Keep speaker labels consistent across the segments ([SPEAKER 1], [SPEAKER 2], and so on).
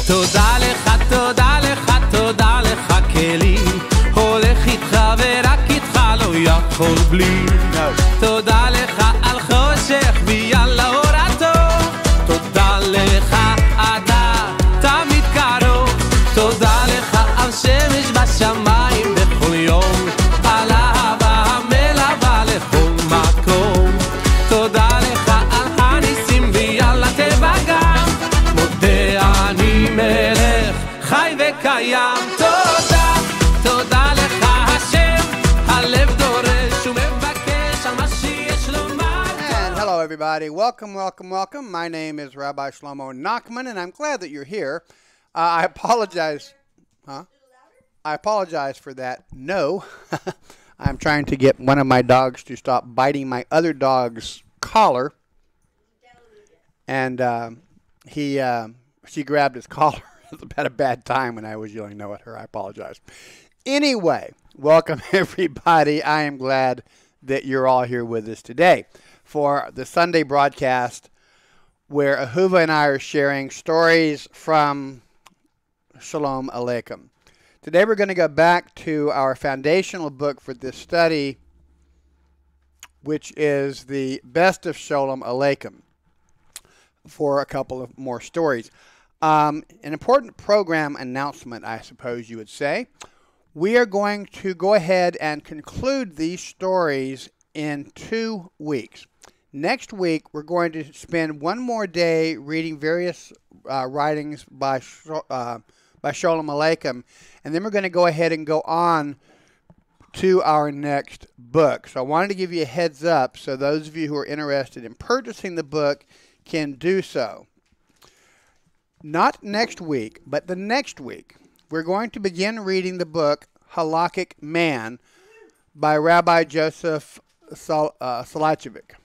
[SPEAKER 1] תודה לך, תודה לך, תודה לך כלי הולך איתך ורק איתך לא יכול בלי תודה לך על חושך ויאללה אור הטוב תודה לך אתה תמיד קרוב תודה לך על שמש בשמיים בכל יום על אהבה המלווה לכל מקום תודה לך על הניסים ויאללה טבע גם מודה אני מלך חי וקיים תודה תודה לך השם הלב דורש ומבקש על מה שיש לומר
[SPEAKER 2] Hello everybody, welcome, welcome, welcome. My name is Rabbi Shlomo Nachman and I'm glad that you're here. I apologize. Huh? I apologize for that. No. I'm trying to get one of my dogs to stop biting my other dog's collar. And she grabbed his collar at a bad time when I was yelling no at her. I apologize. Anyway, welcome everybody. I am glad that you're all here with us today for the Sunday broadcast where Ahuva and I are sharing stories from Sholom Aleichem. Today we're going to go back to our foundational book for this study, which is the Best of Sholom Aleichem, for a couple of more stories. An important program announcement, I suppose you would say. We are going to go ahead and conclude these stories in 2 weeks. Next week, we're going to spend one more day reading various writings by Sholom Aleichem, and then we're going to go ahead and go on to our next book. So I wanted to give you a heads up so those of you who are interested in purchasing the book can do so. Not next week, but the next week, we're going to begin reading the book Halakhic Man by Rabbi Joseph Soloveitchik.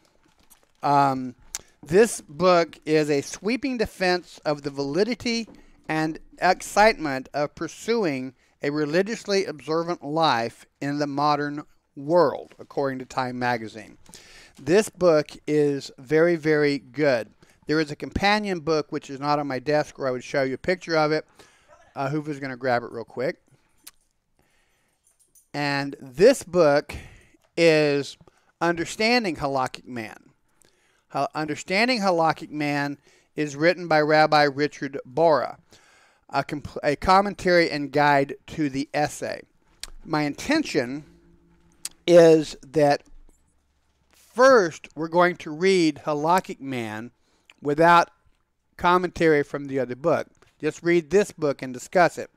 [SPEAKER 2] This book is a sweeping defense of the validity and excitement of pursuing a religiously observant life in the modern world, according to Time magazine. This book is very, very good. There is a companion book, which is not on my desk, where I would show you a picture of it. Hoover's going to grab it real quick. And this book is Understanding Halakhic Man. Understanding Halakhic Man is written by Rabbi Richard Bora, a commentary and guide to the essay. My intention is that first we're going to read Halakhic Man without commentary from the other book. Just read this book and discuss it.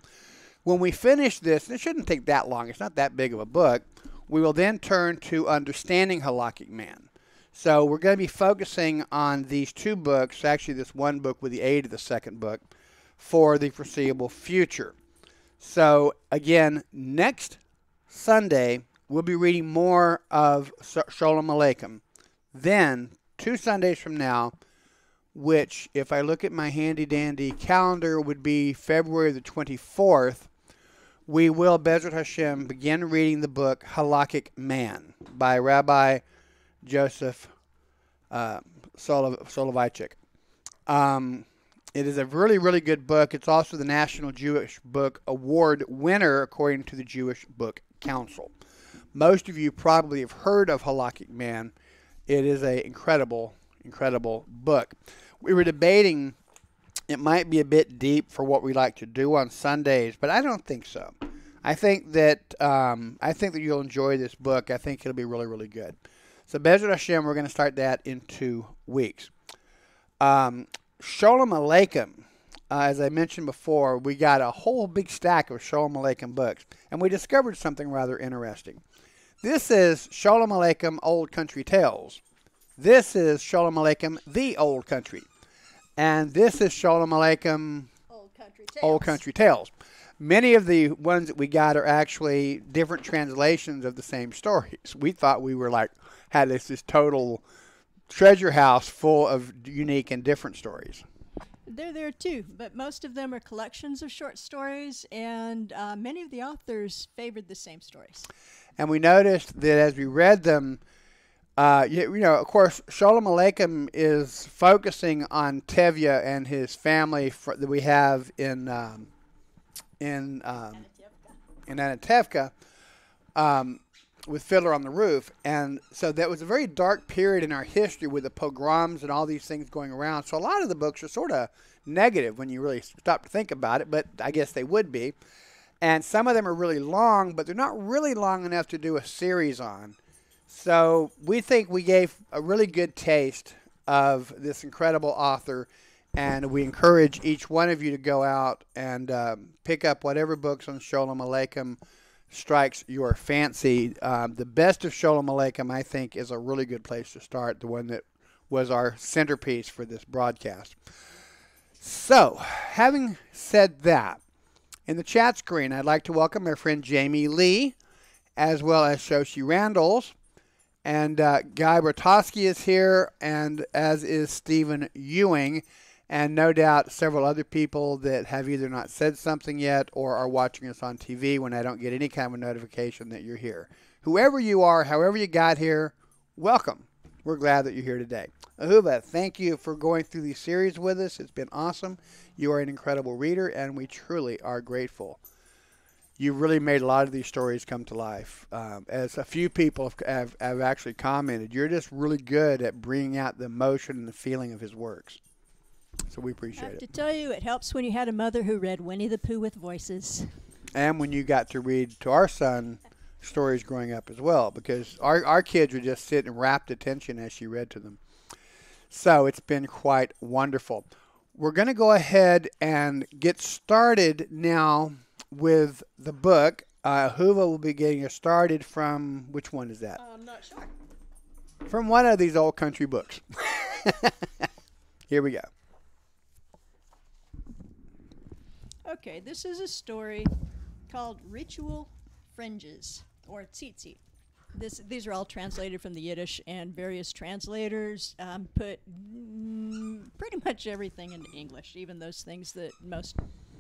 [SPEAKER 2] When we finish this, and it shouldn't take that long, it's not that big of a book, we will then turn to Understanding Halakhic Man. So we're going to be focusing on these two books, actually this one book with the aid of the second book, for the foreseeable future. So again, next Sunday, we'll be reading more of Sholom Aleichem. Then, 2 Sundays from now, which, if I look at my handy-dandy calendar, would be February the 24th, we will, Bezrat Hashem, begin reading the book Halakhic Man by Rabbi Joseph Soloveitchik. It is a really, really good book. It's also the National Jewish Book Award winner, according to the Jewish Book Council. Most of you probably have heard of Halakhic Man. It is an incredible, incredible book. We were debating it might be a bit deep for what we like to do on Sundays, but I don't think so. I think that you'll enjoy this book. I think it'll be really, really good. So Bezrat Hashem, we're going to start that in 2 weeks. Sholom Aleichem, as I mentioned before, we got a whole big stack of Sholom Aleichem books, and we discovered something rather interesting. This is Sholom Aleichem Old Country Tales. This is Sholom Aleichem The Old Country. And this is Sholom Aleichem Old Country Tales. Many of the ones that we got are actually different translations of the same stories. We thought we were had this total treasure house full of unique and different stories.
[SPEAKER 3] They're there too, but most of them are collections of short stories, and many of the authors favored the same stories.
[SPEAKER 2] And we noticed that as we read them, Of course, Sholom Aleichem is focusing on Tevye and his family that we have in Anatevka with Fiddler on the Roof. And so that was a very dark period in our history with the pogroms and all these things going around. So a lot of the books are sort of negative when you really stop to think about it, but I guess they would be. And some of them are really long, but they're not really long enough to do a series on. So we think we gave a really good taste of this incredible author, and we encourage each one of you to go out and pick up whatever books on Sholom Aleichem strikes your fancy. The best of Sholom Aleichem, I think, is a really good place to start, the one that was our centerpiece for this broadcast. So, having said that, in the chat screen, I'd like to welcome our friend Jamie Lee, as well as Shoshi Randalls. And Guy Bertosky is here, and as is Stephen Ewing, and no doubt several other people that have either not said something yet or are watching us on TV when I don't get any kind of notification that you're here. Whoever you are, however you got here, welcome. We're glad that you're here today. Ahuva, thank you for going through these series with us. It's been awesome. You are an incredible reader, and we truly are grateful. You really made a lot of these stories come to life. As a few people have actually commented, you're just really good at bringing out the emotion and the feeling of his works. So we appreciate it.
[SPEAKER 3] I have to tell you, it helps when you had a mother who read Winnie the Pooh with voices.
[SPEAKER 2] And when you got to read to our son stories growing up as well, because our kids would just sit in rapt attention as she read to them. So it's been quite wonderful. We're going to go ahead and get started now with the book. Ahuva will be getting us started from, which one is that?
[SPEAKER 3] I'm not sure.
[SPEAKER 2] From one of these old country books. Here we go.
[SPEAKER 3] Okay, this is a story called Ritual Fringes, or Tzitzit. These are all translated from the Yiddish, and various translators put pretty much everything into English, even those things that most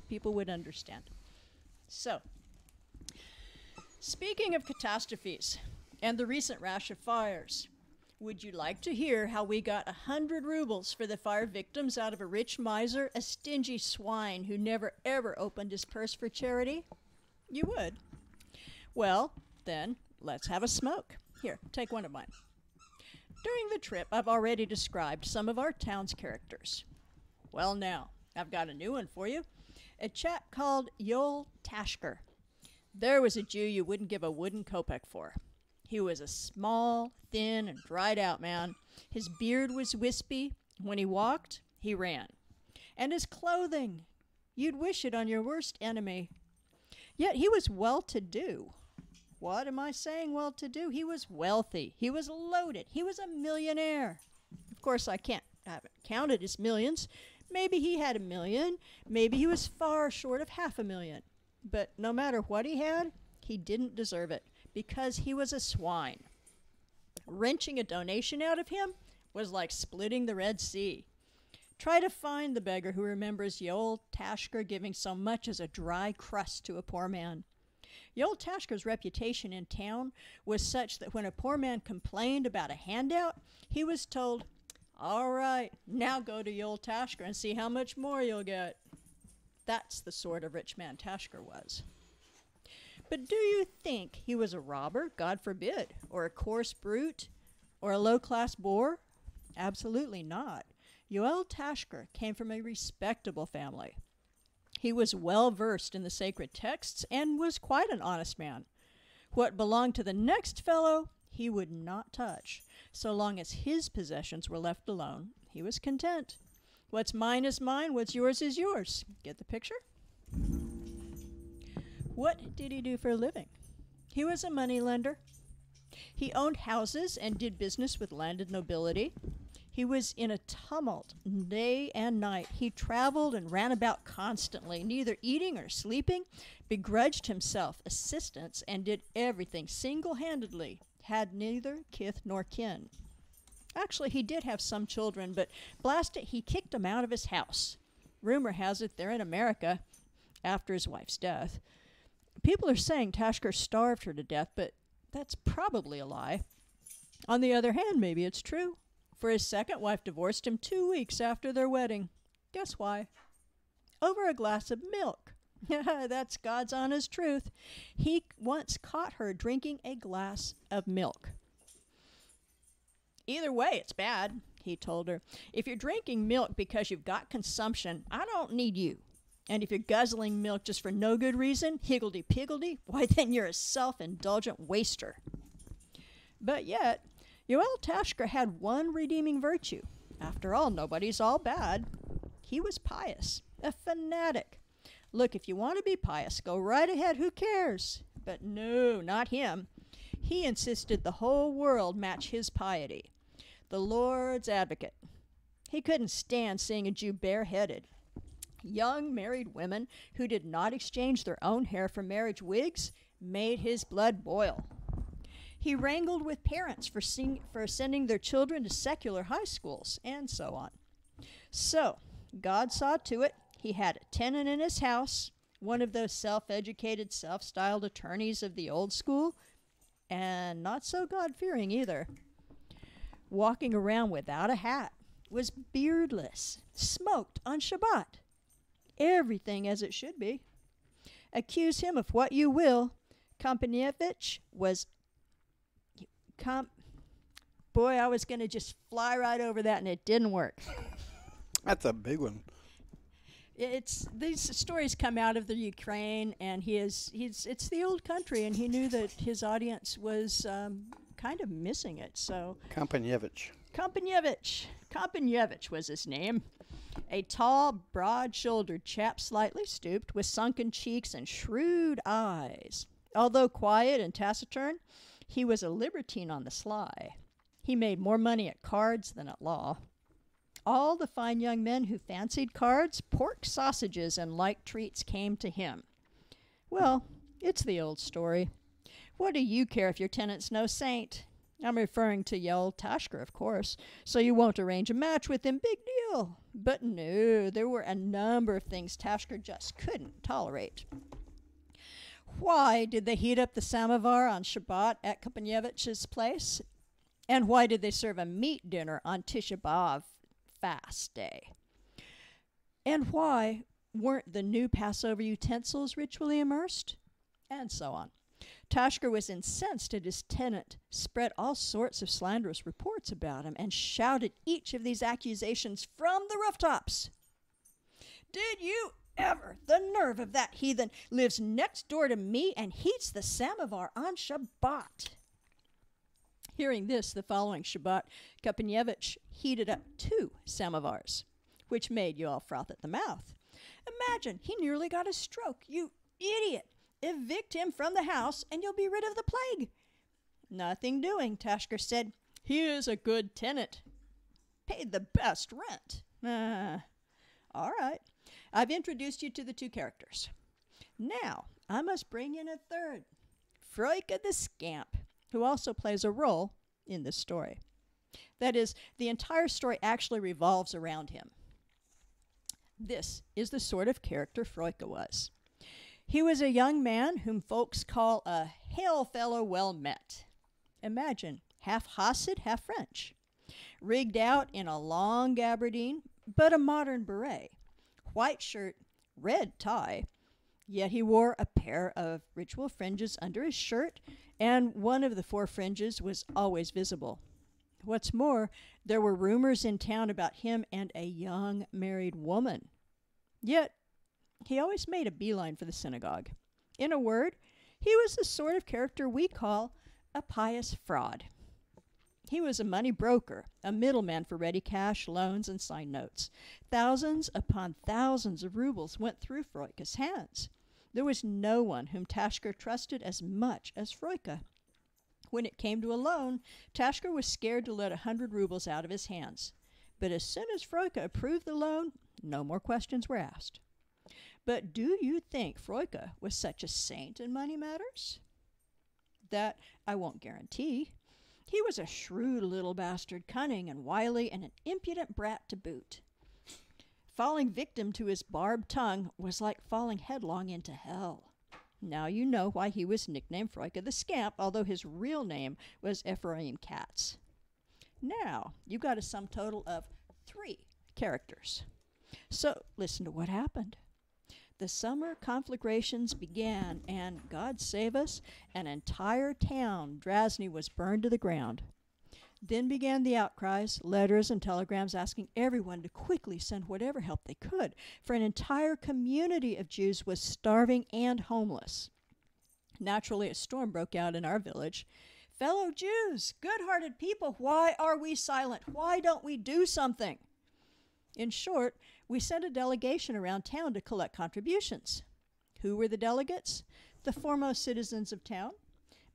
[SPEAKER 3] people would understand. So, speaking of catastrophes and the recent rash of fires, would you like to hear how we got 100 rubles for the fire victims out of a rich miser, a stingy swine who never ever opened his purse for charity? You would. Well, then, let's have a smoke. Here, take one of mine. During the trip, I've already described some of our town's characters. Well, now, I've got a new one for you. A chap called Yoel Tashker. There was a Jew you wouldn't give a wooden kopeck for. He was a small, thin, and dried-out man. His beard was wispy. When he walked, he ran. And his clothing, you'd wish it on your worst enemy. Yet he was well-to-do. What am I saying well-to-do? He was wealthy. He was loaded. He was a millionaire. Of course, I haven't counted his millions. Maybe he had 1 million. Maybe he was far short of 500,000. But no matter what he had, he didn't deserve it because he was a swine. Wrenching a donation out of him was like splitting the Red Sea. Try to find the beggar who remembers Yoel Tashker giving so much as a dry crust to a poor man. Yoel Tashker's reputation in town was such that when a poor man complained about a handout, he was told, "All right, now go to Yoel Tashker and see how much more you'll get." That's the sort of rich man Tashker was. But do you think he was a robber? God forbid. Or a coarse brute? Or a low-class boor? Absolutely not. Yoel Tashker came from a respectable family. He was well-versed in the sacred texts and was quite an honest man. What belonged to the next fellow, he would not touch. So long as his possessions were left alone, he was content. What's mine is mine, what's yours is yours. Get the picture? What did he do for a living? He was a moneylender. He owned houses and did business with landed nobility. He was in a tumult day and night. He traveled and ran about constantly, neither eating or sleeping, begrudged himself assistance, and did everything single-handedly, had neither kith nor kin. Actually, he did have some children, but blast it, he kicked them out of his house. Rumor has it they're in America after his wife's death. People are saying Tashker starved her to death, but that's probably a lie. On the other hand, maybe it's true, for his second wife divorced him 2 weeks after their wedding. Guess why? Over a glass of milk. That's God's honest truth. He once caught her drinking a glass of milk. Either way, it's bad, he told her. If you're drinking milk because you've got consumption, I don't need you. And if you're guzzling milk just for no good reason, higgledy-piggledy, why then you're a self-indulgent waster. But yet, Yoel Tashker had one redeeming virtue. After all, nobody's all bad. He was pious, a fanatic. Look, if you want to be pious, go right ahead, who cares? But no, not him. He insisted the whole world match his piety. The Lord's advocate. He couldn't stand seeing a Jew bareheaded. Young married women who did not exchange their own hair for marriage wigs made his blood boil. He wrangled with parents for sending their children to secular high schools, and so on. So, God saw to it he had a tenant in his house, one of those self-educated, self-styled attorneys of the old school, and not so God-fearing either. Walking around without a hat, was beardless, smoked on Shabbat. Everything as it should be. Accuse him of what you will, Kompanievich was... Boy, I was going to just fly right over that, and it didn't work.
[SPEAKER 2] That's a big one.
[SPEAKER 3] These stories come out of the Ukraine, and it's the old country, and he knew that his audience was kind of missing it. So
[SPEAKER 2] Kompanievich
[SPEAKER 3] was his name. A tall, broad-shouldered chap, slightly stooped, with sunken cheeks and shrewd eyes. Although quiet and taciturn, he was a libertine on the sly. He made more money at cards than at law. All the fine young men who fancied cards, pork sausages, and like treats came to him. Well, it's the old story. What do you care if your tenant's no saint? I'm referring to Yoel Tashker, of course, so you won't arrange a match with him. Big deal. But no, there were a number of things Tashker just couldn't tolerate. Why did they heat up the samovar on Shabbat at Kompaniyevich's place? And why did they serve a meat dinner on Tisha B'Av fast day? And why weren't the new Passover utensils ritually immersed? And so on. Tashker was incensed at his tenant, spread all sorts of slanderous reports about him, and shouted each of these accusations from the rooftops. Did you ever? The nerve of that heathen lives next door to me and heats the samovar on Shabbat. Hearing this, the following Shabbat, Kompanievich heated up 2 samovars, which made Yoel froth at the mouth. Imagine, he nearly got a stroke. You idiot! Evict him from the house, and you'll be rid of the plague. Nothing doing, Tashker said. He is a good tenant. Paid the best rent. All right. I've introduced you to the 2 characters. Now, I must bring in a third, Froike the Scamp, who also plays a role in this story. That is, the entire story actually revolves around him. This is the sort of character Froike was. He was a young man whom folks call a hail fellow well met. Imagine, half Hasid, half French. Rigged out in a long gabardine, but a modern beret. White shirt, red tie, yet he wore a pair of ritual fringes under his shirt, and one of the 4 fringes was always visible. What's more, there were rumors in town about him and a young married woman. Yet, he always made a beeline for the synagogue. In a word, he was the sort of character we call a pious fraud. He was a money broker, a middleman for ready cash, loans, and signed notes. Thousands upon thousands of rubles went through Froike's hands. There was no one whom Tashker trusted as much as Froike. When it came to a loan, Tashker was scared to let 100 rubles out of his hands. But as soon as Froike approved the loan, no more questions were asked. But do you think Froike was such a saint in money matters? That I won't guarantee. He was a shrewd little bastard, cunning and wily, and an impudent brat to boot. Falling victim to his barbed tongue was like falling headlong into hell. Now you know why he was nicknamed Froike the Scamp, although his real name was Ephraim Katz. Now, you got a sum total of 3 characters. So, listen to what happened. The summer conflagrations began, and, God save us, an entire town, Drazny, was burned to the ground. Then began the outcries, letters and telegrams asking everyone to quickly send whatever help they could, for an entire community of Jews was starving and homeless. Naturally, a storm broke out in our village. Fellow Jews, good-hearted people, why are we silent? Why don't we do something? In short, we sent a delegation around town to collect contributions. Who were the delegates? The foremost citizens of town.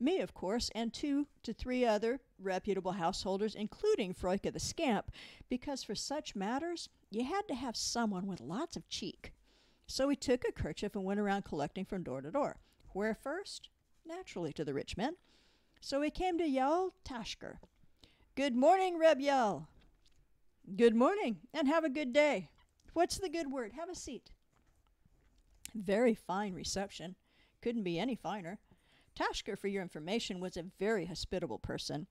[SPEAKER 3] Me, of course, and 2 to 3 other reputable householders, including Froike the Scamp, because for such matters, you had to have someone with lots of cheek. So we took a kerchief and went around collecting from door to door. Where first? Naturally to the rich men. So we came to Yael Tashker. Good morning, Reb Yael. Good morning, and have a good day. What's the good word? Have a seat. Very fine reception. Couldn't be any finer. Tashker, for your information, was a very hospitable person.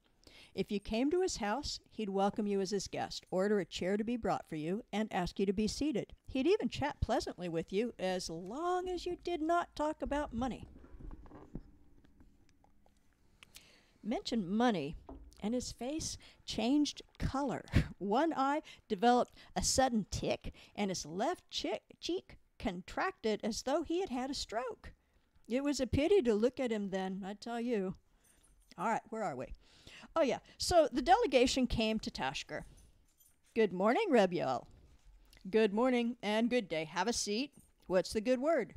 [SPEAKER 3] If you came to his house, he'd welcome you as his guest, order a chair to be brought for you, and ask you to be seated. He'd even chat pleasantly with you as long as you did not talk about money. Mention money, and his face changed color. One eye developed a sudden tic, and his left cheek contracted as though he had had a stroke. It was a pity to look at him then, I tell you. All right, where are we? Oh, yeah. So the delegation came to Tashker. Good morning, Reb Yael. Good morning and good day. Have a seat. What's the good word?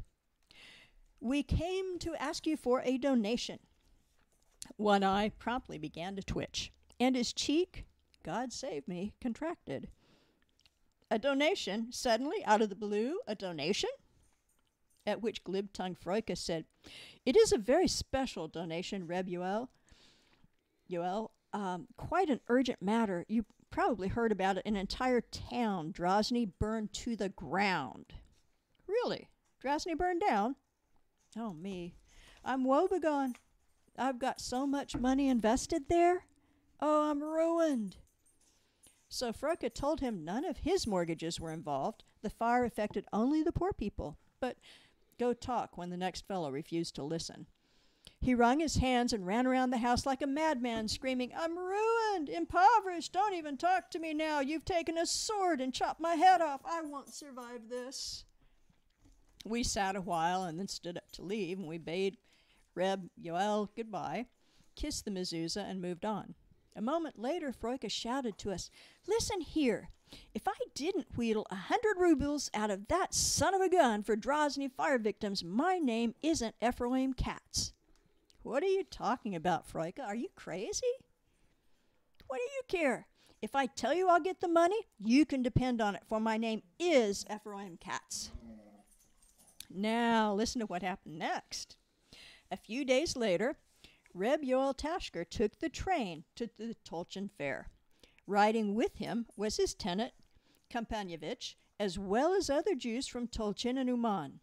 [SPEAKER 3] We came to ask you for a donation. One eye promptly began to twitch, and his cheek, God save me, contracted. A donation? Suddenly, out of the blue, a donation? At which glib-tongued Froike said, It is a very special donation, Reb Yael. Quite an urgent matter. You probably heard about it. An entire town, Drazny, burned to the ground. Really? Drazny burned down? Oh, me. I'm woebegone. I've got so much money invested there. Oh, I'm ruined. So Froike told him none of his mortgages were involved. The fire affected only the poor people. But go talk when the next fellow refused to listen. He wrung his hands and ran around the house like a madman, screaming, I'm ruined, impoverished, don't even talk to me now. You've taken a sword and chopped my head off. I won't survive this. We sat a while and then stood up to leave, and we bade Reb Yael goodbye, kissed the mezuzah, and moved on. A moment later, Froike shouted to us, Listen here. If I didn't wheedle 100 rubles out of that son of a gun for Drazny fire victims, my name isn't Ephraim Katz. What are you talking about, Froike? Are you crazy? What do you care? If I tell you I'll get the money, you can depend on it, for my name is Ephraim Katz. Now, listen to what happened next. A few days later, Reb Yael Tashker took the train to the Tolchin Fair. Riding with him was his tenant, Kompanyevich, as well as other Jews from Tolchin and Uman.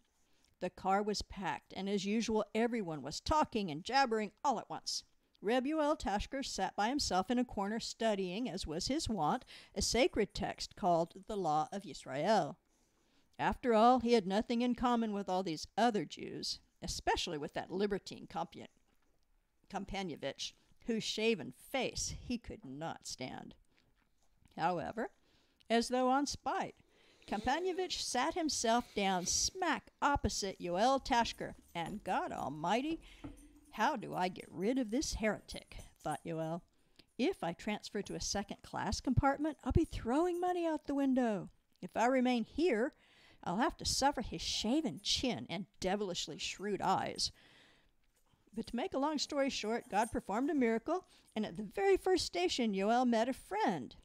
[SPEAKER 3] The car was packed, and as usual, everyone was talking and jabbering all at once. Reb Yael Tashker sat by himself in a corner studying, as was his wont, a sacred text called the Law of Yisrael. After all, he had nothing in common with all these other Jews, especially with that libertine Kompanyevich, whose shaven face he could not stand. However, as though on spite, Kompanyevich sat himself down smack opposite Yael Tashker, and God Almighty, how do I get rid of this heretic, thought Yael. If I transfer to a second-class compartment, I'll be throwing money out the window. If I remain here, I'll have to suffer his shaven chin and devilishly shrewd eyes. But to make a long story short, God performed a miracle, and at the very first station, Yael met a friend,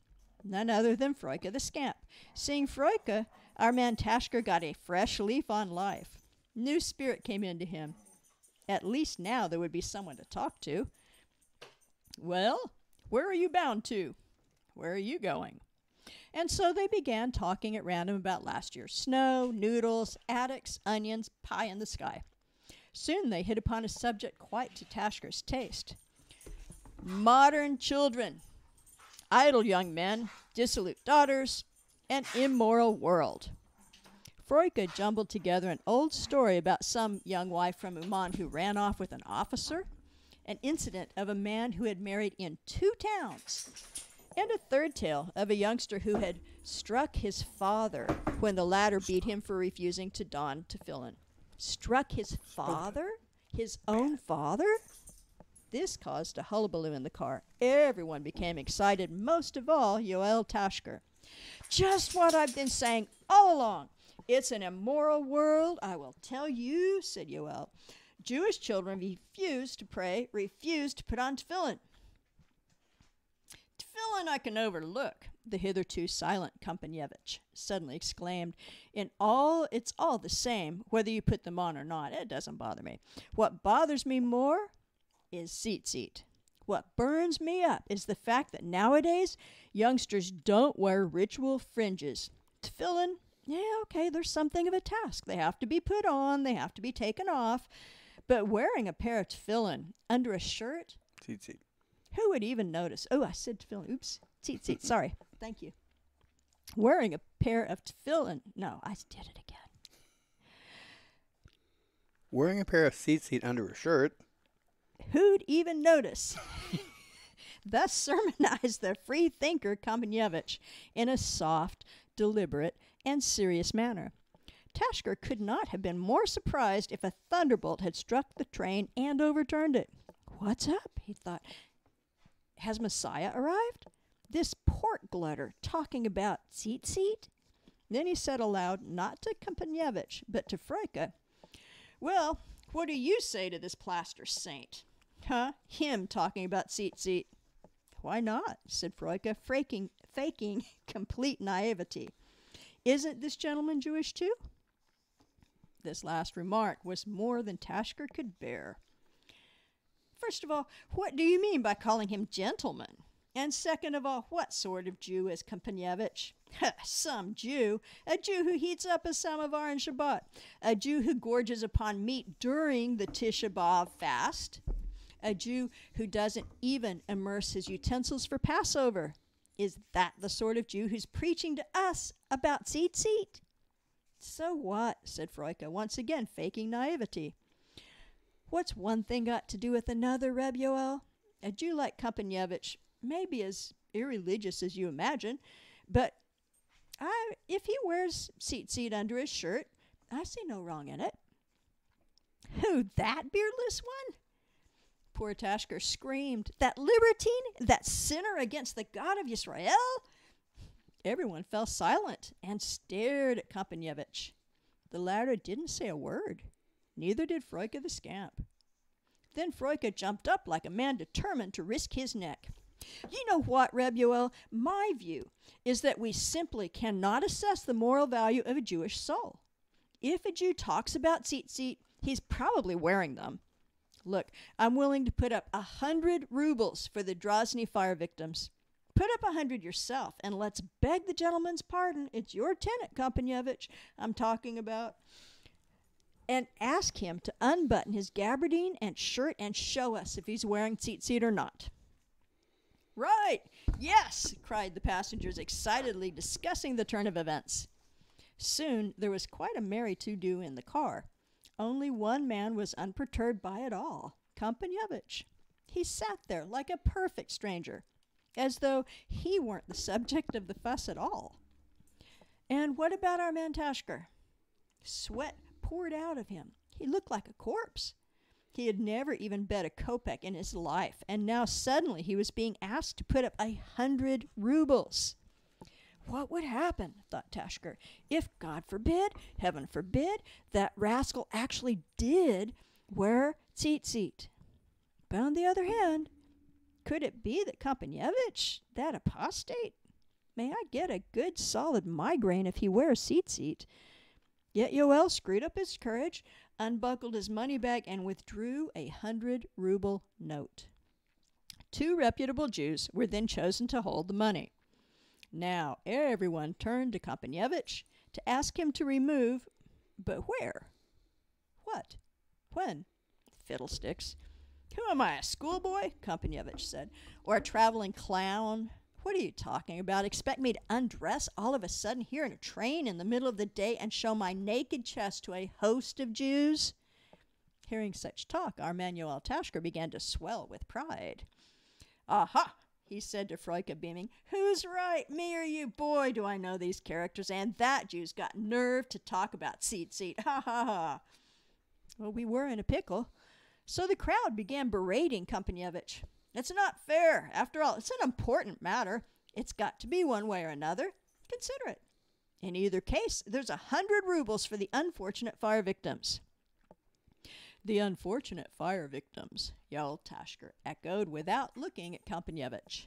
[SPEAKER 3] none other than Froike the Scamp. Seeing Froike, our man Tashker got a fresh leaf on life. New spirit came into him. At least now there would be someone to talk to. Well, where are you bound to? Where are you going? And so they began talking at random about last year's snow, noodles, attics, onions, pie in the sky. Soon they hit upon a subject quite to Tashker's taste. Modern children, idle young men, dissolute daughters, an immoral world. Froika jumbled together an old story about some young wife from Uman who ran off with an officer, an incident of a man who had married in 2 towns, and a third tale of a youngster who had struck his father when the latter beat him for refusing to don tefillin. Struck his father? His own father? This caused a hullabaloo in the car. Everyone became excited, most of all Yoel Tashker. Just what I've been saying all along. It's an immoral world, I will tell you, said Yoel. Jewish children refuse to pray, refuse to put on tefillin. Tefillin I can overlook, the hitherto silent Kompanievich suddenly exclaimed. It's all the same, whether you put them on or not. It doesn't bother me. What bothers me more is tzitzit. What burns me up is the fact that nowadays youngsters don't wear ritual fringes. Tefillin, yeah, okay, there's something of a task. They have to be put on, they have to be taken off. But wearing a pair of tefillin under a shirt?
[SPEAKER 2] Tzitzit.
[SPEAKER 3] Who would even notice? Oh, I said tefillin. Oops. Tzitzit. Sorry. Thank you. Wearing a pair of tefillin. No, I did it again.
[SPEAKER 2] Wearing a pair of tzitzit under a shirt?
[SPEAKER 3] Who'd even notice? Thus sermonized the free thinker Kompanievich in a soft, deliberate, and serious manner. Tashker could not have been more surprised if a thunderbolt had struck the train and overturned it. What's up? He thought. Has Messiah arrived? This pork glutter talking about tzitzit? Then he said aloud, not to Kompanievich, but to Froika, well, what do you say to this plaster saint? Huh? Him talking about tzitzit. Why not? Said Froika, faking complete naivety. Isn't this gentleman Jewish too? This last remark was more than Tashker could bear. First of all, what do you mean by calling him gentleman? And second of all, what sort of Jew is Kompanievich? Some Jew. A Jew who heats up a samovar in Shabbat. A Jew who gorges upon meat during the Tisha B'Av fast. A Jew who doesn't even immerse his utensils for Passover. Is that the sort of Jew who's preaching to us about tzitzit? So what? Said Froika, once again faking naivety. What's one thing got to do with another, Reb Yoel? A Jew like Kompanievich may be as irreligious as you imagine, but if he wears tzitzit under his shirt, I see no wrong in it. Who, that beardless one? Poor Tashker screamed. That libertine? That sinner against the God of Israel? Everyone fell silent and stared at Kompanievich. The latter didn't say a word. Neither did Froika the scamp. Then Froika jumped up like a man determined to risk his neck. You know what, Reb Yoel? My view is that we simply cannot assess the moral value of a Jewish soul. If a Jew talks about tzitzit, he's probably wearing them. Look, I'm willing to put up 100 rubles for the Drozny fire victims. Put up 100 yourself, and let's beg the gentleman's pardon. It's your tenant, Kompanievich, I'm talking about. And ask him to unbutton his gabardine and shirt and show us if he's wearing tzitzit or not. Right, yes, cried the passengers excitedly, discussing the turn of events. Soon there was quite a merry to-do in the car. Only one man was unperturbed by it all, Kompanievich. He sat there like a perfect stranger, as though he weren't the subject of the fuss at all. And what about our man Tashker? Sweat poured out of him. He looked like a corpse. He had never even bet a kopeck in his life, and now suddenly he was being asked to put up 100 rubles. What would happen, thought Tashker, if, God forbid, heaven forbid, that rascal actually did wear tzitzit? But on the other hand, could it be that Kompanievich, that apostate, may I get a good solid migraine if he wears tzitzit? Yet Yoel screwed up his courage, unbuckled his money bag, and withdrew a 100-ruble note. 2 reputable Jews were then chosen to hold the money. Now everyone turned to Kompanievich to ask him to remove, but where? What? When? Fiddlesticks. Who am I, a schoolboy? Kompanyevich said. Or a traveling clown? What are you talking about? Expect me to undress all of a sudden here in a train in the middle of the day and show my naked chest to a host of Jews? Hearing such talk, our Manuel Taschker began to swell with pride. Aha! He said to Froike, beaming. Who's right, me or you? Boy, do I know these characters, and that Jew's got nerve to talk about seat. Ha ha ha. Well, we were in a pickle. So the crowd began berating Kompanyevich. It's not fair. After all, it's an important matter. It's got to be one way or another. Consider it. In either case, there's 100 rubles for the unfortunate fire victims. The unfortunate fire victims, Yoel Taschker echoed without looking at Kompanyevich.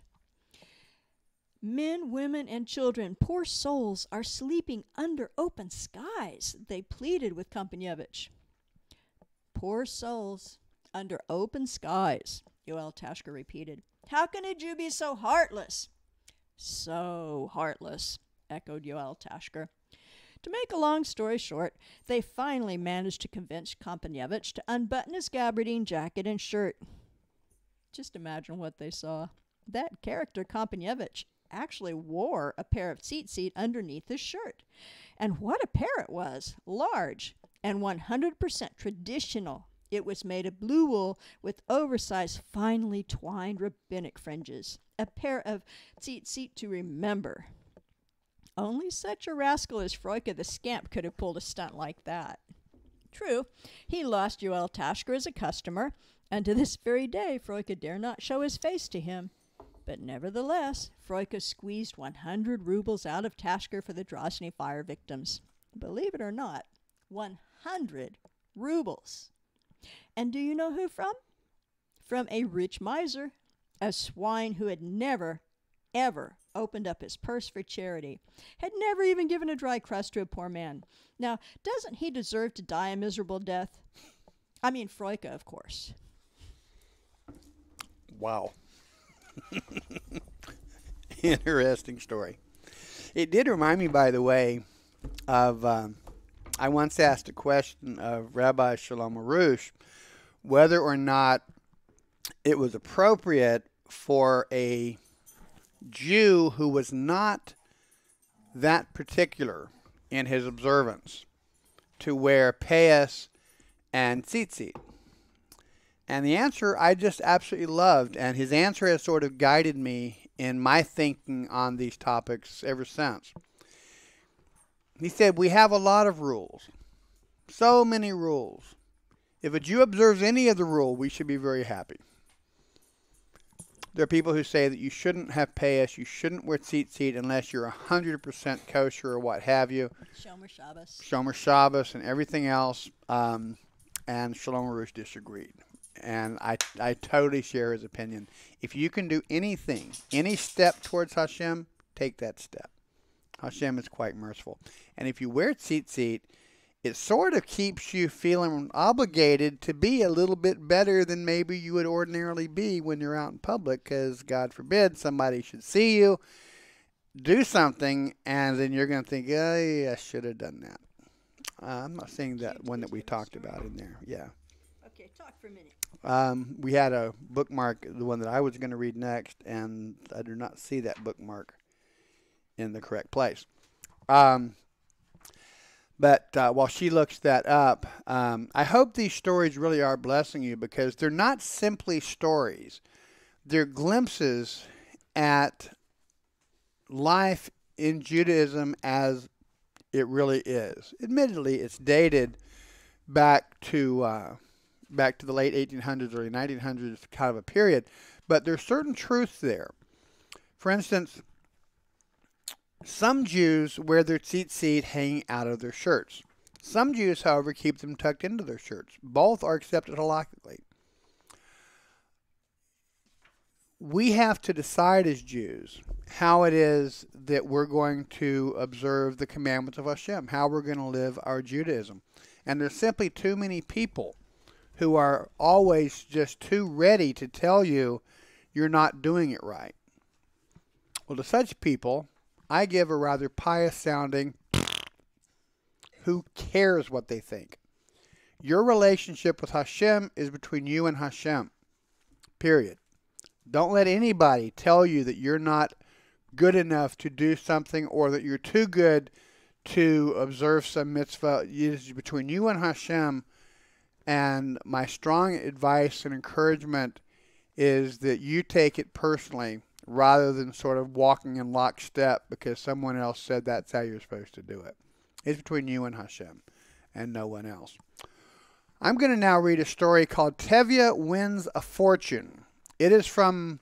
[SPEAKER 3] Men, women, and children, poor souls, are sleeping under open skies, they pleaded with Kompanyevich. Poor souls, under open skies, Yoel Taschker repeated. How can a Jew be so heartless? So heartless, echoed Yoel Taschker. To make a long story short, they finally managed to convince Kompanyevich to unbutton his gabardine jacket and shirt. Just imagine what they saw. That character, Kompanyevich, actually wore a pair of tzitzit underneath his shirt. And what a pair it was! Large and 100% traditional. It was made of blue wool with oversized, finely twined rabbinic fringes. A pair of tzitzit to remember. Only such a rascal as Froike the Scamp could have pulled a stunt like that. True, he lost Yoel Taschker as a customer, and to this very day Froike dare not show his face to him. But nevertheless, Froike squeezed 100 rubles out of Taschker for the Drozhny fire victims. Believe it or not, 100 rubles. And do you know who from? From a rich miser, a swine who had never, ever opened up his purse for charity, had never even given a dry crust to a poor man. Now, doesn't he deserve to die a miserable death? I mean, Froike, of course.
[SPEAKER 2] Wow. Interesting story. It did remind me, by the way, of I once asked a question of Rabbi Shlomo Nachman whether or not it was appropriate for a Jew who was not that particular in his observance to wear payas and tzitzit. And the answer I just absolutely loved, and his answer has sort of guided me in my thinking on these topics ever since. He said, we have a lot of rules, so many rules. If a Jew observes any of the rule, we should be very happy. There are people who say that you shouldn't have payas, you shouldn't wear tzitzit unless you're 100% kosher or what have you.
[SPEAKER 3] Shomer Shabbos.
[SPEAKER 2] Shomer Shabbos and everything else. And Shlomo Nachman disagreed. And I totally share his opinion. If you can do anything, any step towards Hashem, take that step. Hashem is quite merciful. And if you wear tzitzit, it sort of keeps you feeling obligated to be a little bit better than maybe you would ordinarily be when you're out in public, because God forbid somebody should see you do something and then you're going to think, oh, yeah, I should have done that. I'm not saying that one that we talked about in there. Yeah.
[SPEAKER 3] Okay, talk for a minute.
[SPEAKER 2] We had a bookmark, the one that I was going to read next, and I do not see that bookmark in the correct place. But while she looks that up, I hope these stories really are blessing you, because they're not simply stories. They're glimpses at life in Judaism as it really is. Admittedly, it's dated back to the late 1800s, early 1900s, kind of a period. But there's certain truths there. For instance, some Jews wear their tzitzit hanging out of their shirts. Some Jews, however, keep them tucked into their shirts. Both are accepted halakhically. We have to decide as Jews how it is that we're going to observe the commandments of Hashem, how we're going to live our Judaism. And there's simply too many people who are always just too ready to tell you you're not doing it right. Well, to such people, I give a rather pious sounding, who cares what they think? Your relationship with Hashem is between you and Hashem. Period. Don't let anybody tell you that you're not good enough to do something or that you're too good to observe some mitzvah. It is between you and Hashem. And my strong advice and encouragement is that you take it personally rather than sort of walking in lockstep because someone else said that's how you're supposed to do it. It's between you and Hashem and no one else. I'm going to now read a story called Tevye Wins a Fortune. It is from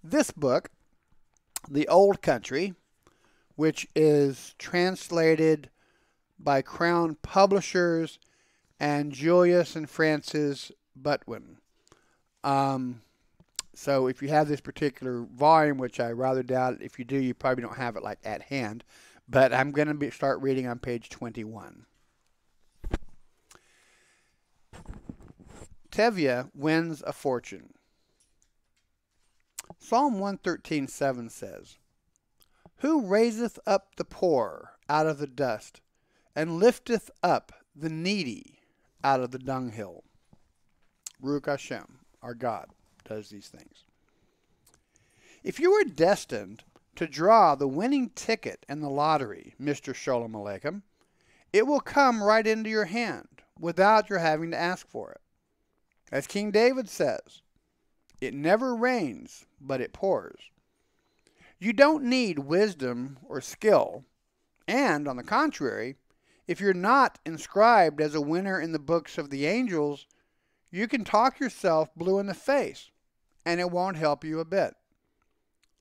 [SPEAKER 2] this book, The Old Country, which is translated by Crown Publishers and Julius and Francis Butwin. So if you have this particular volume, which I rather doubt, if you do, you probably don't have it like at hand. But I'm going to start reading on page 21. Tevye Wins a Fortune. Psalm 113:7 says, "Who raiseth up the poor out of the dust, and lifteth up the needy out of the dunghill." Baruch Hashem, our God, does these things. If you were destined to draw the winning ticket in the lottery, Mr. Sholom Aleichem, it will come right into your hand without your having to ask for it. As King David says, "It never rains, but it pours." You don't need wisdom or skill, and on the contrary, if you're not inscribed as a winner in the books of the angels, you can talk yourself blue in the face, and it won't help you a bit.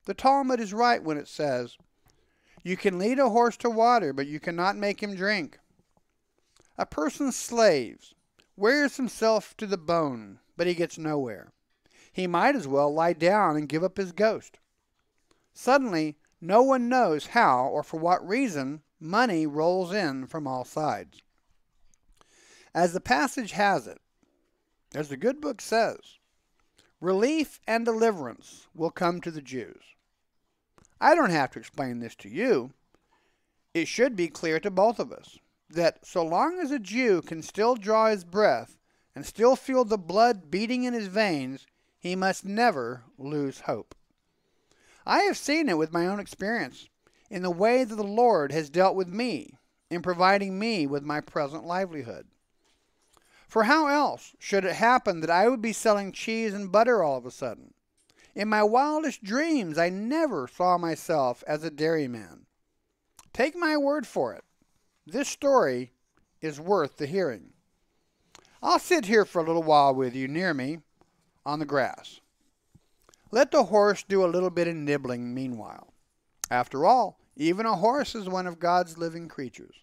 [SPEAKER 2] The Talmud is right when it says, "You can lead a horse to water, but you cannot make him drink." A person slaves, wears himself to the bone, but he gets nowhere. He might as well lie down and give up his ghost. Suddenly, no one knows how or for what reason money rolls in from all sides. As the passage has it, as the good book says, relief and deliverance will come to the Jews. I don't have to explain this to you. It should be clear to both of us that so long as a Jew can still draw his breath and still feel the blood beating in his veins, he must never lose hope. I have seen it with my own experience in the way that the Lord has dealt with me in providing me with my present livelihood. For how else should it happen that I would be selling cheese and butter all of a sudden? In my wildest dreams, I never saw myself as a dairyman. Take my word for it. This story is worth the hearing. I'll sit here for a little while with you near me on the grass. Let the horse do a little bit of nibbling meanwhile. After all, even a horse is one of God's living creatures.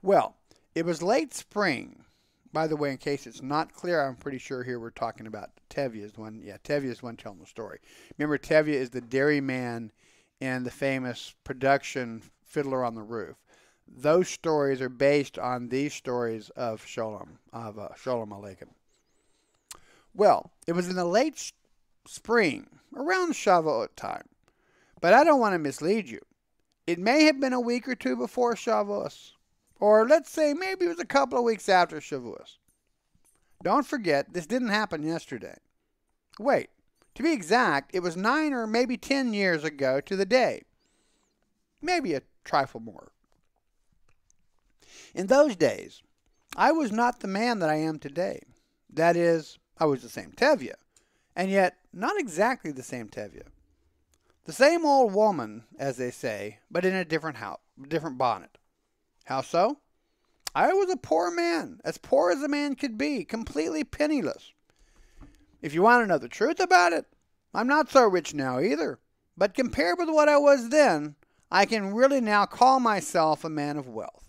[SPEAKER 2] Well, it was late spring. By the way, in case it's not clear, I'm pretty sure here we're talking about Tevye is one. Yeah, Tevye is one telling the story. Remember, Tevye is the dairyman in the famous production Fiddler on the Roof. Those stories are based on these stories of Sholom Aleichem. Well, it was in the late spring, around Shavuot time. But I don't want to mislead you. It may have been a week or two before Shavuos. Or let's say maybe it was a couple of weeks after Shavuos. Don't forget, this didn't happen yesterday. Wait, to be exact, it was 9 or maybe 10 years ago to the day. Maybe a trifle more. In those days, I was not the man that I am today. That is, I was the same Tevye, and yet not exactly the same Tevye. The same old woman, as they say, but in a different house, different bonnet. How so? I was a poor man, as poor as a man could be, completely penniless. If you want to know the truth about it, I'm not so rich now either. But compared with what I was then, I can really now call myself a man of wealth.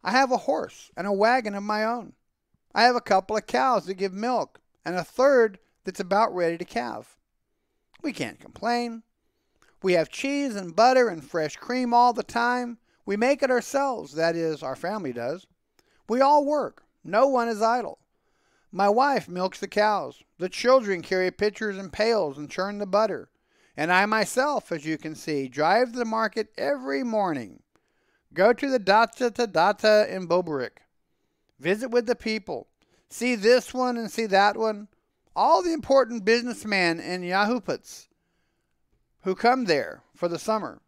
[SPEAKER 2] I have a horse and a wagon of my own. I have a couple of cows that give milk, and a third that's about ready to calve. We can't complain. We have cheese and butter and fresh cream all the time. We make it ourselves, that is, our family does. We all work. No one is idle. My wife milks the cows. The children carry pitchers and pails and churn the butter. And I myself, as you can see, drive to the market every morning. Go to the Data in Boberich. visit with the people, see this one and see that one, all the important businessmen and Yahuputs who come there for the summer.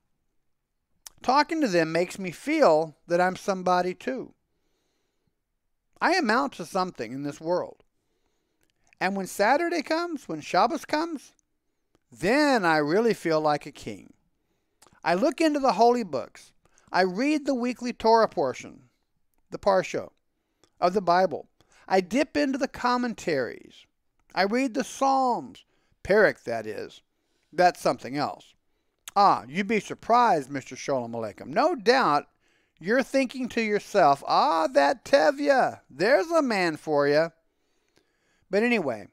[SPEAKER 2] Talking to them makes me feel that I'm somebody too. I amount to something in this world. And when Saturday comes, when Shabbos comes, then I really feel like a king. I look into the holy books. I read the weekly Torah portion, the Parsha of the Bible. I dip into the commentaries. I read the Psalms, Perek that is. That's something else. You'd be surprised, Mr. Sholom Aleichem. No doubt you're thinking to yourself, that Tevye, there's a man for you. But anyway,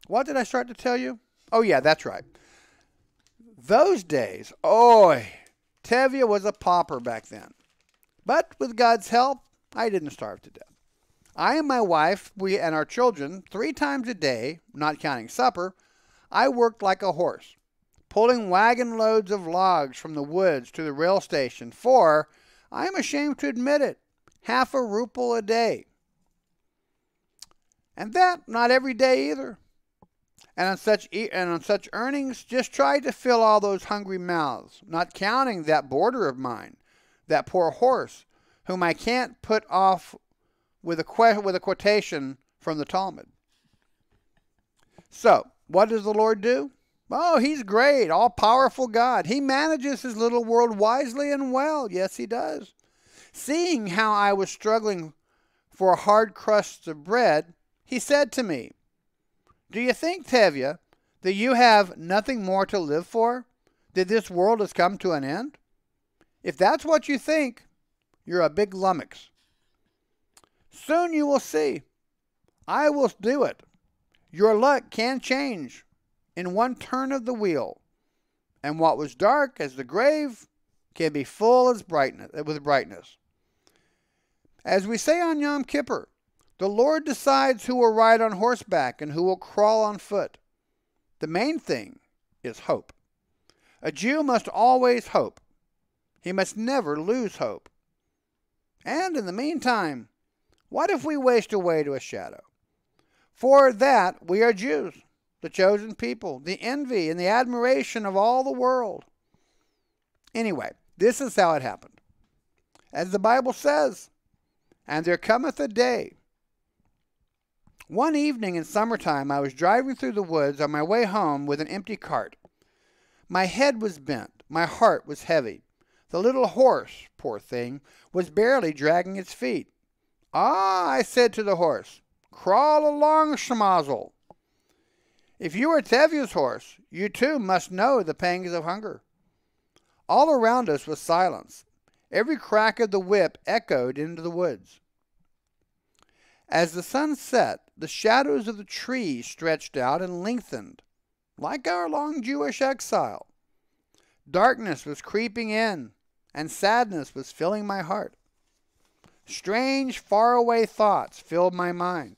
[SPEAKER 2] what did I start to tell you? Oh yeah, that's right. Those days, Tevye was a pauper back then. But with God's help, I didn't starve to death. I and my wife, we and our children, 3 times a day, not counting supper, I worked like a horse, pulling wagon loads of logs from the woods to the rail station for, I am ashamed to admit it, half a ruble a day. And that not every day either. And on such earnings, just tried to fill all those hungry mouths, not counting that boarder of mine, that poor horse, whom I can't put off with a quotation from the Talmud. So, what does the Lord do? Oh, he's great, all-powerful God. He manages his little world wisely and well. Yes, he does. Seeing how I was struggling for hard crusts of bread, he said to me, "Do you think, Tevye, that you have nothing more to live for? That this world has come to an end? If that's what you think, you're a big lummox. Soon you will see. I will do it. Your luck can change in one turn of the wheel, and what was dark as the grave can be full as with brightness. As we say on Yom Kippur, the Lord decides who will ride on horseback and who will crawl on foot. The main thing is hope. A Jew must always hope. He must never lose hope. And in the meantime, what if we waste away to a shadow? For that we are Jews, the chosen people, the envy and the admiration of all the world. Anyway, this is how it happened. As the Bible says, and there cometh a day. One evening in summertime, I was driving through the woods on my way home with an empty cart. My head was bent. My heart was heavy. The little horse, poor thing, was barely dragging its feet. I said to the horse, crawl along, schmozzle. If you are Tevye's horse, you too must know the pangs of hunger. All around us was silence. Every crack of the whip echoed into the woods. As the sun set, the shadows of the trees stretched out and lengthened, like our long Jewish exile. Darkness was creeping in, and sadness was filling my heart. Strange, faraway thoughts filled my mind,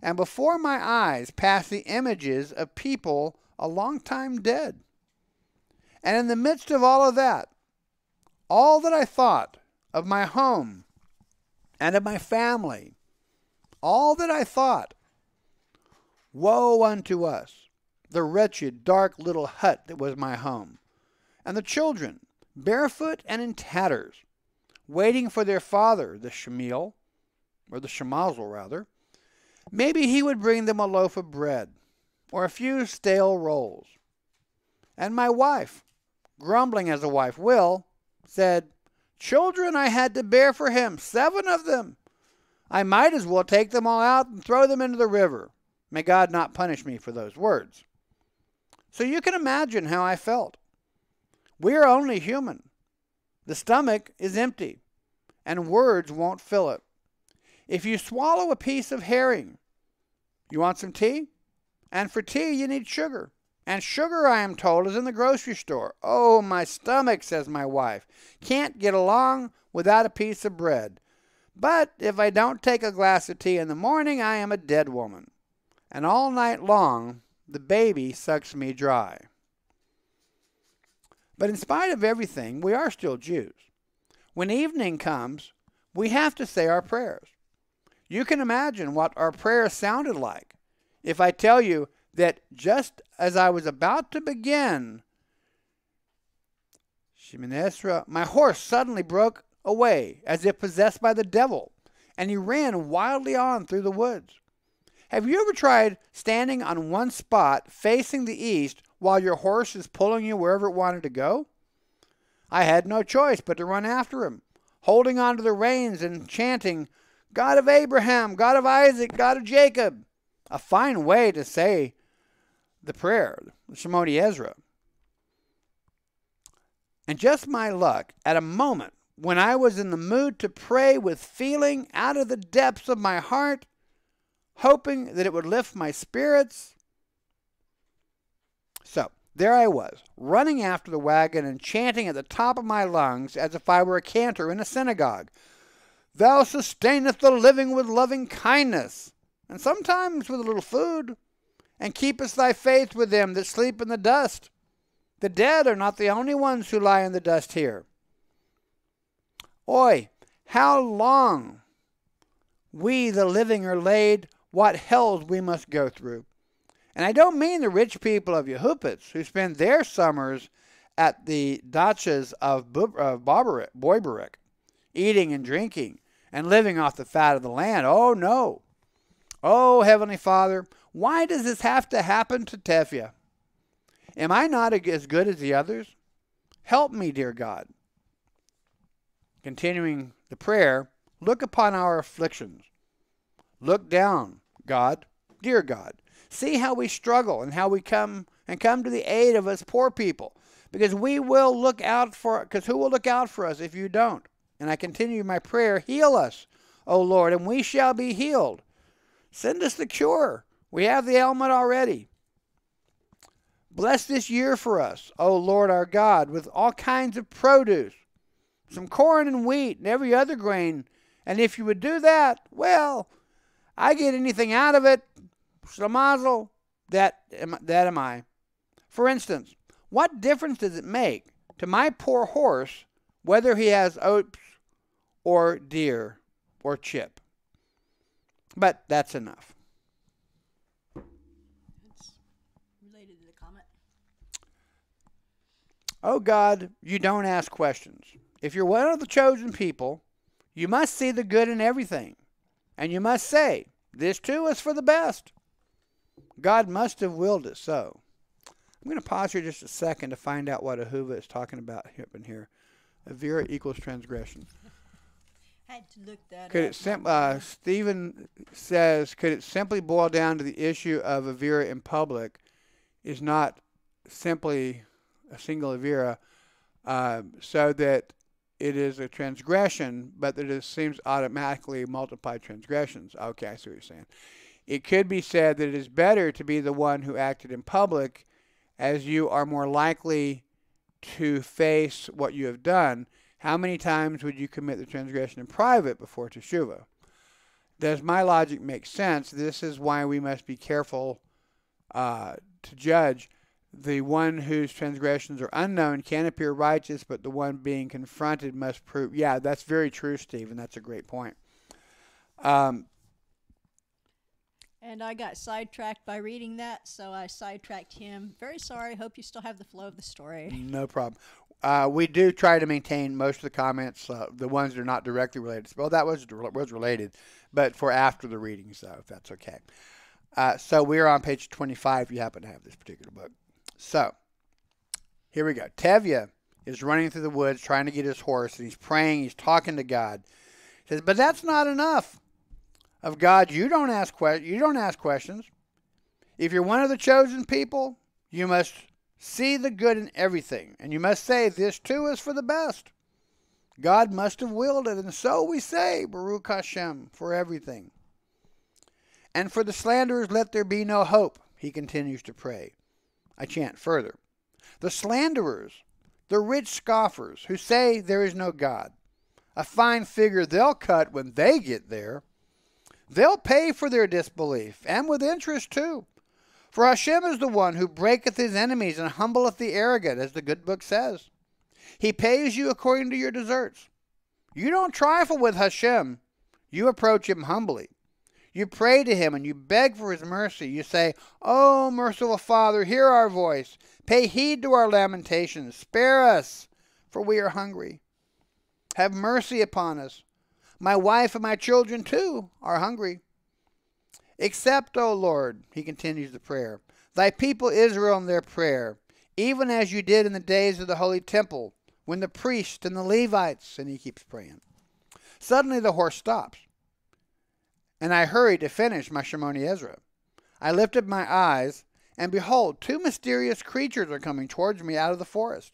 [SPEAKER 2] and before my eyes passed the images of people a long time dead. And in the midst of all of that, all that I thought of my home and of my family, all that I thought, woe unto us, the wretched, dark little hut that was my home, and the children, barefoot and in tatters, waiting for their father, the Shemiel, or the Shemazel rather. Maybe he would bring them a loaf of bread, or a few stale rolls. And my wife, grumbling as a wife will, said, children I had to bear for him, 7 of them. I might as well take them all out and throw them into the river. May God not punish me for those words. So you can imagine how I felt. We are only human. The stomach is empty, and words won't fill it. If you swallow a piece of herring, you want some tea? And for tea you need sugar. And sugar, I am told, is in the grocery store. Oh, my stomach, says my wife, can't get along without a piece of bread. But if I don't take a glass of tea in the morning, I am a dead woman. And all night long, the baby sucks me dry. But in spite of everything, we are still Jews. When evening comes, we have to say our prayers. You can imagine what our prayer sounded like if I tell you that just as I was about to begin, my horse suddenly broke away as if possessed by the devil, and he ran wildly on through the woods. Have you ever tried standing on one spot facing the east while your horse is pulling you wherever it wanted to go? I had no choice but to run after him, holding onto the reins and chanting, God of Abraham, God of Isaac, God of Jacob. A fine way to say the prayer, the Shemoni Ezra. And just my luck, at a moment when I was in the mood to pray with feeling out of the depths of my heart, hoping that it would lift my spirits. So, there I was, running after the wagon and chanting at the top of my lungs as if I were a cantor in a synagogue. Thou sustaineth the living with loving kindness, and sometimes with a little food, and keepest thy faith with them that sleep in the dust. The dead are not the only ones who lie in the dust here. Oi, how long we the living are laid, what hells we must go through. And I don't mean the rich people of Yehupitz who spend their summers at the dachas of Boiberek, eating and drinking and living off the fat of the land. Oh, no. Oh, Heavenly Father, why does this have to happen to Tevye? Am I not as good as the others? Help me, dear God. Continuing the prayer, look upon our afflictions. Look down, God, dear God. See how we struggle and how we come to the aid of us poor people. Because who will look out for us if you don't? And I continue my prayer, heal us, O Lord, and we shall be healed. Send us the cure. We have the ailment already. Bless this year for us, O Lord our God, with all kinds of produce, some corn and wheat and every other grain. And if you would do that, well, I get anything out of it, Shlamazel, that am I. For instance, what difference does it make to my poor horse whether he has oats or deer or chip? But that's enough.
[SPEAKER 3] It's related to the comment.
[SPEAKER 2] Oh God, you don't ask questions. If you're one of the chosen people, you must see the good in everything. And you must say, this too is for the best. God must have willed it so. I'm going to pause here just a second to find out what Ahuva is talking about here. Avira equals transgression.
[SPEAKER 3] I had to look that
[SPEAKER 2] Could
[SPEAKER 3] up.
[SPEAKER 2] it Stephen says, could it simply boil down to the issue of Avira in public is not simply a single Avira, so that it is a transgression, but that it seems automatically multiplied transgressions. Okay, I see what you're saying. It could be said that it is better to be the one who acted in public, as you are more likely to face what you have done. How many times would you commit the transgression in private before teshuvah? Does my logic make sense? This is why we must be careful to judge. The one whose transgressions are unknown can appear righteous, but the one being confronted must prove. Yeah, that's very true, Stephen. That's a great point.
[SPEAKER 3] And I got sidetracked by reading that, so I sidetracked him. Very sorry. Hope you still have the flow of the story.
[SPEAKER 2] No problem. We do try to maintain most of the comments, the ones that are not directly related. Well, that was related, but for after the readings, though, if that's okay. So we're on page 25 if you happen to have this particular book. So, here we go. Tevye is running through the woods trying to get his horse, and he's praying, he's talking to God. He says, but that's not enough. Of God, you don't ask questions. If you're one of the chosen people, you must see the good in everything, and you must say, this too is for the best. God must have willed it, and so we say, Baruch Hashem, for everything. And for the slanderers, let there be no hope, he continues to pray. I chant further. The slanderers, the rich scoffers who say there is no God, a fine figure they'll cut when they get there. They'll pay for their disbelief, and with interest too. For Hashem is the one who breaketh his enemies and humbleth the arrogant, as the good book says. He pays you according to your deserts. You don't trifle with Hashem. You approach him humbly. You pray to him and you beg for his mercy. You say, "Oh, merciful Father, hear our voice. Pay heed to our lamentations. Spare us, for we are hungry. Have mercy upon us. My wife and my children, too, are hungry. Accept, O Lord," he continues the prayer, "thy people Israel in their prayer, even as you did in the days of the holy temple, when the priests and the Levites," and he keeps praying. Suddenly the horse stops, and I hurried to finish my Shemoni Ezra. I lifted my eyes, and behold, two mysterious creatures are coming towards me out of the forest,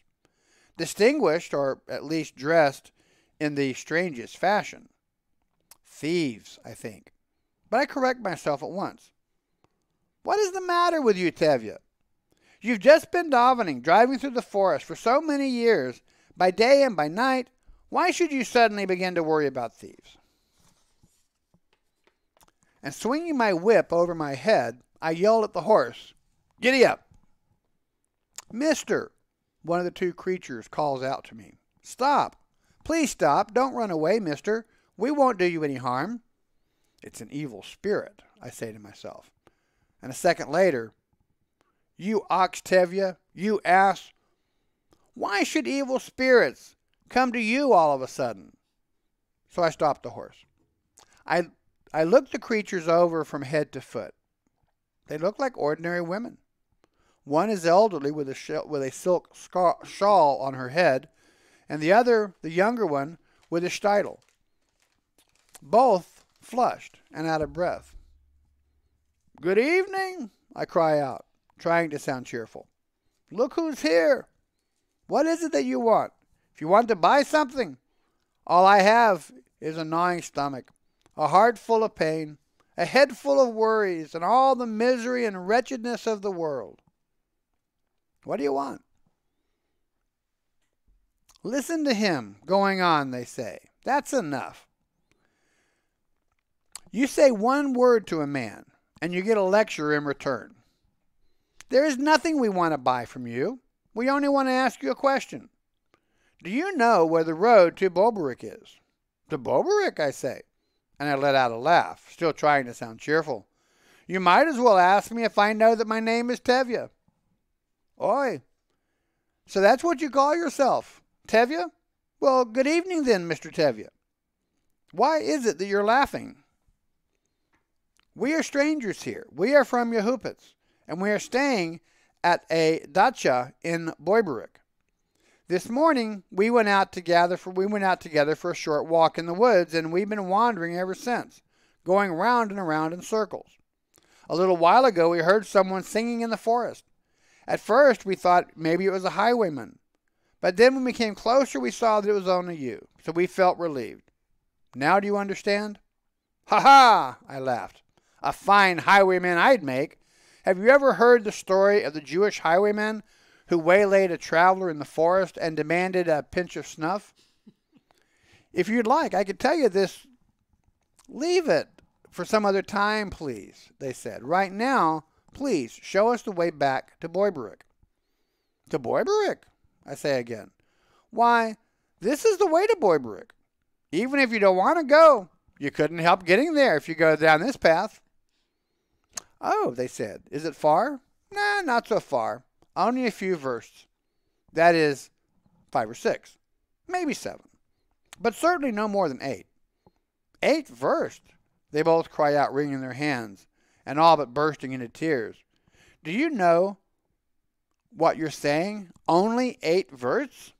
[SPEAKER 2] distinguished, or at least dressed, in the strangest fashion. Thieves, I think. But I correct myself at once. "What is the matter with you, Tevye? You've just been davening, driving through the forest for so many years, by day and by night. Why should you suddenly begin to worry about thieves?" And swinging my whip over my head, I yelled at the horse, "Giddy up!" "Mister," one of the two creatures calls out to me. "Stop! Please stop! Don't run away, mister. We won't do you any harm." It's an evil spirit, I say to myself. And a second later, "You ox, Tevye, you ass. Why should evil spirits come to you all of a sudden?" So I stopped the horse. I looked the creatures over from head to foot. They look like ordinary women. One is elderly with a silk shawl on her head, and the other, the younger one, with a shtitel. Both flushed and out of breath. "Good evening," I cry out, trying to sound cheerful. "Look who's here. What is it that you want? If you want to buy something, all I have is a gnawing stomach, a heart full of pain, a head full of worries, and all the misery and wretchedness of the world. What do you want?" "Listen to him going on," they say. "That's enough. You say one word to a man, and you get a lecture in return. There is nothing we want to buy from you. We only want to ask you a question. Do you know where the road to Boberich is?" "To Boberich," I say, and I let out a laugh, still trying to sound cheerful. "You might as well ask me if I know that my name is Tevye." "Oi, so that's what you call yourself, Tevye? Well, good evening then, Mr. Tevye. Why is it that you're laughing?" "We are strangers here. We are from Yehupitz, and we are staying at a dacha in Boiberich. This morning we went out together for a short walk in the woods, and we've been wandering ever since, going round and around in circles. A little while ago we heard someone singing in the forest. At first we thought maybe it was a highwayman, but then when we came closer we saw that it was only you, so we felt relieved. Now do you understand?" "Ha ha!" I laughed. "A fine highwayman I'd make. Have you ever heard the story of the Jewish highwayman who waylaid a traveler in the forest and demanded a pinch of snuff?" "If you'd like, I could tell you this." "Leave it for some other time, please," they said. "Right now, please show us the way back to Boiberich." "To Boiberich?" I say again. "Why, this is the way to Boiberich. Even if you don't want to go, you couldn't help getting there if you go down this path." "Oh," they said, "is it far?" "Nah, not so far. Only a few versts. That is, 5 or 6, maybe 7, but certainly no more than 8. 8 versts," they both cry out, wringing their hands, and all but bursting into tears. "Do you know what you're saying? Only 8 versts?"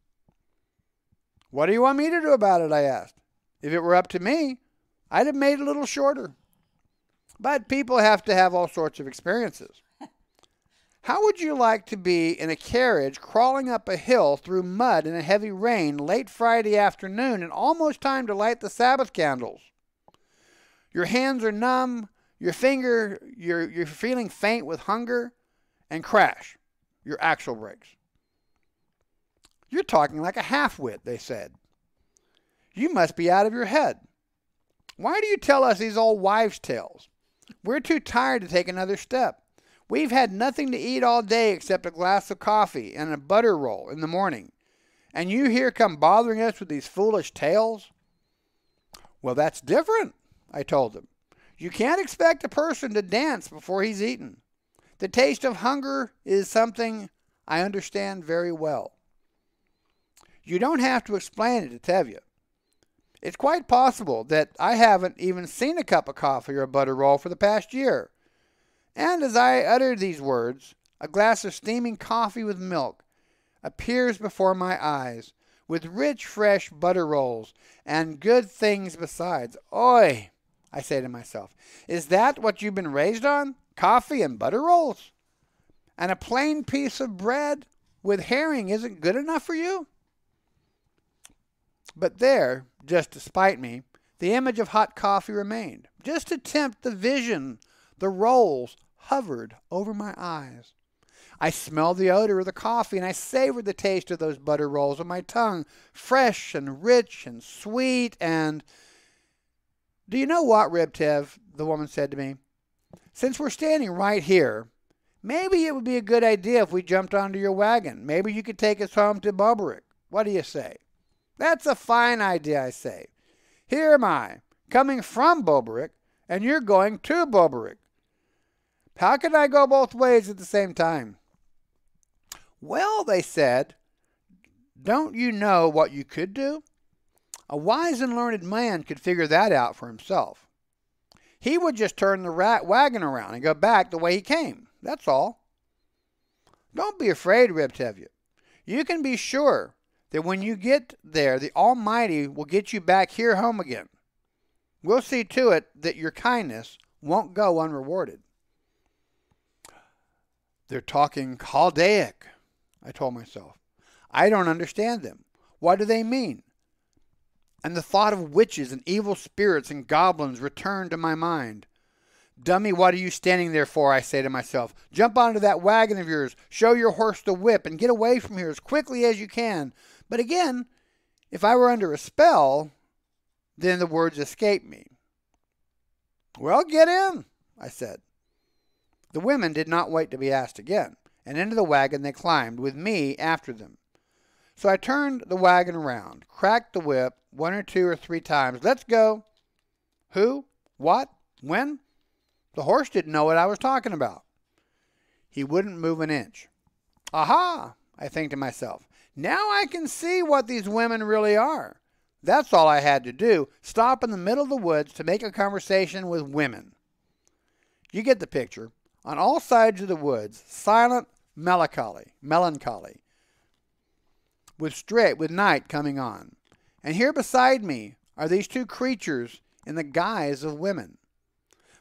[SPEAKER 2] "What do you want me to do about it?" I asked. "If it were up to me, I'd have made it a little shorter. But people have to have all sorts of experiences. How would you like to be in a carriage crawling up a hill through mud in a heavy rain late Friday afternoon and almost time to light the Sabbath candles? Your hands are numb, you're feeling faint with hunger, and crash, your axle breaks. You're talking like a half-wit," they said. "You must be out of your head. Why do you tell us these old wives' tales? We're too tired to take another step. We've had nothing to eat all day except a glass of coffee and a butter roll in the morning. And you here come bothering us with these foolish tales?" "Well, that's different," I told them. You can't expect a person to dance before he's eaten. The taste of hunger is something I understand very well. You don't have to explain it to Tevye. It's quite possible that I haven't even seen a cup of coffee or a butter roll for the past year. And as I utter these words, a glass of steaming coffee with milk appears before my eyes, with rich, fresh butter rolls and good things besides. Oi, I say to myself, is that what you've been raised on? Coffee and butter rolls? And a plain piece of bread with herring isn't good enough for you? But there, just to spite me, the image of hot coffee remained. Just to tempt the vision, the rolls hovered over my eyes. I smelled the odor of the coffee, and I savored the taste of those butter rolls on my tongue, fresh and rich and sweet. And do you know what, Reb Tev, the woman said to me? Since we're standing right here, maybe it would be a good idea if we jumped onto your wagon. Maybe you could take us home to Bobrick. What do you say? That's a fine idea, I say. Here am I, coming from Bobrick, and you're going to Bobrick. How can I go both ways at the same time? Well, they said, don't you know what you could do? A wise and learned man could figure that out for himself. He would just turn the wagon around and go back the way he came. That's all. Don't be afraid, Reb Tevye. You can be sure that when you get there, the Almighty will get you back here home again. We'll see to it that your kindness won't go unrewarded. They're talking Chaldaic, I told myself. I don't understand them. What do they mean? And the thought of witches and evil spirits and goblins returned to my mind. Dummy, what are you standing there for, I say to myself. Jump onto that wagon of yours, show your horse the whip, and get away from here as quickly as you can. But again, if I were under a spell, then the words escaped me. Well, get in, I said. The women did not wait to be asked again, and into the wagon they climbed, with me after them. So I turned the wagon around, cracked the whip 1 or 2 or 3 times. Let's go. Who? What? When? The horse didn't know what I was talking about. He wouldn't move an inch. Aha, I think to myself. Now I can see what these women really are. That's all I had to do, stop in the middle of the woods to make a conversation with women. You get the picture. On all sides of the woods, silent melancholy, with night coming on. And here beside me are these 2 creatures in the guise of women.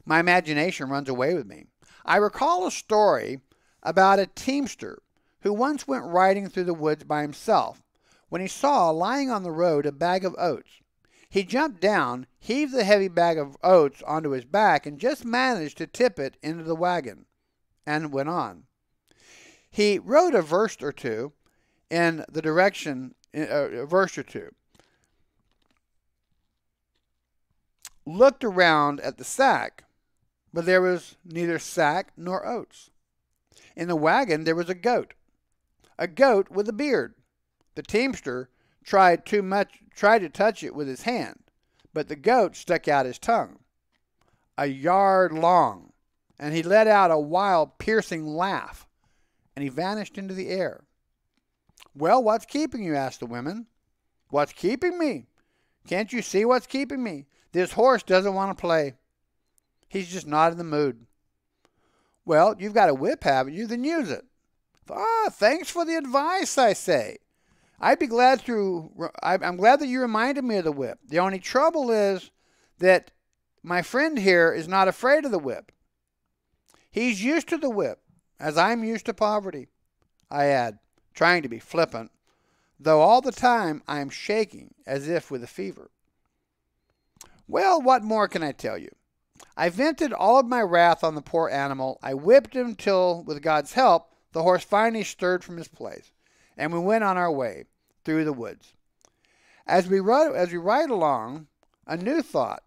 [SPEAKER 2] My imagination runs away with me. I recall a story about a teamster who once went riding through the woods by himself when he saw lying on the road a bag of oats. He jumped down, heaved the heavy bag of oats onto his back, and just managed to tip it into the wagon, and went on. He wrote a verse or two in the direction, looked around at the sack, but there was neither sack nor oats. In the wagon there was a goat with a beard. The teamster tried to touch it with his hand, but the goat stuck out his tongue, a yard long, and he let out a wild, piercing laugh, and he vanished into the air. Well, what's keeping you? Asked the women. What's keeping me? Can't you see what's keeping me? This horse doesn't want to play. He's just not in the mood. Well, you've got a whip, haven't you? Then use it. Thanks for the advice, I say. I'm glad that you reminded me of the whip. The only trouble is that my friend here is not afraid of the whip. He's used to the whip, as I'm used to poverty, I add, trying to be flippant, though all the time I am shaking as if with a fever. Well, what more can I tell you? I vented all of my wrath on the poor animal. I whipped him till, with God's help, the horse finally stirred from his place, and we went on our way through the woods. As we ride along, a new thought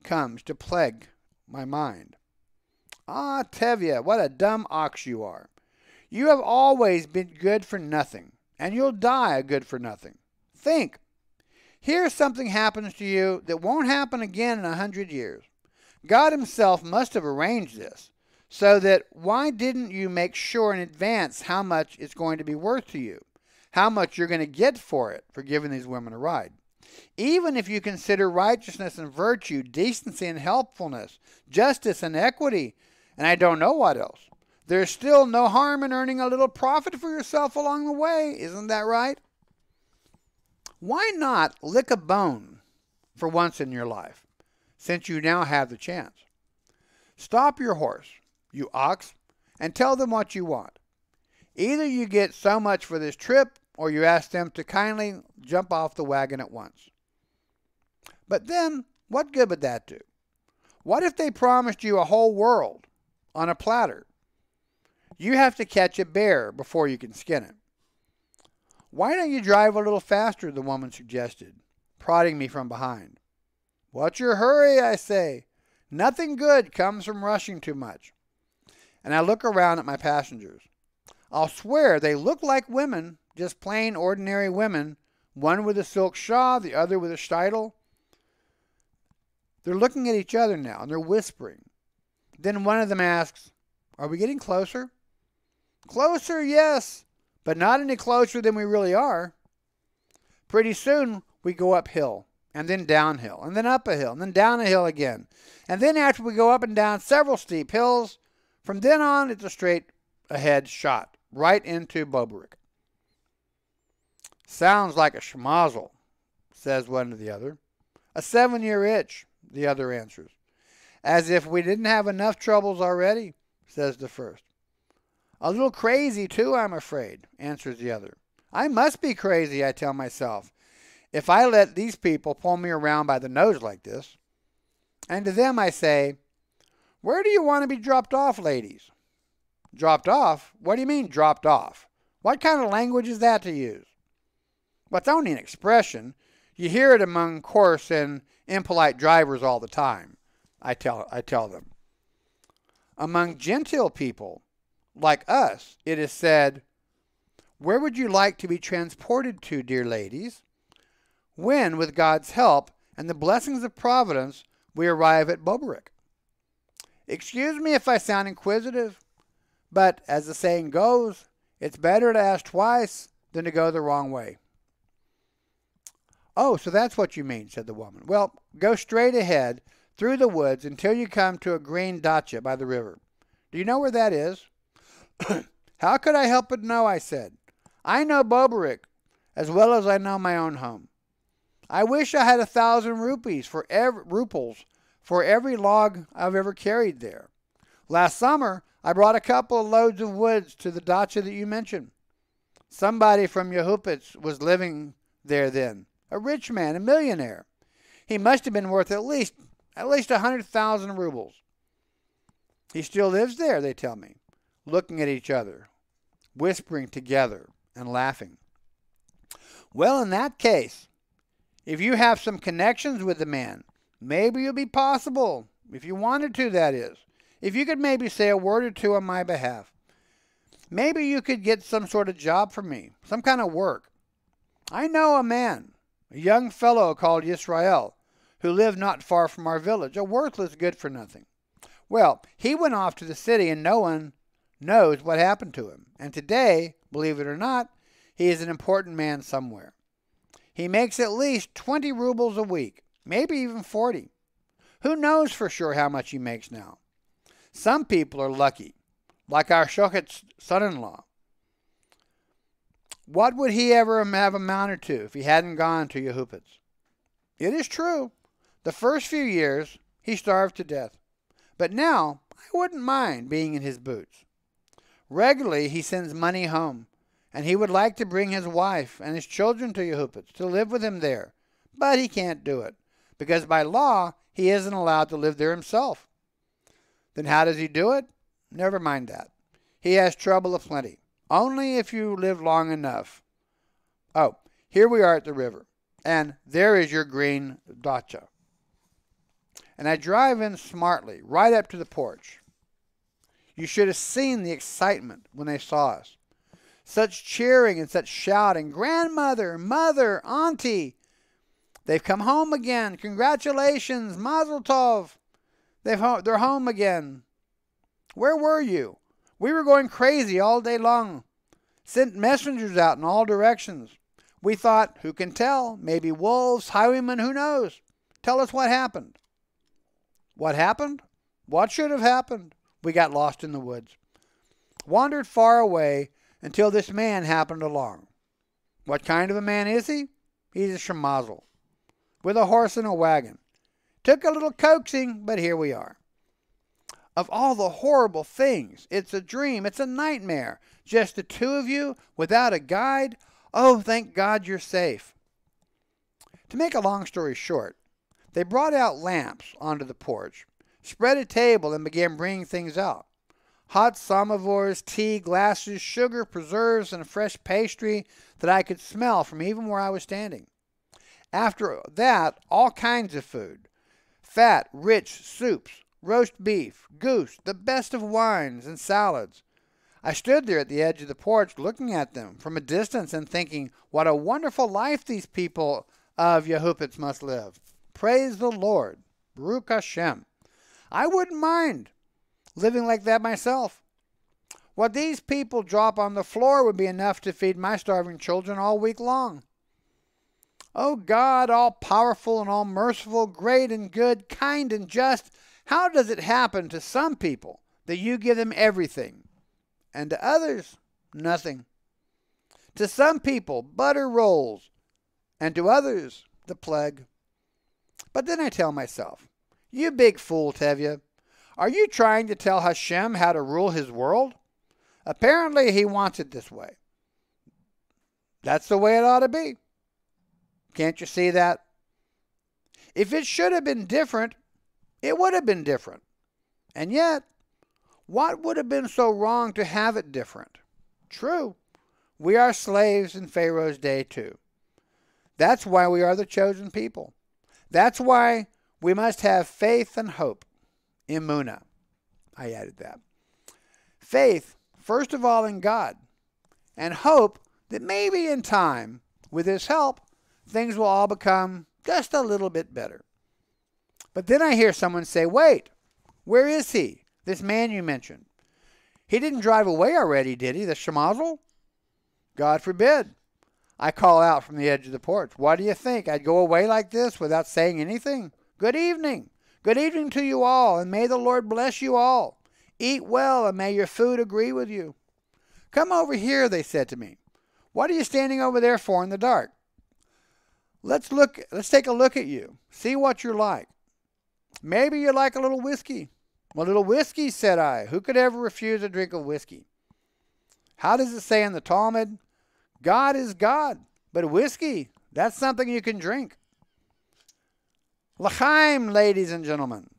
[SPEAKER 2] comes to plague my mind. Ah, Tevye, what a dumb ox you are. You have always been good for nothing, and you'll die a good for nothing. Think. Here something happens to you that won't happen again in 100 years. God himself must have arranged this, so that why didn't you make sure in advance how much it's going to be worth to you, how much you're going to get for it, for giving these women a ride? Even if you consider righteousness and virtue, decency and helpfulness, justice and equity, and I don't know what else, there's still no harm in earning a little profit for yourself along the way. Isn't that right? Why not lick a bone for once in your life, since you now have the chance? Stop your horse, you ox, and tell them what you want. Either you get so much for this trip, or you ask them to kindly jump off the wagon at once. But then, what good would that do? What if they promised you a whole world on a platter? You have to catch a bear before you can skin it. Why don't you drive a little faster, the woman suggested, prodding me from behind. What's your hurry, I say? Nothing good comes from rushing too much. And I look around at my passengers. I'll swear they look like women, just plain ordinary women, one with a silk shawl, the other with a sheitel. They're looking at each other now, and they're whispering. Then one of them asks, are we getting closer? Closer, yes, but not any closer than we really are. Pretty soon, we go uphill, and then downhill, and then up a hill, and then down a hill again. And then after we go up and down several steep hills, from then on, it's a straight ahead shot, right into Bobrick. Sounds like a schmozzle, says one to the other. A 7-year itch, the other answers. As if we didn't have enough troubles already, says the first. A little crazy, too, I'm afraid, answers the other. I must be crazy, I tell myself, if I let these people pull me around by the nose like this. And to them I say, where do you want to be dropped off, ladies? Dropped off? What do you mean, dropped off? What kind of language is that to use? Well, it's only an expression. You hear it among coarse and impolite drivers all the time, I tell them. Among genteel people, like us, it is said, where would you like to be transported to, dear ladies, when, with God's help and the blessings of Providence, we arrive at Bobrick? Excuse me if I sound inquisitive, but as the saying goes, it's better to ask twice than to go the wrong way. Oh, so that's what you mean, said the woman. Well, go straight ahead through the woods until you come to a green dacha by the river. Do you know where that is? How could I help but know, I said. I know Bobrick as well as I know my own home. I wish I had 1,000 rupees for every log I've ever carried there. Last summer, I brought a couple of loads of woods to the dacha that you mentioned. Somebody from Yehupitz was living there then. A rich man, a millionaire. He must have been worth at least 100,000 rubles. He still lives there, they tell me, looking at each other, whispering together and laughing. Well, in that case, if you have some connections with the man, maybe it'll be possible, if you wanted to, that is. If you could maybe say a word or two on my behalf. Maybe you could get some sort of job for me, some kind of work. I know a man, a young fellow called Yisrael, who lived not far from our village, a worthless good-for-nothing. Well, he went off to the city and no one knows what happened to him. And today, believe it or not, he is an important man somewhere. He makes at least 20 rubles a week, maybe even 40. Who knows for sure how much he makes now? Some people are lucky, like our Shochet's son-in-law. What would he ever have amounted to if he hadn't gone to Yehupitz? It is true. The first few years, he starved to death. But now, I wouldn't mind being in his boots. Regularly, he sends money home, and he would like to bring his wife and his children to Yehupitz to live with him there. But he can't do it, because by law, he isn't allowed to live there himself. Then how does he do it? Never mind that. He has trouble aplenty. Only if you live long enough. Oh, here we are at the river, and there is your green dacha. And I drive in smartly, right up to the porch. You should have seen the excitement when they saw us. Such cheering and such shouting. Grandmother, mother, auntie. They've come home again. Congratulations, mazel tov. They're home again. Where were you? We were going crazy all day long. Sent messengers out in all directions. We thought, who can tell? Maybe wolves, highwaymen, who knows? Tell us what happened. What happened? What should have happened? We got lost in the woods. Wandered far away until this man happened along. What kind of a man is he? He's a schmozzle, with a horse and a wagon. Took a little coaxing, but here we are. Of all the horrible things, it's a dream, it's a nightmare. Just the two of you, without a guide. Oh, thank God you're safe. To make a long story short, they brought out lamps onto the porch, spread a table, and began bringing things out. Hot samovars, tea, glasses, sugar, preserves, and fresh pastry that I could smell from even where I was standing. After that, all kinds of food. Fat, rich soups, roast beef, goose, the best of wines, and salads. I stood there at the edge of the porch looking at them from a distance and thinking, what a wonderful life these people of Yehupitz must live. Praise the Lord. Baruch Hashem. I wouldn't mind living like that myself. What these people drop on the floor would be enough to feed my starving children all week long. O God, all-powerful and all-merciful, great and good, kind and just, how does it happen to some people that you give them everything, and to others, nothing? To some people, butter rolls, and to others, the plague. But then I tell myself, you big fool, Tevye, are you trying to tell Hashem how to rule his world? Apparently he wants it this way. That's the way it ought to be. Can't you see that? If it should have been different, it would have been different. And yet, what would have been so wrong to have it different? True, we are slaves in Pharaoh's day too. That's why we are the chosen people. That's why we must have faith and hope. Emunah. I added that. Faith, first of all, in God. And hope that maybe in time, with his help, things will all become just a little bit better. But then I hear someone say, wait, where is he? This man you mentioned. He didn't drive away already, did he? The schmozzle? God forbid. I call out from the edge of the porch. What do you think? I'd go away like this without saying anything? Good evening. Good evening to you all, and may the Lord bless you all. Eat well, and may your food agree with you. Come over here, they said to me. What are you standing over there for in the dark? Let's take a look at you. See what you're like. Maybe you like a little whiskey. A little whiskey, said I. Who could ever refuse a drink of whiskey? How does it say in the Talmud? God is God, but whiskey, that's something you can drink. L'chaim, ladies and gentlemen.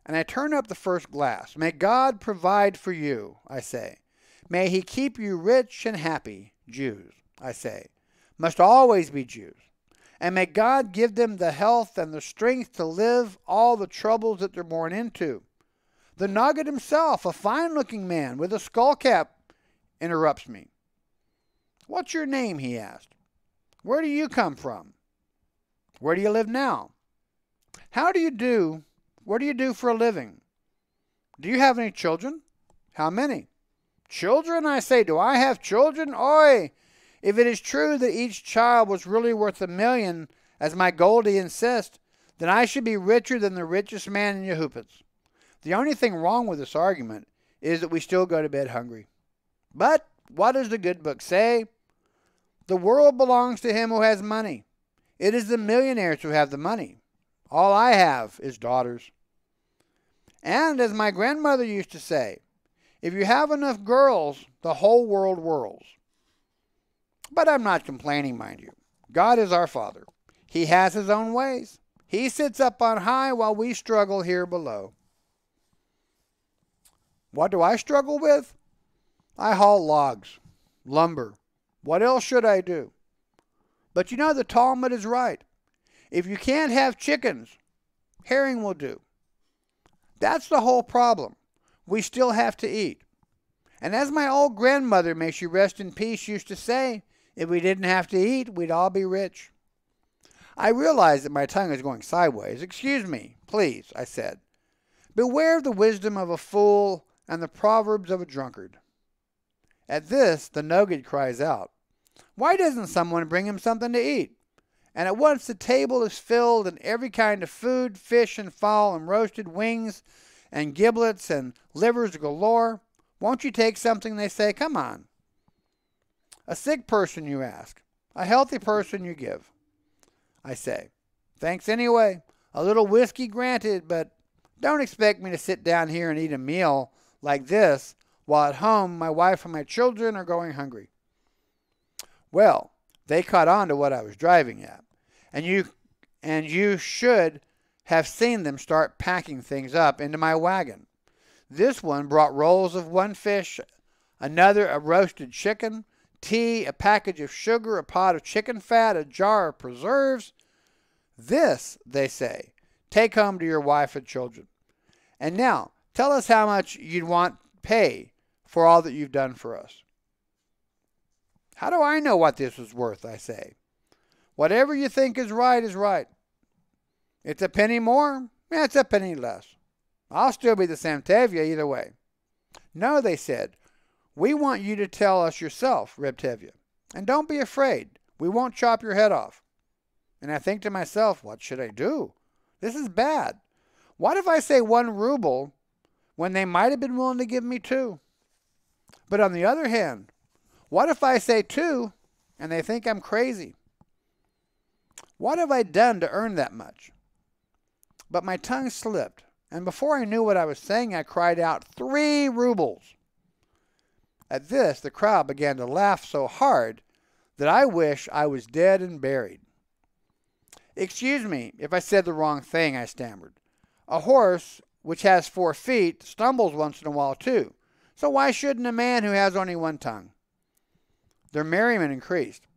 [SPEAKER 2] And I turn up the first glass. May God provide for you, I say. May he keep you rich and happy, Jews, I say. Must always be Jews. And may God give them the health and the strength to live all the troubles that they're born into. The Nugget himself, a fine-looking man with a skull cap, interrupts me. What's your name, he asked. Where do you come from? Where do you live now? What do you do for a living? Do you have any children? How many? Children, I say. Do I have children? Oi! If it is true that each child was really worth $1 million, as my Goldie insists, then I should be richer than the richest man in Yehupitz. The only thing wrong with this argument is that we still go to bed hungry. But what does the good book say? The world belongs to him who has money. It is the millionaires who have the money. All I have is daughters. And as my grandmother used to say, if you have enough girls, the whole world whirls. But I'm not complaining, mind you. God is our Father. He has his own ways. He sits up on high while we struggle here below. What do I struggle with? I haul logs, lumber. What else should I do? But you know, the Talmud is right. If you can't have chickens, herring will do. That's the whole problem. We still have to eat. And as my old grandmother, may she rest in peace, used to say, if we didn't have to eat, we'd all be rich. I realized that my tongue was going sideways. "Excuse me, please," I said. "Beware of the wisdom of a fool and the proverbs of a drunkard." At this, the no-good cries out, "Why doesn't someone bring him something to eat?" And at once the table is filled, and every kind of food, fish and fowl, and roasted wings, and giblets, and livers galore. "Won't you take something?" they say. "Come on." A sick person you ask, a healthy person you give. I say, "Thanks anyway. A little whiskey granted, but don't expect me to sit down here and eat a meal like this while at home my wife and my children are going hungry." Well, they caught on to what I was driving at, and you should have seen them start packing things up into my wagon. This one brought rolls of one fish, another a roasted chicken, tea, a package of sugar, a pot of chicken fat, a jar of preserves. "This," they say, "take home to your wife and children. And now, tell us how much you'd want pay for all that you've done for us." "How do I know what this was worth?" I say. "Whatever you think is right is right. It's a penny more, it's a penny less. I'll still be the same Tevye either way." "No," they said, "we want you to tell us yourself, Reb Tevye. And don't be afraid. We won't chop your head off." And I think to myself, what should I do? This is bad. What if I say 1 ruble when they might have been willing to give me 2? But on the other hand, what if I say 2 and they think I'm crazy? What have I done to earn that much? But my tongue slipped, and before I knew what I was saying, I cried out, 3 rubles. At this, the crowd began to laugh so hard that I wish I was dead and buried. "Excuse me if I said the wrong thing," I stammered. "A horse which has 4 feet stumbles once in a while too. So why shouldn't a man who has only 1 tongue?" Their merriment increased.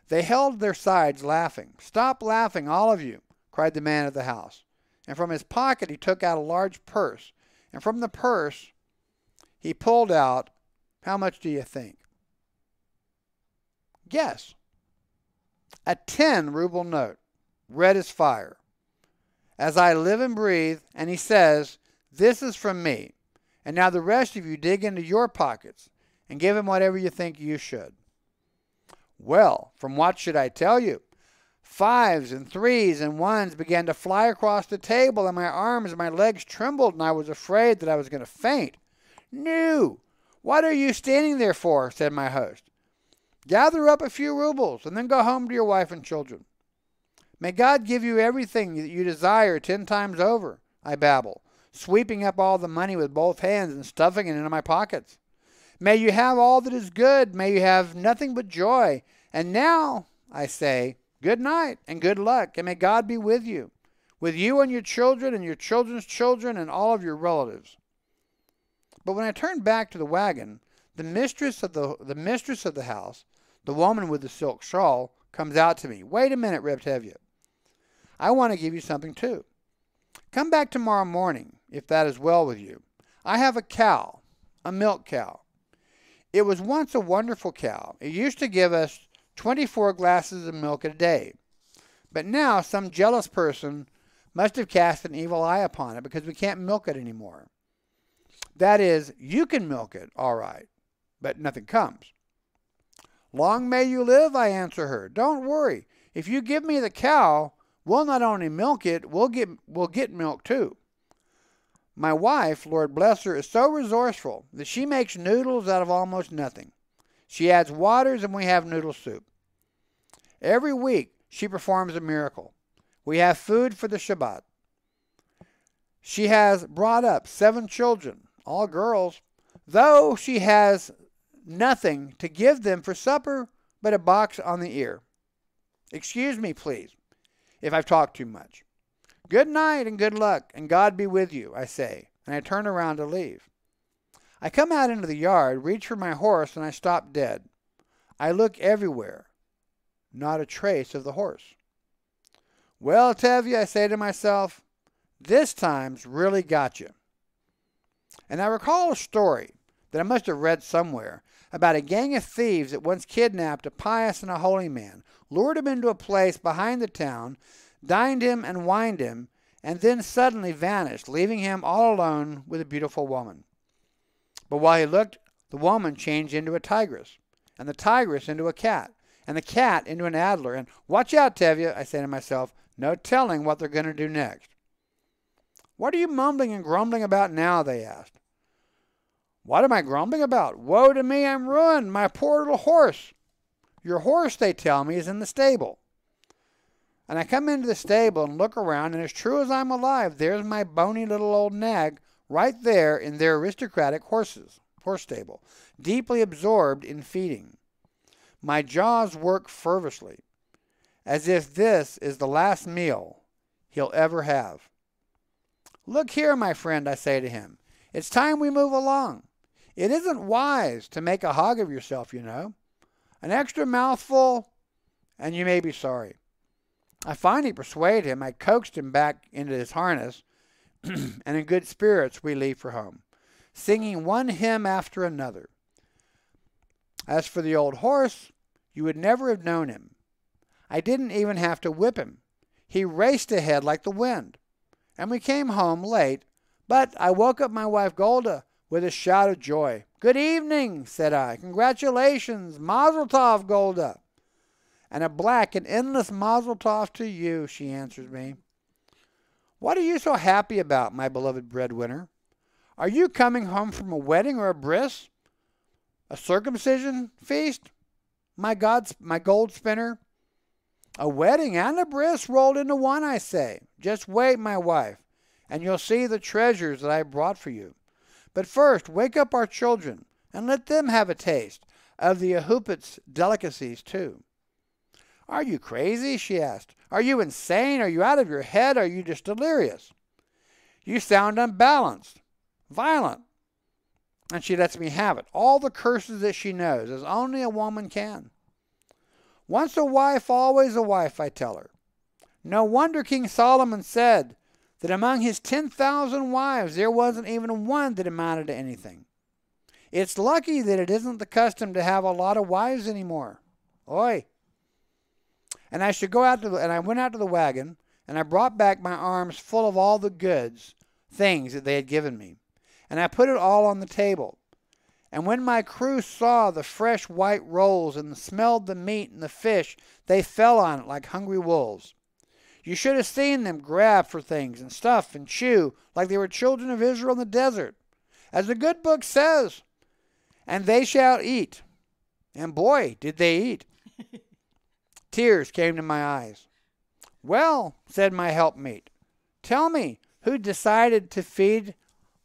[SPEAKER 2] They held their sides laughing. "Stop laughing, all of you," cried the man of the house. And from his pocket he took out a large purse. And from the purse he pulled out, how much do you think? Guess. A 10-ruble note, red as fire. "As I live and breathe," and he says, "this is from me. And now the rest of you dig into your pockets and give him whatever you think you should." Well, from what should I tell you? 5s and 3s and 1s began to fly across the table, and my arms and my legs trembled, and I was afraid that I was going to faint. "No, what are you standing there for?" said my host. "Gather up a few rubles, and then go home to your wife and children." "May God give you everything that you desire 10 times over," I babble, sweeping up all the money with both hands and stuffing it into my pockets. "May you have all that is good. May you have nothing but joy. And now," I say, "good night and good luck, and may God be with you and your children and your children's children and all of your relatives." But when I turned back to the wagon, the mistress of the house, the woman with the silk shawl, comes out to me. "Wait a minute, Reb Tevye. I want to give you something too. Come back tomorrow morning, if that is well with you. I have a cow, a milk cow. It was once a wonderful cow. It used to give us 24 glasses of milk a day. But now some jealous person must have cast an evil eye upon it because we can't milk it anymore. That is, you can milk it, all right, but nothing comes." "Long may you live," I answer her. "Don't worry. If you give me the cow, we'll not only milk it, we'll get milk too." My wife, Lord bless her, is so resourceful that she makes noodles out of almost nothing. She adds waters and we have noodle soup. Every week she performs a miracle. We have food for the Shabbat. She has brought up 7 children, all girls, though she has nothing to give them for supper but a box on the ear. Excuse me, please, if I've talked too much. Good night and good luck, and God be with you, I say, and I turn around to leave. I come out into the yard, reach for my horse, and I stop dead. I look everywhere. Not a trace of the horse. Well, Tevye, I say to myself, this time's really got you. And I recall a story that I must have read somewhere about a gang of thieves that once kidnapped a pious and a holy man, lured him into a place behind the town, dined him and wined him, and then suddenly vanished, leaving him all alone with a beautiful woman. But while he looked, the woman changed into a tigress, and the tigress into a cat, and the cat into an adder. And watch out, Tevye, I say to myself, no telling what they're going to do next. What are you mumbling and grumbling about now, they asked. What am I grumbling about? Woe to me, I'm ruined, my poor little horse. Your horse, they tell me, is in the stable. And I come into the stable and look around, and as true as I'm alive, there's my bony little old nag right there in their aristocratic horse stable, deeply absorbed in feeding. My jaws work fervently, as if this is the last meal he'll ever have. Look here, my friend, I say to him. It's time we move along. It isn't wise to make a hog of yourself, you know. An extra mouthful, and you may be sorry. I finally persuade him. I coaxed him back into his harness, and in good spirits we leave for home, singing one hymn after another. As for the old horse, you would never have known him. I didn't even have to whip him. He raced ahead like the wind, and we came home late, but I woke up my wife Golda with a shout of joy. Good evening, said I. Congratulations, Mazel Tov, Golda. And a black and endless Mazel Tov to you, she answers me. What are you so happy about, my beloved breadwinner? Are you coming home from a wedding or a bris? A circumcision feast? My gold spinner? A wedding and a bris rolled into one, I say. Just wait, my wife, and you'll see the treasures that I brought for you. But first, wake up our children, and let them have a taste of the Ahupat's delicacies, too. Are you crazy? She asked. Are you insane? Are you out of your head? Are you just delirious? You sound unbalanced, violent. And she lets me have it. All the curses that she knows, as only a woman can. Once a wife, always a wife, I tell her. No wonder King Solomon said that among his 10,000 wives, there wasn't even one that amounted to anything. It's lucky that it isn't the custom to have a lot of wives anymore. Oi. And I went out to the wagon, and I brought back my arms full of all the goods, things that they had given me. And I put it all on the table. And when my crew saw the fresh white rolls and smelled the meat and the fish, they fell on it like hungry wolves. You should have seen them grab for things and stuff and chew like they were children of Israel in the desert. As the good book says, and they shall eat. And boy, did they eat. Tears came to my eyes. Well, said my helpmate, tell me, who decided to feed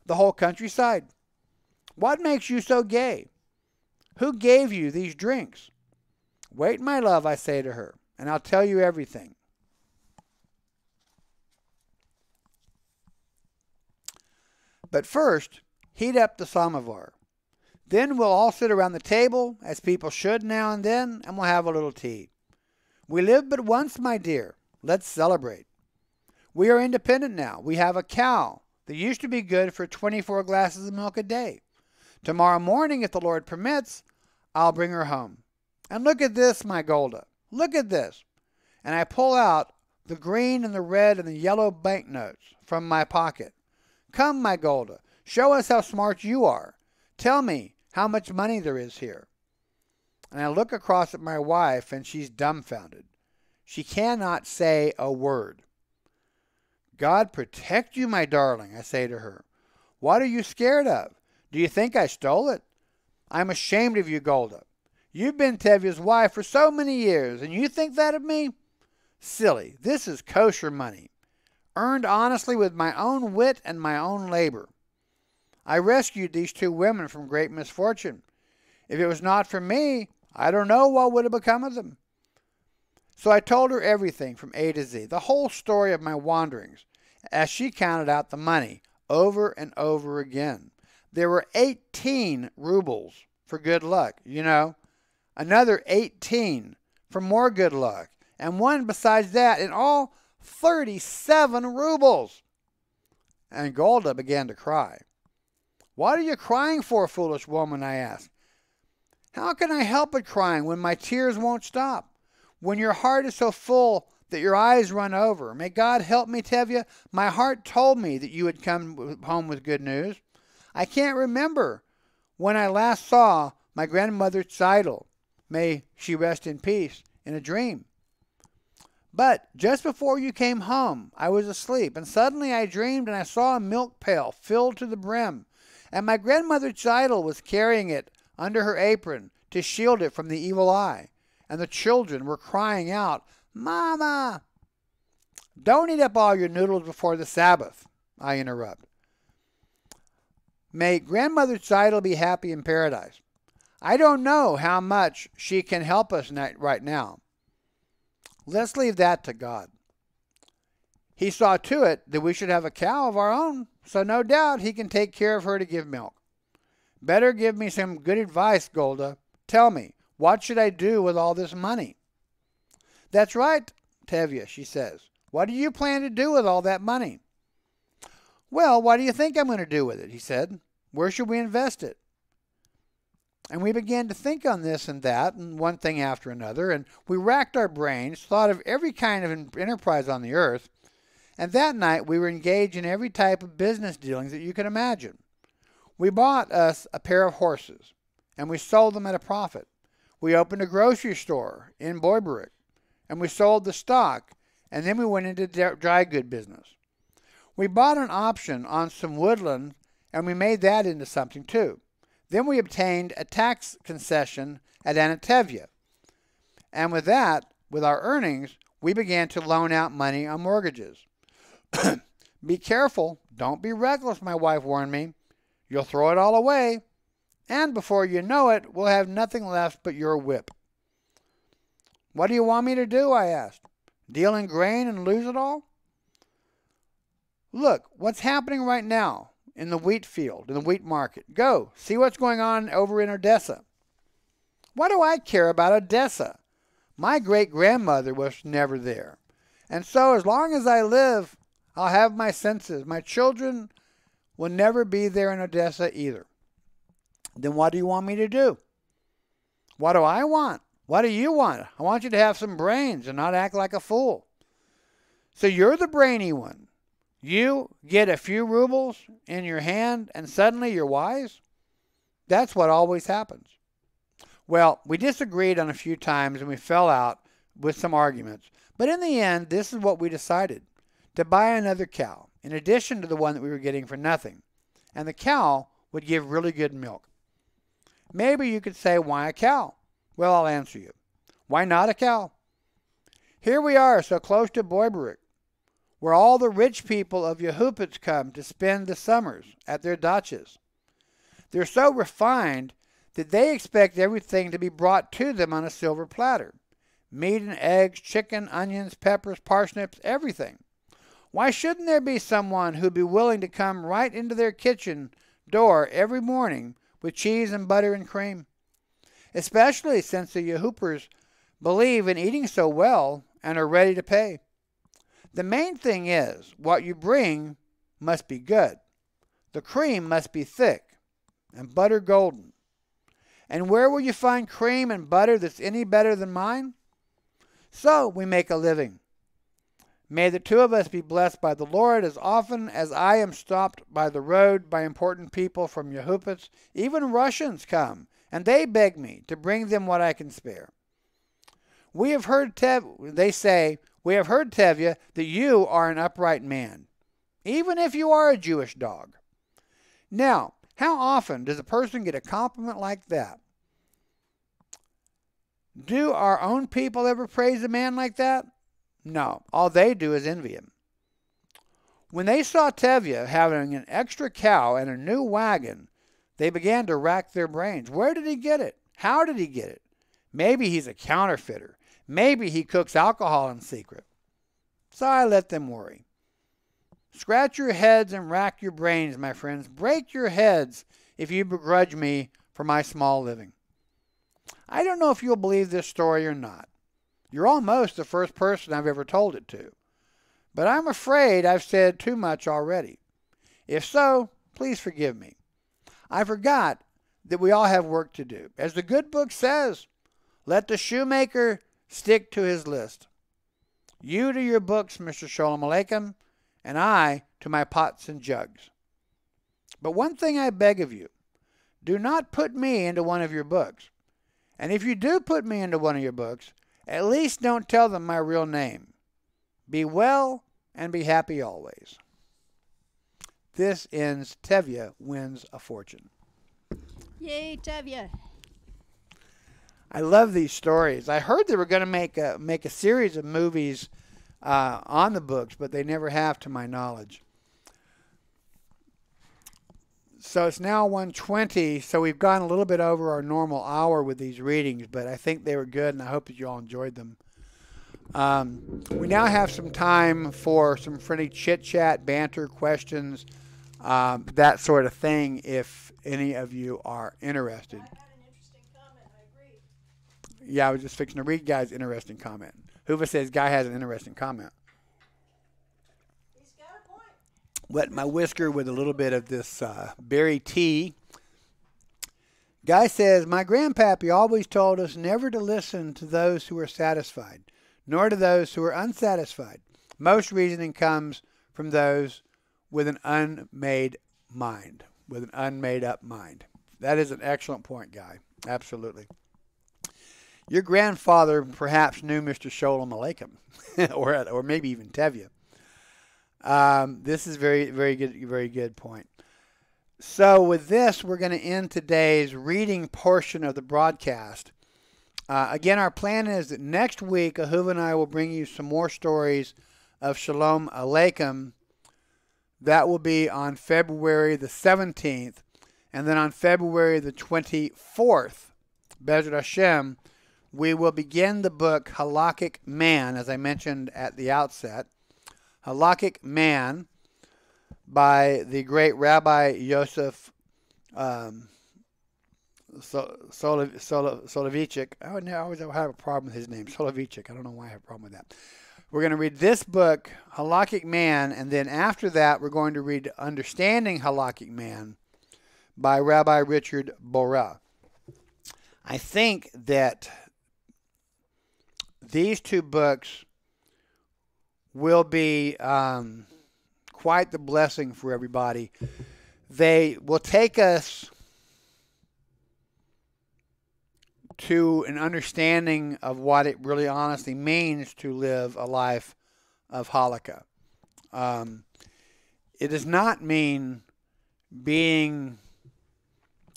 [SPEAKER 2] the whole countryside? What makes you so gay? Who gave you these drinks? Wait, my love, I say to her, and I'll tell you everything. But first, heat up the samovar. Then we'll all sit around the table, as people should now and then, and we'll have a little tea. We live but once, my dear. Let's celebrate. We are independent now. We have a cow that used to be good for 24 glasses of milk a day. Tomorrow morning, if the Lord permits, I'll bring her home. And look at this, my Golda. Look at this. And I pull out the green and the red and the yellow banknotes from my pocket. Come, my Golda, show us how smart you are. Tell me how much money there is here. And I look across at my wife, and she's dumbfounded. She cannot say a word. God protect you, my darling, I say to her. What are you scared of? Do you think I stole it? I'm ashamed of you, Golda. You've been Tevye's wife for so many years, and you think that of me? Silly, this is kosher money, earned honestly with my own wit and my own labor. I rescued these two women from great misfortune. If it was not for me, I don't know what would have become of them. So I told her everything from A to Z, the whole story of my wanderings, as she counted out the money over and over again. There were 18 rubles for good luck, you know, another 18 for more good luck, and one besides that, in all 37 rubles. And Golda began to cry. "What are you crying for, foolish woman?" I asked. "How can I help but crying when my tears won't stop? When your heart is so full that your eyes run over? May God help me, Tevye. My heart told me that you would come home with good news. I can't remember when I last saw my grandmother Tzeitel, may she rest in peace, in a dream. But just before you came home, I was asleep, and suddenly I dreamed and I saw a milk pail filled to the brim, and my grandmother Tzeitel was carrying it under her apron to shield it from the evil eye, and the children were crying out, 'Mama!' 'Don't eat up all your noodles before the Sabbath,' I interrupt. 'May Grandmother Tzeitel be happy in paradise. I don't know how much she can help us right now. Let's leave that to God. He saw to it that we should have a cow of our own, so no doubt he can take care of her to give milk. Better give me some good advice, Golda. Tell me, what should I do with all this money?' 'That's right, Tevye,' she says. 'What do you plan to do with all that money?' 'Well, what do you think I'm going to do with it?' he said. 'Where should we invest it?' And we began to think on this and that, and one thing after another, and we racked our brains, thought of every kind of enterprise on the earth, and that night we were engaged in every type of business dealings that you can imagine. We bought us a pair of horses, and we sold them at a profit. We opened a grocery store in Boyberick, and we sold the stock, and then we went into dry good business. We bought an option on some woodland, and we made that into something too. Then we obtained a tax concession at Anatevye. And with that, with our earnings, we began to loan out money on mortgages. 'Be careful. Don't be reckless,' my wife warned me. 'You'll throw it all away. And before you know it, we'll have nothing left but your whip.' 'What do you want me to do?' I asked. 'Deal in grain and lose it all?' 'Look, what's happening right now in the wheat field, in the wheat market. Go, see what's going on over in Odessa.' 'What do I care about Odessa? My great-grandmother was never there. And so as long as I live, I'll have my senses. My children will never be there in Odessa either.' 'Then what do you want me to do?' 'What do I want? What do you want? I want you to have some brains and not act like a fool.' 'So you're the brainy one. You get a few rubles in your hand and suddenly you're wise?' 'That's what always happens.' Well, we disagreed on a few times and we fell out with some arguments. But in the end, this is what we decided: to buy another cow, in addition to the one that we were getting for nothing. And the cow would give really good milk. Maybe you could say, why a cow? Well, I'll answer you. Why not a cow? Here we are, so close to Boyberick, where all the rich people of Yehupitz come to spend the summers at their dachas. They're so refined that they expect everything to be brought to them on a silver platter. Meat and eggs, chicken, onions, peppers, parsnips, everything. Why shouldn't there be someone who'd be willing to come right into their kitchen door every morning with cheese and butter and cream? Especially since the Yehuppers believe in eating so well and are ready to pay. The main thing is, what you bring must be good. The cream must be thick and butter golden. And where will you find cream and butter that's any better than mine? So we make a living. May the two of us be blessed by the Lord. As often as I am stopped by the road by important people from Yehupitz, even Russians come, and they beg me to bring them what I can spare. They say, we have heard, Tevye, that you are an upright man, even if you are a Jewish dog. Now, how often does a person get a compliment like that? Do our own people ever praise a man like that? No, all they do is envy him. When they saw Tevye having an extra cow and a new wagon, they began to rack their brains. Where did he get it? How did he get it? Maybe he's a counterfeiter. Maybe he cooks alcohol in secret. So I let them worry. Scratch your heads and rack your brains, my friends. Break your heads if you begrudge me for my small living. I don't know if you'll believe this story or not. You're almost the first person I've ever told it to. But I'm afraid I've said too much already. If so, please forgive me. I forgot that we all have work to do. As the good book says, let the shoemaker stick to his list. You to your books, Mr. Sholom Aleichem, and I to my pots and jugs. But one thing I beg of you, do not put me into one of your books. And if you do put me into one of your books, at least don't tell them my real name. Be well and be happy always. This ends Tevye Wins a Fortune.
[SPEAKER 3] Yay, Tevye.
[SPEAKER 2] I love these stories. I heard they were going to make a series of movies on the books, but they never have to my knowledge. So it's now 1:20, so we've gone a little bit over our normal hour with these readings, but I think they were good, and I hope that you all enjoyed them. We now have some time for some friendly chit-chat, banter, questions, that sort of thing, if any of you are interested.
[SPEAKER 3] I had an interesting comment. I agree.
[SPEAKER 2] Yeah, I was just fixing to read Guy's interesting comment. Howe says Guy has an interesting comment.
[SPEAKER 3] He's got a point.
[SPEAKER 2] Wet my whisker with a little bit of this berry tea. Guy says, my grandpappy always told us never to listen to those who are satisfied, nor to those who are unsatisfied. Most reasoning comes from those with an unmade mind, with an unmade up mind. That is an excellent point, Guy. Absolutely. Your grandfather perhaps knew Mr. Sholom Aleichem, or maybe even Tevye. This is very good point. So with this, we're going to end today's reading portion of the broadcast. Again, our plan is that next week, Ahuva and I will bring you some more stories of Sholom Aleichem. That will be on February the 17th. And then on February the 24th, Bezrat Hashem, we will begin the book Halakhic Man, as I mentioned at the outset. Halakhic Man by the great Rabbi Yosef Soloveitchik. I always have a problem with his name, Soloveitchik. I don't know why I have a problem with that. We're going to read this book, Halakhic Man, and then after that we're going to read Understanding Halakhic Man by Rabbi Richard Borah. I think that these two books will be quite the blessing for everybody. They will take us to an understanding of what it really honestly means to live a life of Halakha. It does not mean being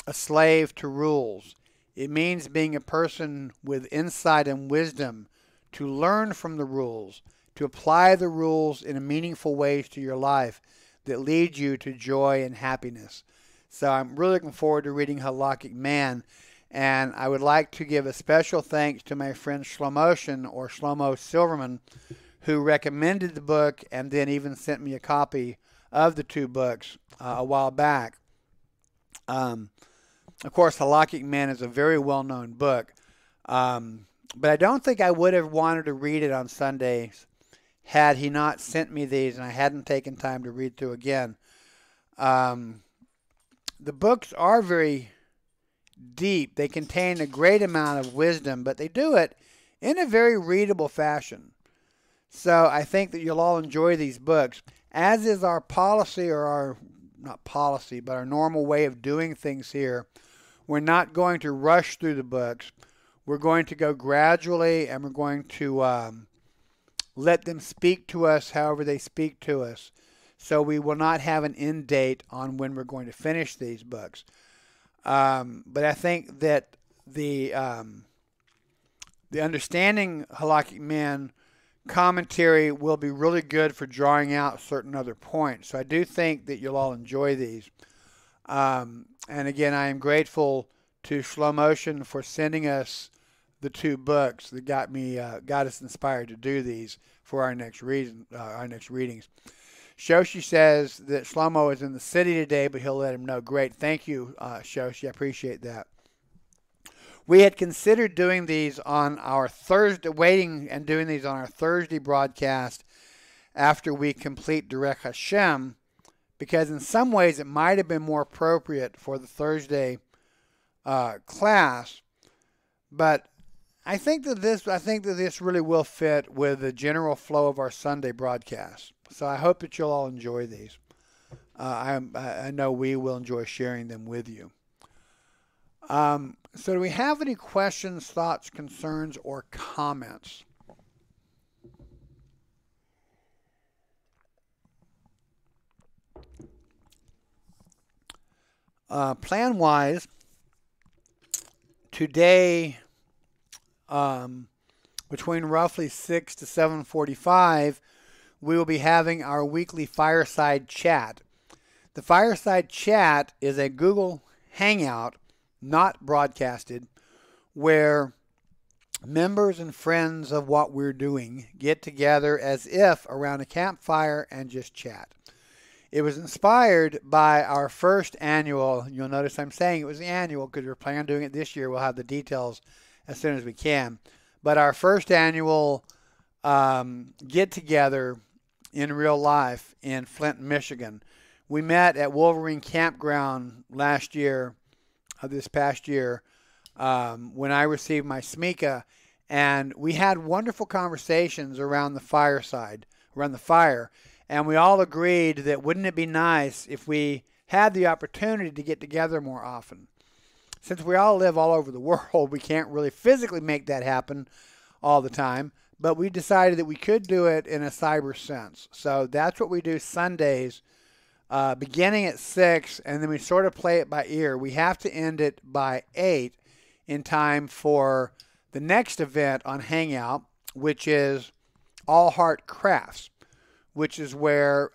[SPEAKER 2] a slave to rules. It means being a person with insight and wisdom to learn from the rules, to apply the rules in a meaningful ways to your life that lead you to joy and happiness. So I'm really looking forward to reading Halakhic Man, and I would like to give a special thanks to my friend Shlomoshin, or Shlomo Silverman, who recommended the book and then even sent me a copy of the two books a while back. Of course, Halakhic Man is a very well-known book, but I don't think I would have wanted to read it on Sundays had he not sent me these and I hadn't taken time to read through again. The books are very deep. They contain a great amount of wisdom, but they do it in a very readable fashion. So I think that you'll all enjoy these books, as is our policy, or our, not policy, but our normal way of doing things here. We're not going to rush through the books. We're going to go gradually, and we're going to let them speak to us however they speak to us. So we will not have an end date on when we're going to finish these books. But I think that the Understanding Halakhic Man commentary will be really good for drawing out certain other points. So I do think that you'll all enjoy these. And again, I am grateful to Shlomoshin for sending us the two books that got us inspired to do these for our next readings. Shoshi says that Shlomo is in the city today, but he'll let him know. Great. Thank you, Shoshi. I appreciate that. We had considered doing these on our Thursday, doing these on our Thursday broadcast after we complete Derech Hashem, because in some ways it might have been more appropriate for the Thursday class, but I think that this really will fit with the general flow of our Sunday broadcast. So I hope that you'll all enjoy these. I know we will enjoy sharing them with you. So do we have any questions, thoughts, concerns, or comments? Plan-wise, today, between roughly 6 to 7:45, we will be having our weekly fireside chat. The fireside chat is a Google Hangout, not broadcasted, where members and friends of what we're doing get together as if around a campfire and just chat. It was inspired by our first annual, you'll notice I'm saying it was the annual because we're planning on doing it this year. We'll have the details as soon as we can. But our first annual get-together in real life in Flint, Michigan. We met at Wolverine Campground last year, this past year, when I received my SMICA, and we had wonderful conversations around the fireside, around the fire. And we all agreed that wouldn't it be nice if we had the opportunity to get together more often. Since we all live all over the world, we can't really physically make that happen all the time. But we decided that we could do it in a cyber sense. So that's what we do Sundays, beginning at 6, and then we sort of play it by ear. We have to end it by 8 in time for the next event on Hangout, which is All Heart Crafts, which is where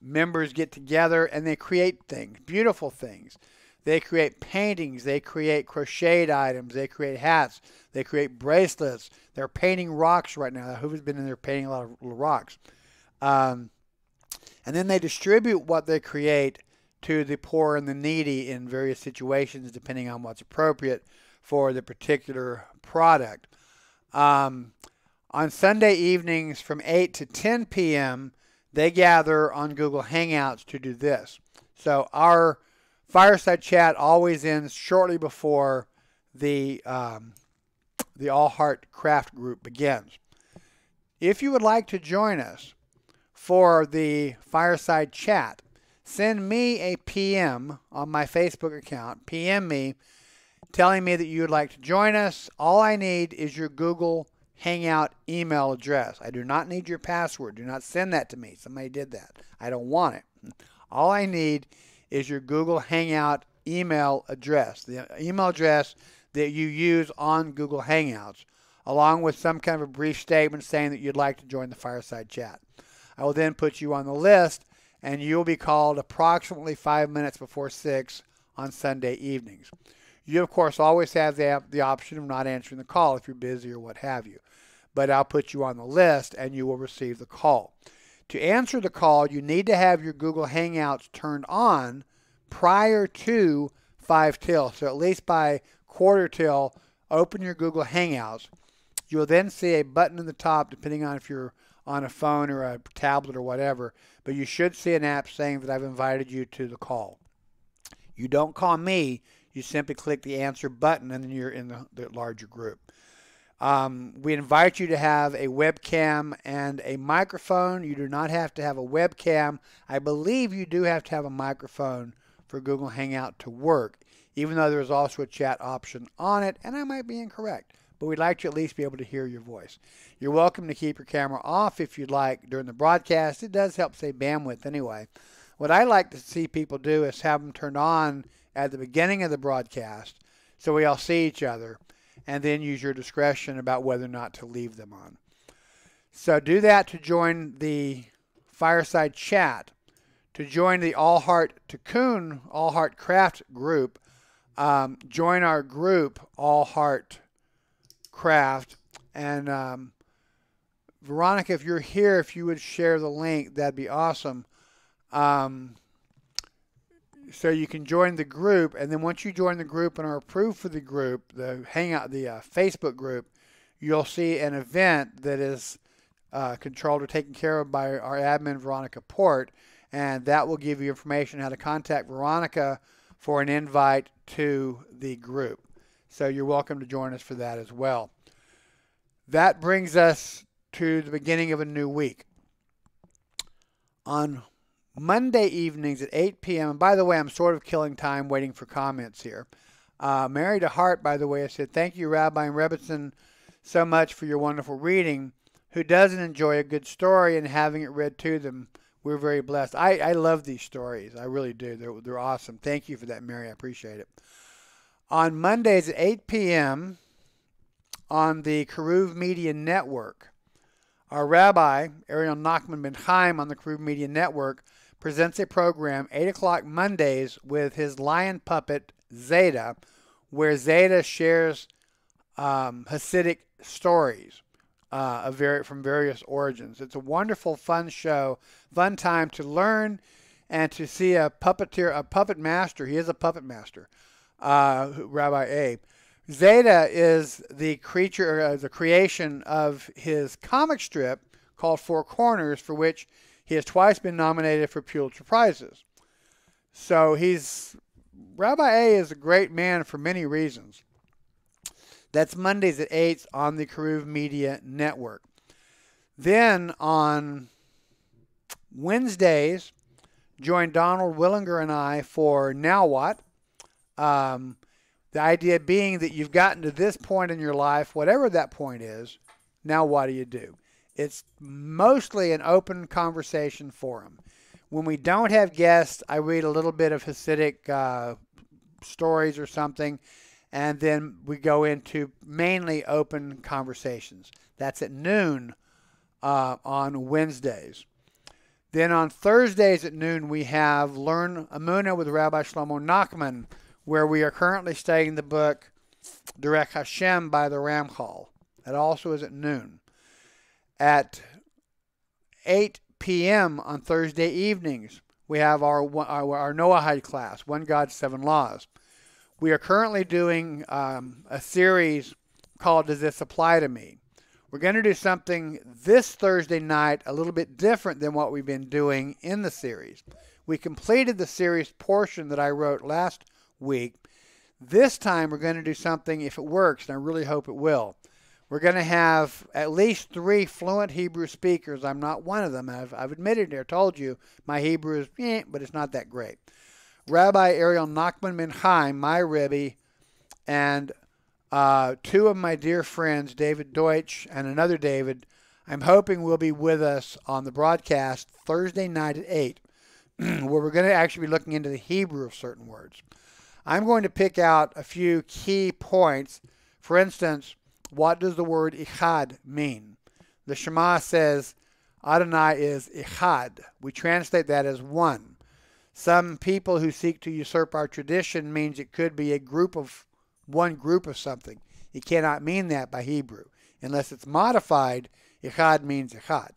[SPEAKER 2] members get together and they create things, beautiful things. They create paintings, they create crocheted items, they create hats, they create bracelets. They're painting rocks right now. Who's been in there painting a lot of little rocks? And then they distribute what they create to the poor and the needy in various situations, depending on what's appropriate for the particular product. On Sunday evenings from 8 to 10 p.m., they gather on Google Hangouts to do this. So our fireside chat always ends shortly before the All Heart Craft group begins. If you would like to join us for the fireside chat, send me a PM on my Facebook account. PM me, telling me that you would like to join us. All I need is your Google Hangout email address. I do not need your password. Do not send that to me. Somebody did that. I don't want it. All I need is your Google Hangout email address, the email address that you use on Google Hangouts, along with some kind of a brief statement saying that you'd like to join the fireside chat. I will then put you on the list, and you will be called approximately 5 minutes before 6 on Sunday evenings. You, of course, always have the option of not answering the call if you're busy or what have you. But I'll put you on the list, and you will receive the call. To answer the call, you need to have your Google Hangouts turned on prior to 5 till. So at least by quarter till, open your Google Hangouts. You will then see a button in the top, depending on if you're on a phone or a tablet or whatever. But you should see an app saying that I've invited you to the call. You don't call me. You simply click the answer button, and then you're in the larger group. We invite you to have a webcam and a microphone. You do not have to have a webcam. I believe you do have to have a microphone for Google Hangout to work, even though there's also a chat option on it, and I might be incorrect. But we'd like to at least be able to hear your voice. You're welcome to keep your camera off if you'd like during the broadcast. It does help save bandwidth anyway. What I like to see people do is have them turned on at the beginning of the broadcast so we all see each other, and then use your discretion about whether or not to leave them on. So do that to join the fireside chat. To join the All Heart Cocoon, All Heart Craft group, join our group, All Heart Craft. And Veronica, if you're here, if you would share the link, that'd be awesome. So you can join the group, and then once you join the group and are approved for the group, the Hangout, the Facebook group, you'll see an event that is controlled or taken care of by our admin, Veronica Port, and that will give you information how to contact Veronica for an invite to the group. So you're welcome to join us for that as well. That brings us to the beginning of a new week. On Monday evenings at 8 p.m., and by the way, I'm sort of killing time waiting for comments here. Mary DeHart, by the way, I said, thank you, Rabbi and Rebbitzin, so much for your wonderful reading. Who doesn't enjoy a good story and having it read to them? We're very blessed. I love these stories. I really do. They're awesome. Thank you for that, Mary. I appreciate it. On Mondays at 8 p.m. on the Keruv Media Network, our Rabbi, Ariel Nachman ben Chaim on the Keruv Media Network, presents a program 8 o'clock Mondays with his lion puppet, Zeta, where Zeta shares Hasidic stories from various origins. It's a wonderful, fun show, fun time to learn and to see a puppet master. He is a puppet master, Rabbi Abe. Zeta is the creation of his comic strip called Four Corners, for which he has twice been nominated for Pulitzer Prizes. So Rabbi A is a great man for many reasons. That's Mondays at 8 on the Keruv Media Network. Then on Wednesdays, join Donald Willinger and I for Now What? The idea being that you've gotten to this point in your life, whatever that point is, now what do you do? It's mostly an open conversation forum. When we don't have guests, I read a little bit of Hasidic stories or something, and then we go into mainly open conversations. That's at noon on Wednesdays. Then on Thursdays at noon, we have Learn Amunah with Rabbi Shlomo Nachman, where we are currently studying the book Derech Hashem by the Ramchal. That also is at noon. At 8 p.m. on Thursday evenings, we have our Noahide class, One God, Seven Laws. We are currently doing a series called Does This Apply to Me? We're going to do something this Thursday night a little bit different than what we've been doing in the series. We completed the series portion that I wrote last week. This time we're going to do something, if it works, and I really hope it will. We're going to have at least 3 fluent Hebrew speakers. I'm not one of them. I've admitted it. I told you my Hebrew is but it's not that great. Rabbi Ariel Nachman ben Chaim, my Rebbe, and 2 of my dear friends, David Deutsch and another David, I'm hoping will be with us on the broadcast Thursday night at 8, where we're going to actually be looking into the Hebrew of certain words. I'm going to pick out a few key points. For instance, what does the word Echad mean? The Shema says Adonai is Echad. We translate that as one. Some people who seek to usurp our tradition means it could be one group of something. It cannot mean that by Hebrew. Unless it's modified, Echad means Echad.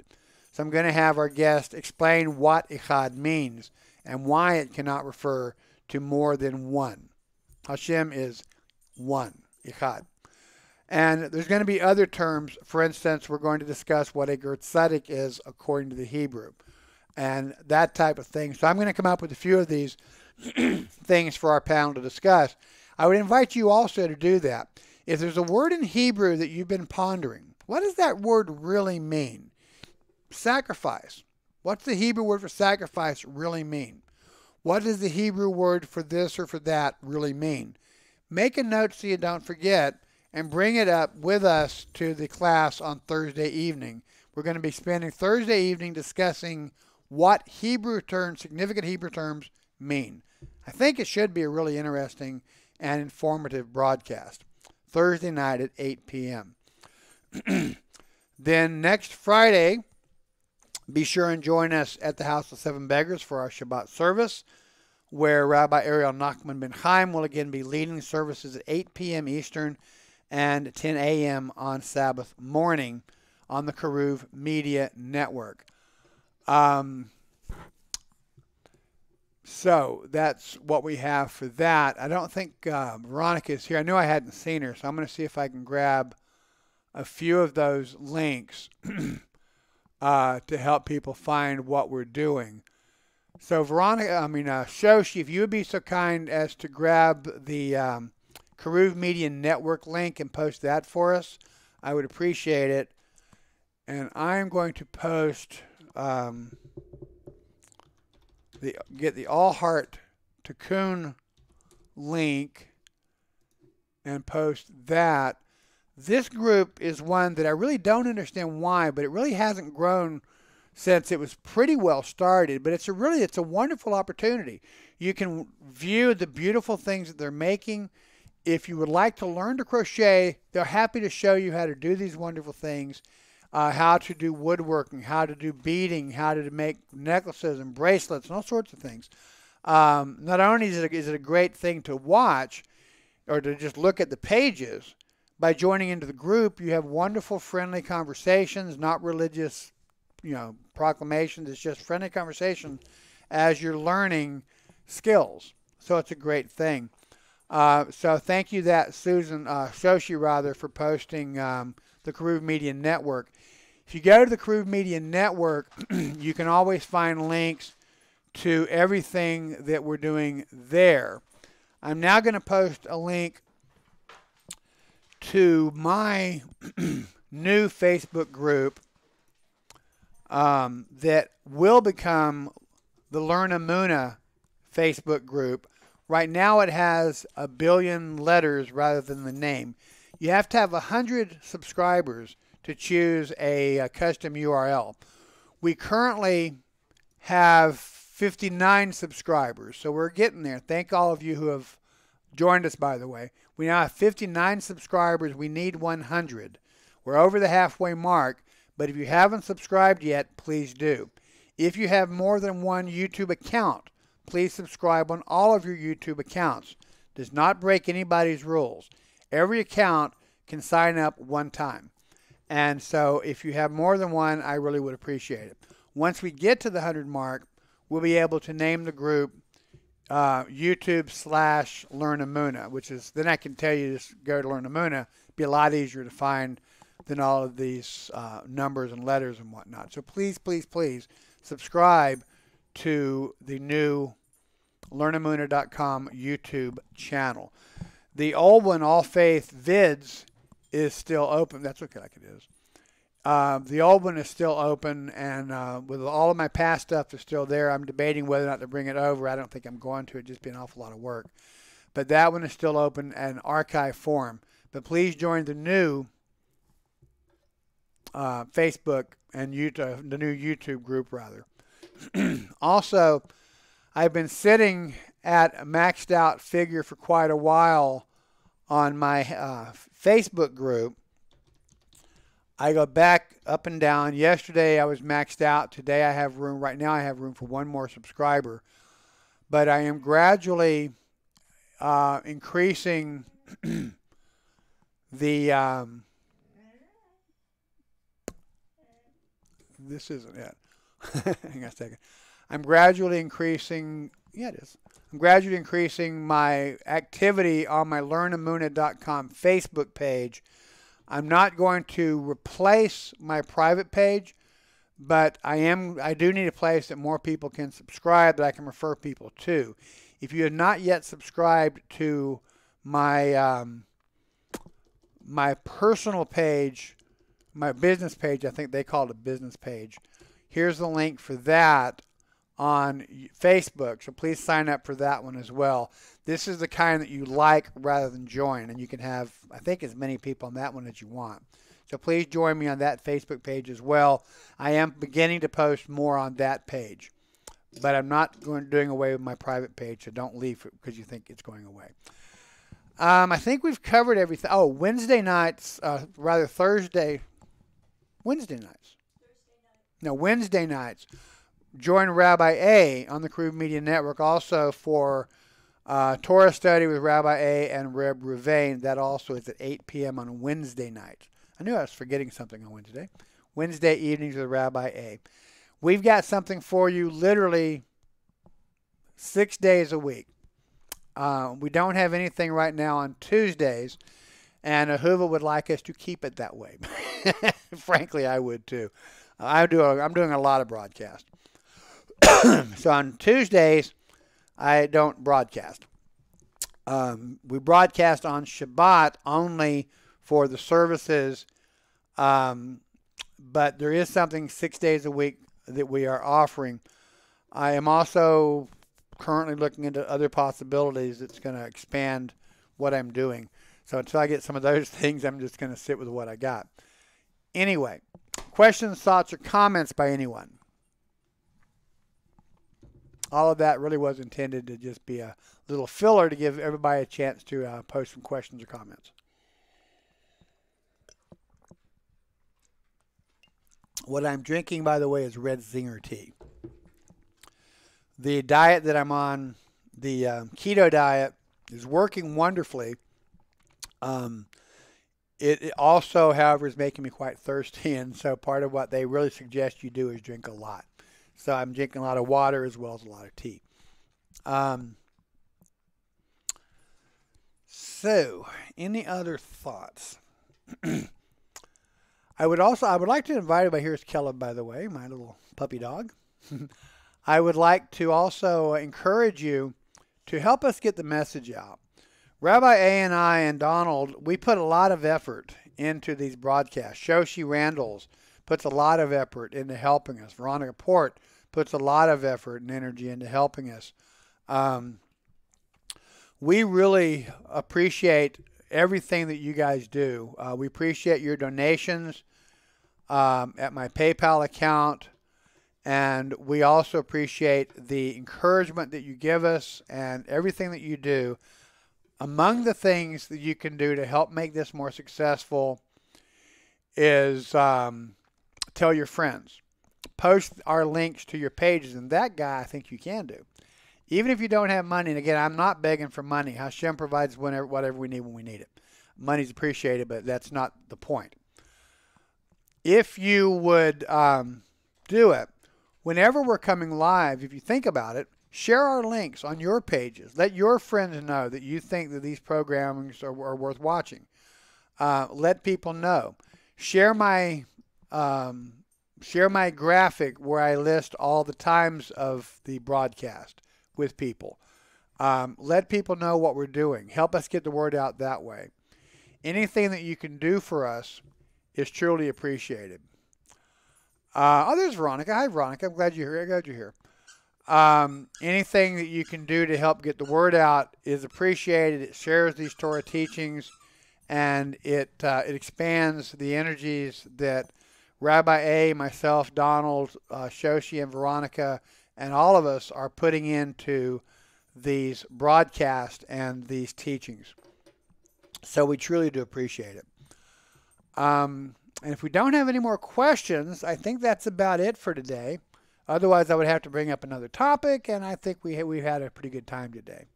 [SPEAKER 2] So I'm going to have our guest explain what Echad means and why it cannot refer to more than one. Hashem is one, Echad. And there's going to be other terms. For instance, we're going to discuss what a Ger Tzaddik is according to the Hebrew and that type of thing. So I'm going to come up with a few of these things for our panel to discuss. I would invite you also to do that. If there's a word in Hebrew that you've been pondering, what does that word really mean? Sacrifice. What's the Hebrew word for sacrifice really mean? What does the Hebrew word for this or for that really mean? Make a note so you don't forget and bring it up with us to the class on Thursday evening. We're going to be spending Thursday evening discussing what Hebrew terms, significant Hebrew terms, mean. I think it should be a really interesting and informative broadcast. Thursday night at 8 p.m. Then next Friday, be sure and join us at the House of Seven Beggars for our Shabbat service, where Rabbi Ariel Nachman ben Chaim will again be leading services at 8 p.m. Eastern and 10 a.m. on Sabbath morning on the Keruv Media Network. So that's what we have for that. I don't think Veronica is here. I knew I hadn't seen her, so I'm going to see if I can grab a few of those links to help people find what we're doing. So Shoshi, if you would be so kind as to grab the Karuv Media Network link and post that for us, I would appreciate it. And I'm going to post get the All Heart Tikkun link and post that. This group is one that I really don't understand why, but it really hasn't grown since it was pretty well started. But it's a wonderful opportunity. You can view the beautiful things that they're making. If you would like to learn to crochet, they're happy to show you how to do these wonderful things, how to do woodworking, how to do beading, how to make necklaces and bracelets and all sorts of things. Not only is it a great thing to watch or to just look at the pages, by joining into the group, you have wonderful, friendly conversations, not religious, proclamations. It's just friendly conversation as you're learning skills. So it's a great thing. So thank you, Shoshi, for posting the Karuv Media Network. If you go to the Karuv Media Network, you can always find links to everything that we're doing there. I'm now going to post a link to my new Facebook group that will become the Learn Amuna Facebook group. Right now it has 1 billion letters rather than the name. You have to have 100 subscribers to choose a custom URL. We currently have 59 subscribers, so we're getting there. Thank all of you who have joined us, by the way. We now have 59 subscribers. We need 100. We're over the halfway mark, but if you haven't subscribed yet, please do. If you have more than one YouTube account, please subscribe on all of your YouTube accounts. Does not break anybody's rules. Every account can sign up one time. And so if you have more than one, I really would appreciate it. Once we get to the 100 mark, we'll be able to name the group YouTube/Learn Amuna, which is, then I can tell you just go to Learn Amuna. It'd be a lot easier to find than all of these numbers and letters and whatnot. So please, please, please subscribe to the new LearnAmuna.com YouTube channel. The old one, All Faith Vids, is still open. That's okay, like it is. The old one is still open, and with all of my past stuff is still there. I'm debating whether or not to bring it over. I don't think I'm going to. It'd just be an awful lot of work. But that one is still open and archive form. But please join the new Facebook and YouTube, the new YouTube group, rather. Also, I've been sitting at a maxed out figure for quite a while on my Facebook group. I go back up and down. Yesterday I was maxed out. Today I have room. Right now I have room for one more subscriber. But I am gradually increasing the... this isn't it. Hang on a second. I'm gradually increasing... Yeah, it is. I'm gradually increasing my activity on my LearnAmuna.com Facebook page. I'm not going to replace my private page, but I do need a place that more people can subscribe that I can refer people to. If you have not yet subscribed to my my personal page, my business page, I think they call it a business page, here's the link for that on Facebook, so please sign up for that one as well. This is the kind that you like rather than join, and you can have, I think, as many people on that one as you want. So please join me on that Facebook page as well. I am beginning to post more on that page, but I'm not doing away with my private page, so don't leave because you think it's going away. I think we've covered everything. Oh, Wednesday nights, Wednesday nights. Join Rabbi A on the Karuv Media Network also for Torah study with Rabbi A and Reb Ruvain. That also is at 8 p.m. on Wednesday nights. I knew I was forgetting something on Wednesday. Wednesday evenings with Rabbi A. We've got something for you literally 6 days a week. We don't have anything right now on Tuesdays, and Ahuva would like us to keep it that way. Frankly, I would too. I'm doing a lot of broadcast. So on Tuesdays, I don't broadcast. We broadcast on Shabbat only for the services, but there is something 6 days a week that we are offering. I am also currently looking into other possibilities that's going to expand what I'm doing. So until I get some of those things, I'm just going to sit with what I got. Anyway, questions, thoughts, or comments by anyone? All of that really was intended to just be a little filler to give everybody a chance to post some questions or comments. What I'm drinking, by the way, is red zinger tea. The diet that I'm on, the keto diet, is working wonderfully. It also, however, is making me quite thirsty, and so part of what they really suggest you do is drink a lot. So I'm drinking a lot of water as well as a lot of tea. So, any other thoughts? I would like to invite everybody. Here's Caleb, by the way, my little puppy dog. I would like to also encourage you to help us get the message out. Rabbi A and I and Donald, we put a lot of effort into these broadcasts. Shoshi Randalls puts a lot of effort into helping us. Veronica Port puts a lot of effort and energy into helping us. We really appreciate everything that you guys do. We appreciate your donations at my PayPal account, and we also appreciate the encouragement that you give us and everything that you do. Among the things that you can do to help make this more successful is tell your friends. Post our links to your pages, and that guy I think you can do. Even if you don't have money, and again, I'm not begging for money. Hashem provides whatever we need when we need it. Money's appreciated, but that's not the point. If you would do it, whenever we're coming live, if you think about it, share our links on your pages. Let your friends know that you think that these programmings are worth watching. Let people know. Share my graphic where I list all the times of the broadcast with people. Let people know what we're doing. Help us get the word out that way. Anything that you can do for us is truly appreciated. There's Veronica. Hi, Veronica. I'm glad you're here. Anything that you can do to help get the word out is appreciated. It shares these Torah teachings, and it expands the energies that Rabbi A, myself, Donald, Shoshi, and Veronica, and all of us are putting into these broadcasts and these teachings. So we truly do appreciate it. And if we don't have any more questions, I think that's about it for today. Otherwise, I would have to bring up another topic, and I think we've had a pretty good time today.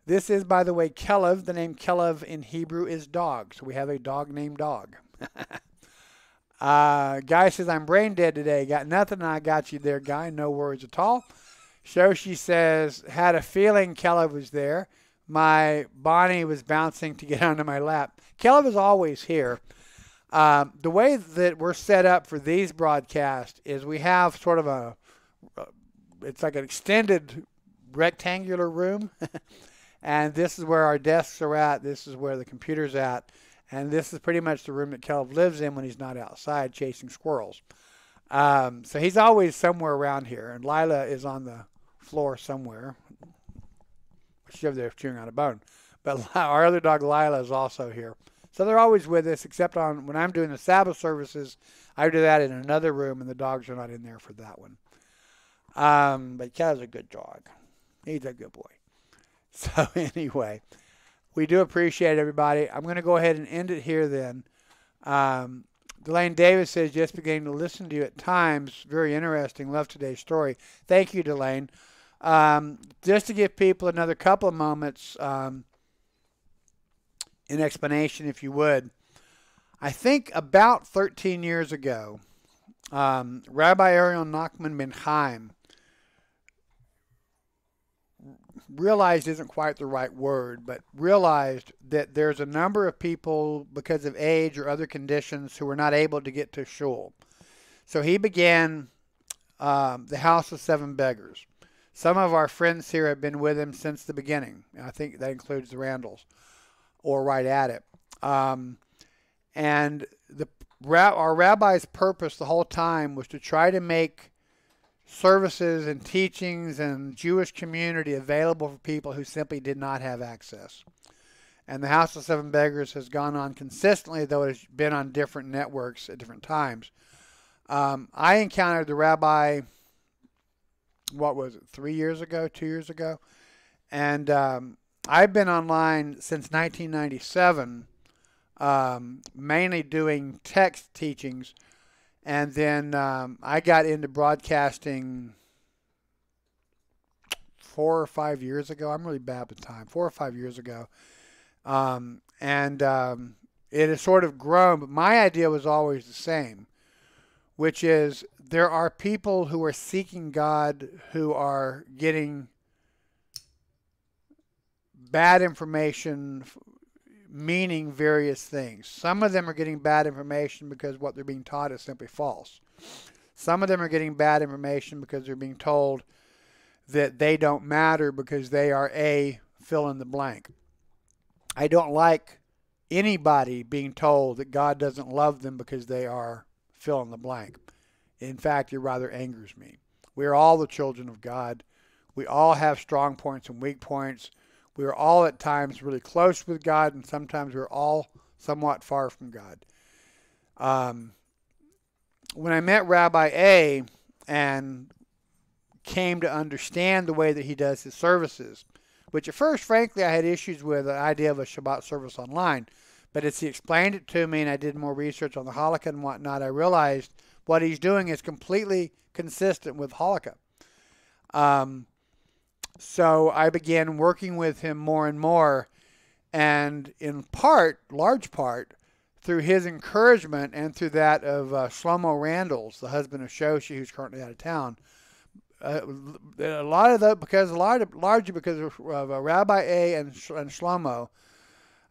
[SPEAKER 2] This is, by the way, Kelev. The name Kelev in Hebrew is dog, so we have a dog named Dog. Guy says, I'm brain dead today. Got nothing, I got you there, Guy. No worries at all. Shoshi says, had a feeling Kelev was there. My Bonnie was bouncing to get onto my lap. Kelev is always here. The way that we're set up for these broadcasts is we have sort of it's like an extended rectangular room. And this is where our desks are at. This is where the computer's at. And this is pretty much the room that Kelev lives in when he's not outside chasing squirrels. So he's always somewhere around here. And Lila is on the floor somewhere. She's over there chewing on a bone. But our other dog, Lila, is also here. So they're always with us, except when I'm doing the Sabbath services, I do that in another room, and the dogs are not in there for that one. But Kelev's a good dog. He's a good boy. So anyway, we do appreciate everybody. I'm going to go ahead and end it here then. Delane Davis says, just beginning to listen to you at times. Very interesting. Love today's story. Thank you, Delane. Just to give people another couple of moments in explanation, if you would. I think about 13 years ago, Rabbi Ariel Nachman ben Chaim realized isn't quite the right word, but realized that there's a number of people because of age or other conditions who were not able to get to shul. So he began the House of Seven Beggars. Some of our friends here have been with him since the beginning. I think that includes the Randalls, or right at it. And our rabbi's purpose the whole time was to try to make services and teachings and Jewish community available for people who simply did not have access. And the House of Seven Beggars has gone on consistently, though it has been on different networks at different times. I encountered the rabbi, 3 years ago, 2 years ago? And I've been online since 1997, mainly doing text teachings. And then I got into broadcasting 4 or 5 years ago. I'm really bad with time. 4 or 5 years ago. It has sort of grown, but my idea was always the same, which is there are people who are seeking God who are getting bad information, meaning various things. Some of them are getting bad information because what they're being taught is simply false. Some of them are getting bad information because they're being told that they don't matter because they are a fill in the blank. I don't like anybody being told that God doesn't love them because they are fill in the blank. In fact, it rather angers me. We are all the children of God. We all have strong points and weak points. We are all at times really close with God, and sometimes we're all somewhat far from God. When I met Rabbi A and came to understand the way that he does his services, which at first, frankly, I had issues with the idea of a Shabbat service online. But as he explained it to me and I did more research on the Halakha and whatnot, I realized what he's doing is completely consistent with Halakha. So I began working with him more and more, and in part, large part, through his encouragement and through that of Shlomo Randalls, the husband of Shoshi, who's currently out of town. Largely because of Rabbi A and Shlomo,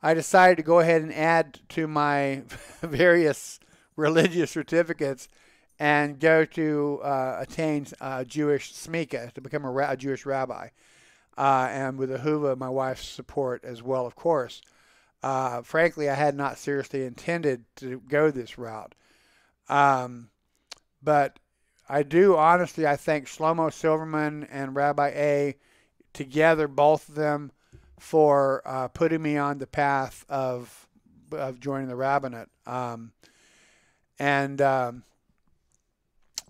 [SPEAKER 2] I decided to go ahead and add to my various religious certificates and go to attain Jewish smika, to become a Jewish rabbi. And with Ahuva, my wife's support as well, of course. Frankly, I had not seriously intended to go this route. But I do, honestly, I thank Shlomo Silverman and Rabbi A together, both of them, for putting me on the path of joining the rabbinate.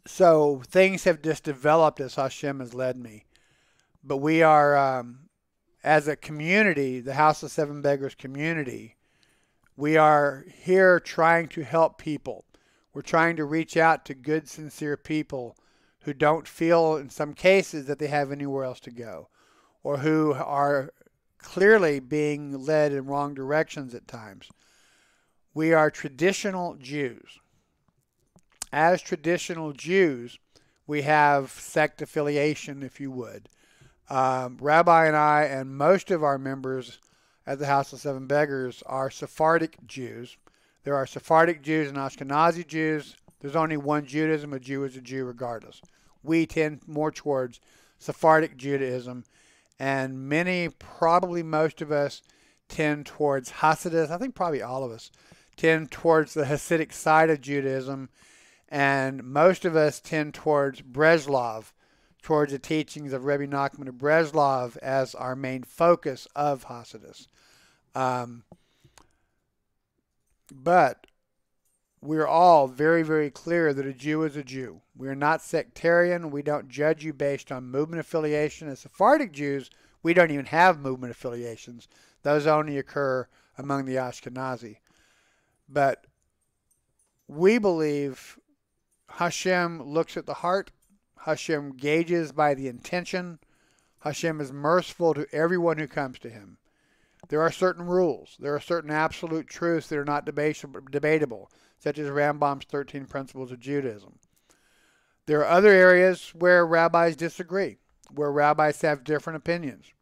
[SPEAKER 2] So things have just developed as Hashem has led me. But we are, as a community, the House of Seven Beggars community, we are here trying to help people. We're trying to reach out to good, sincere people who don't feel, in some cases, that they have anywhere else to go, or who are clearly being led in wrong directions at times. We are traditional Jews. As traditional Jews, we have sect affiliation, if you would. Rabbi and I and most of our members at the House of Seven Beggars are Sephardic Jews. There are Sephardic Jews and Ashkenazi Jews. There's only one Judaism. A Jew is a Jew regardless. We tend more towards Sephardic Judaism, and many, probably most of us, tend towards Hasidus. I think probably all of us tend towards the Hasidic side of Judaism, and most of us tend towards Breslov, towards the teachings of Rabbi Nachman of Breslov as our main focus of Hasidus. But we're all very, very clear that a Jew is a Jew. We are not sectarian. We don't judge you based on movement affiliation. As Sephardic Jews, we don't even have movement affiliations. Those only occur among the Ashkenazi. But we believe Hashem looks at the heart. Hashem gauges by the intention. Hashem is merciful to everyone who comes to him. There are certain rules. There are certain absolute truths that are not debatable, such as Rambam's 13 Principles of Judaism. There are other areas where rabbis disagree, where rabbis have different opinions,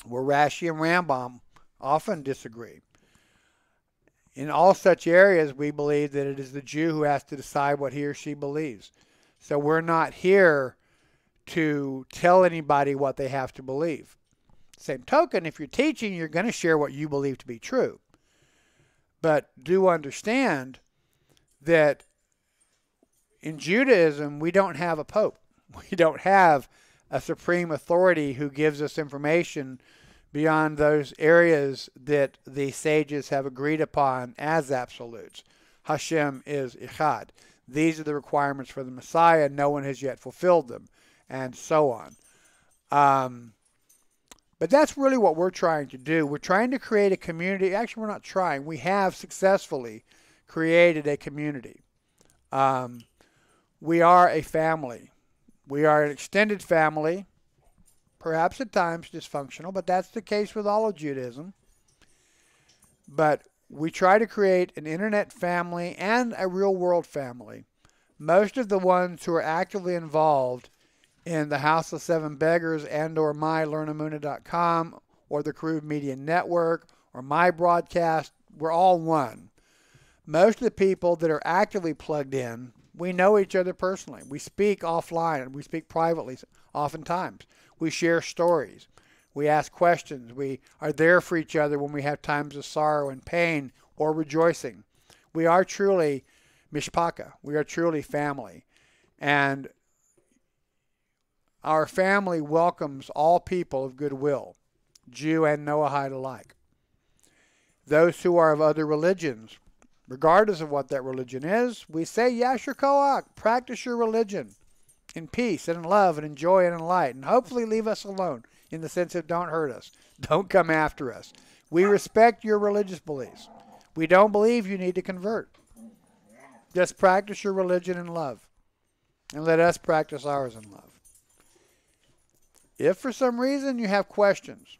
[SPEAKER 2] where Rashi and Rambam often disagree. In all such areas, we believe that it is the Jew who has to decide what he or she believes. So we're not here to tell anybody what they have to believe. Same token, if you're teaching, you're going to share what you believe to be true. But do understand that in Judaism, we don't have a pope. We don't have a supreme authority who gives us information beyond those areas that the sages have agreed upon as absolutes. Hashem is Echad. These are the requirements for the Messiah. No one has yet fulfilled them, and so on. But that's really what we're trying to do. We're trying to create a community. Actually, we're not trying. We have successfully created a community. We are a family. We are an extended family, perhaps at times dysfunctional, but that's the case with all of Judaism. But we try to create an internet family and a real-world family. Most of the ones who are actively involved in the House of Seven Beggars and or mylearnamunah.com or the Karuv Media Network or my broadcast, we're all one. Most of the people that are actively plugged in, we know each other personally. We speak offline and we speak privately oftentimes. We share stories. We ask questions. We are there for each other when we have times of sorrow and pain or rejoicing. We are truly mishpaka. We are truly family. And our family welcomes all people of goodwill, Jew and Noahide alike. Those who are of other religions, regardless of what that religion is, we say, Yasher Koach, practice your religion in peace and in love and in joy and in light, and hopefully leave us alone in the sense of don't hurt us. Don't come after us. We respect your religious beliefs. We don't believe you need to convert. Just practice your religion in love, and let us practice ours in love. If for some reason you have questions,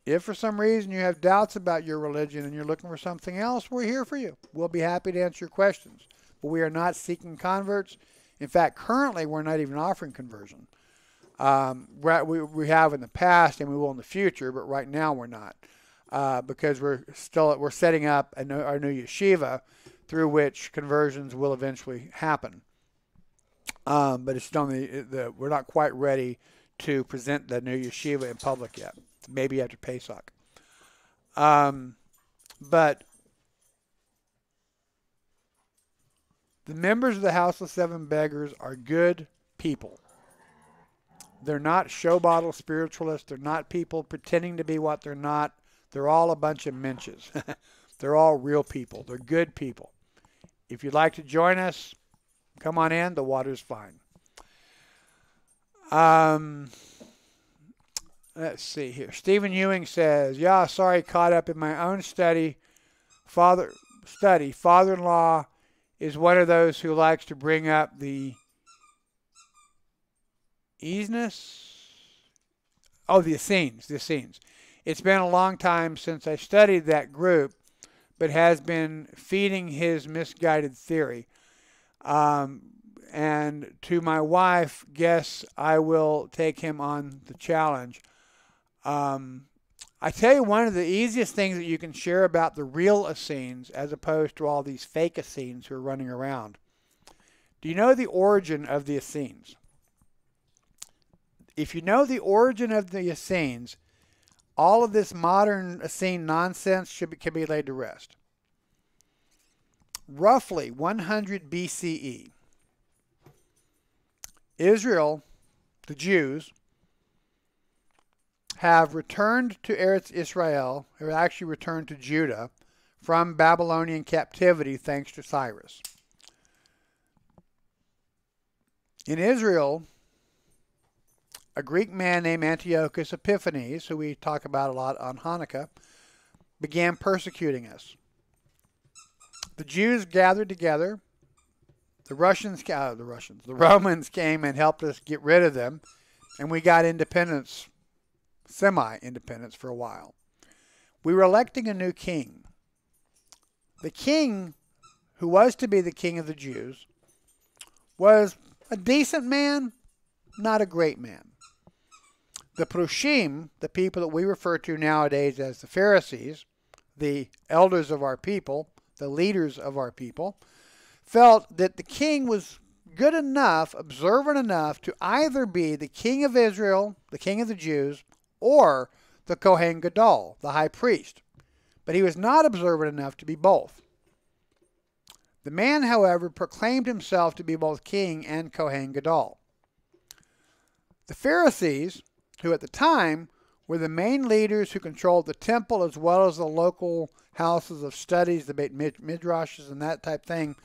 [SPEAKER 2] if for some reason you have doubts about your religion and you're looking for something else, we're here for you. We'll be happy to answer your questions. But we are not seeking converts. In fact, currently we're not even offering conversion. We have in the past and we will in the future, but right now we're not. Because we're setting up our new yeshiva through which conversions will eventually happen. But it's still we're not quite ready to present the new yeshiva in public yet. Maybe after Pesach. But the members of the House of Seven Beggars are good people. They're not show bottle spiritualists. They're not people pretending to be what they're not. They're all a bunch of minches. They're all real people. They're good people. If you'd like to join us, come on in. The water's fine. Let's see here. Stephen Ewing says, yeah, sorry, caught up in my own study. Father-in-law is one of those who likes to bring up the Essenes. Oh, the Essenes. It's been a long time since I studied that group, but has been feeding his misguided theory. And to my wife, guess I will take him on the challenge. I tell you, one of the easiest things that you can share about the real Essenes as opposed to all these fake Essenes who are running around. Do you know the origin of the Essenes? If you know the origin of the Essenes, all of this modern Essene nonsense can be laid to rest. Roughly 100 BCE, Israel, the Jews, have returned to Eretz Israel, or actually returned to Judah, from Babylonian captivity thanks to Cyrus. In Israel, a Greek man named Antiochus Epiphanes, who we talk about a lot on Hanukkah, began persecuting us. The Jews gathered together. The Romans came and helped us get rid of them, and we got independence, semi-independence for a while. We were electing a new king. The king, who was to be the king of the Jews, was a decent man, not a great man. The Prushim, the people that we refer to nowadays as the Pharisees, the elders of our people, the leaders of our people, felt that the king was good enough, observant enough to either be the king of Israel, the king of the Jews, or the Kohen Gadol, the high priest. But he was not observant enough to be both. The man, however, proclaimed himself to be both king and Kohen Gadol. The Pharisees, who at the time were the main leaders who controlled the temple as well as the local houses of studies, the Beit Midrashes and that type thing,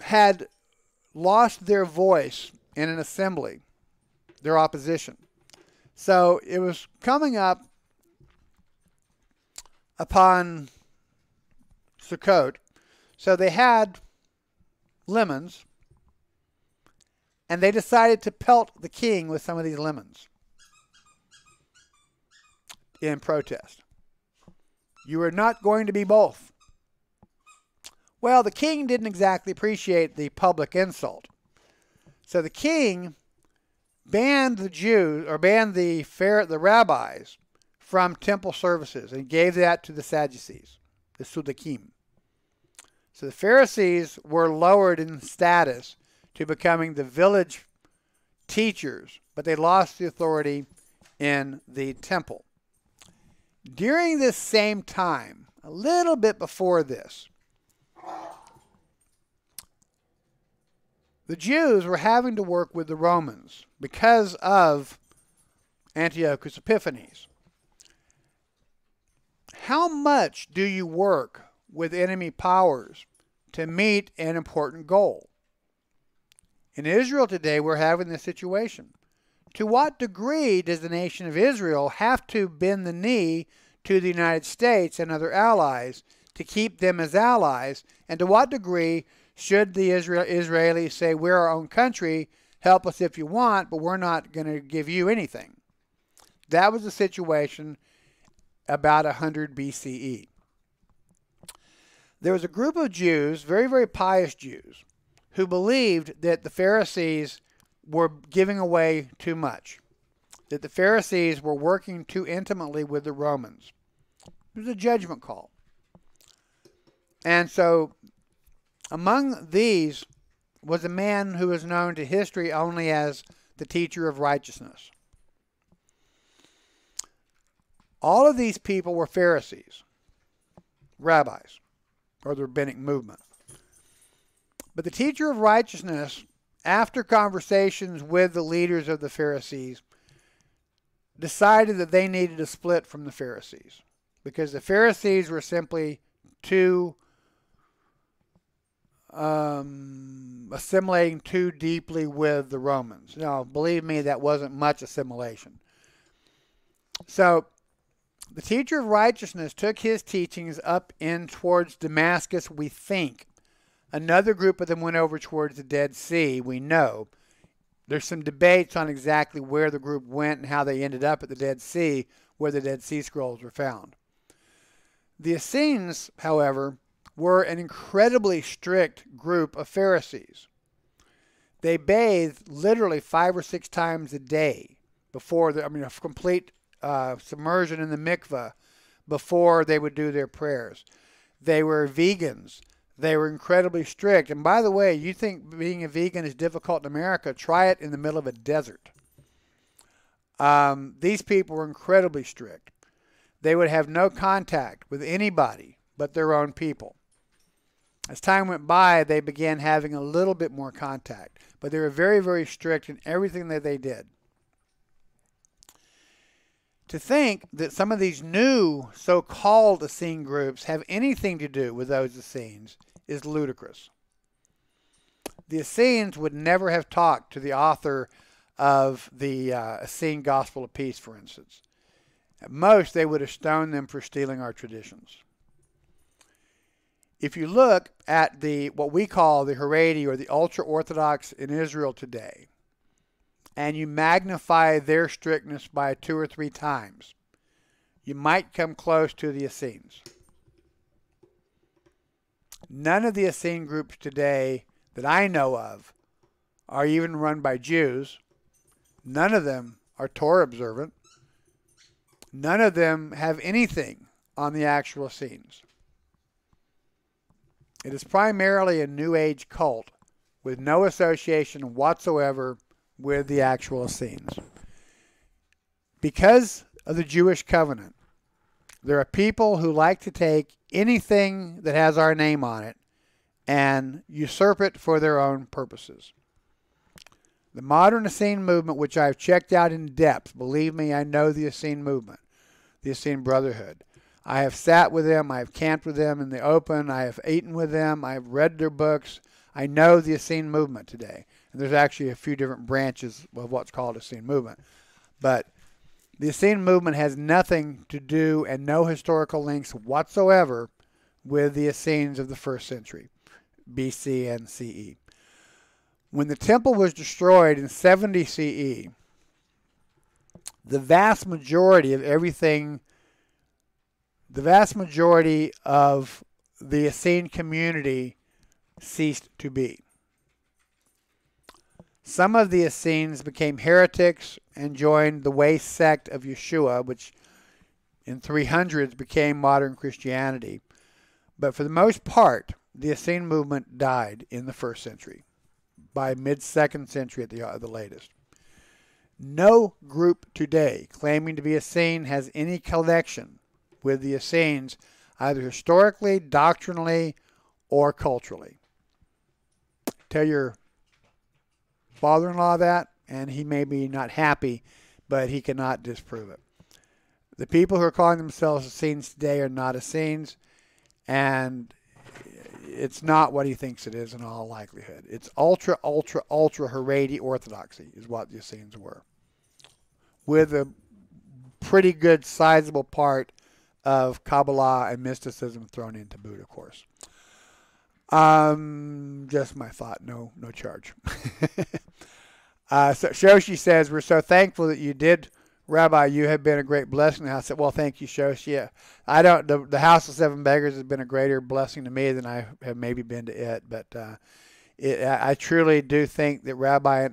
[SPEAKER 2] had lost their voice in an assembly, their opposition. So it was coming up upon Sukkot. So they had lemons, and they decided to pelt the king with some of these lemons in protest. You are not going to be both. Well, the king didn't exactly appreciate the public insult. So the king banned the Jews, or banned the rabbis from temple services, and gave that to the Sadducees, the Sudakim. So the Pharisees were lowered in status to becoming the village teachers, but they lost the authority in the temple. During this same time, a little bit before this, the Jews were having to work with the Romans because of Antiochus Epiphanes. How much do you work with enemy powers to meet an important goal? In Israel today, we're having this situation. To what degree does the nation of Israel have to bend the knee to the United States and other allies to keep them as allies? And to what degree should the Israelis say, we're our own country, help us if you want, but we're not going to give you anything? That was the situation about 100 BCE. There was a group of Jews, very, very pious Jews, who believed that the Pharisees were giving away too much, that the Pharisees were working too intimately with the Romans. It was a judgment call. And so among these was a man who was known to history only as the teacher of righteousness. All of these people were Pharisees, rabbis, or the rabbinic movement. But the teacher of righteousness, after conversations with the leaders of the Pharisees, decided that they needed to split from the Pharisees because the Pharisees were simply too assimilating too deeply with the Romans. Now, believe me, that wasn't much assimilation. So the teacher of righteousness took his teachings up in towards Damascus, we think. Another group of them went over towards the Dead Sea, we know. There's some debates on exactly where the group went and how they ended up at the Dead Sea, where the Dead Sea Scrolls were found. The Essenes, however, were an incredibly strict group of Pharisees. They bathed literally 5 or 6 times a day before, a complete submersion in the mikveh before they would do their prayers. They were vegans. They were incredibly strict. And by the way, you think being a vegan is difficult in America, try it in the middle of a desert. These people were incredibly strict. They would have no contact with anybody but their own people. As time went by, they began having a little bit more contact. But they were very, very strict in everything that they did. To think that some of these new so-called Essene groups have anything to do with those Essenes is ludicrous. The Essenes would never have talked to the author of the Essene Gospel of Peace, for instance. At most, they would have stoned them for stealing our traditions. If you look at what we call the Haredi, or the ultra-Orthodox in Israel today, and you magnify their strictness by 2 or 3 times, you might come close to the Essenes. None of the Essene groups today that I know of are even run by Jews. None of them are Torah observant. None of them have anything on the actual Essenes. It is primarily a New Age cult with no association whatsoever with the actual Essenes. Because of the Jewish covenant, there are people who like to take anything that has our name on it and usurp it for their own purposes. The modern Essene movement, which I've checked out in depth, believe me, I know the Essene movement, the Essene Brotherhood. I have sat with them, I have camped with them in the open, I have eaten with them, I have read their books. I know the Essene movement today. And there's actually a few different branches of what's called Essene movement. But the Essene movement has nothing to do and no historical links whatsoever with the Essenes of the 1st century, BC and CE. When the temple was destroyed in 70 CE, the vast majority of everything, the vast majority of the Essene community ceased to be. Some of the Essenes became heretics and joined the Wisse sect of Yeshua, which in 300s became modern Christianity. But for the most part, the Essene movement died in the 1st century, by mid-2nd century at the latest. No group today claiming to be Essene has any connection with the Essenes, either historically, doctrinally, or culturally. Tell your father-in-law that, and he may be not happy, but he cannot disprove it. The people who are calling themselves Essenes today are not Essenes, and it's not what he thinks it is in all likelihood. It's ultra, ultra, ultra Haredi orthodoxy is what the Essenes were, with a pretty good sizable part of Kabbalah and mysticism thrown into boot, of course. Just my thought, no charge. So Shoshi says, we're so thankful that you did, Rabbi. You have been a great blessing. I said, well, thank you, Shoshi. I don't. The House of Seven Beggars has been a greater blessing to me than I have maybe been to it. But I truly do think that Rabbi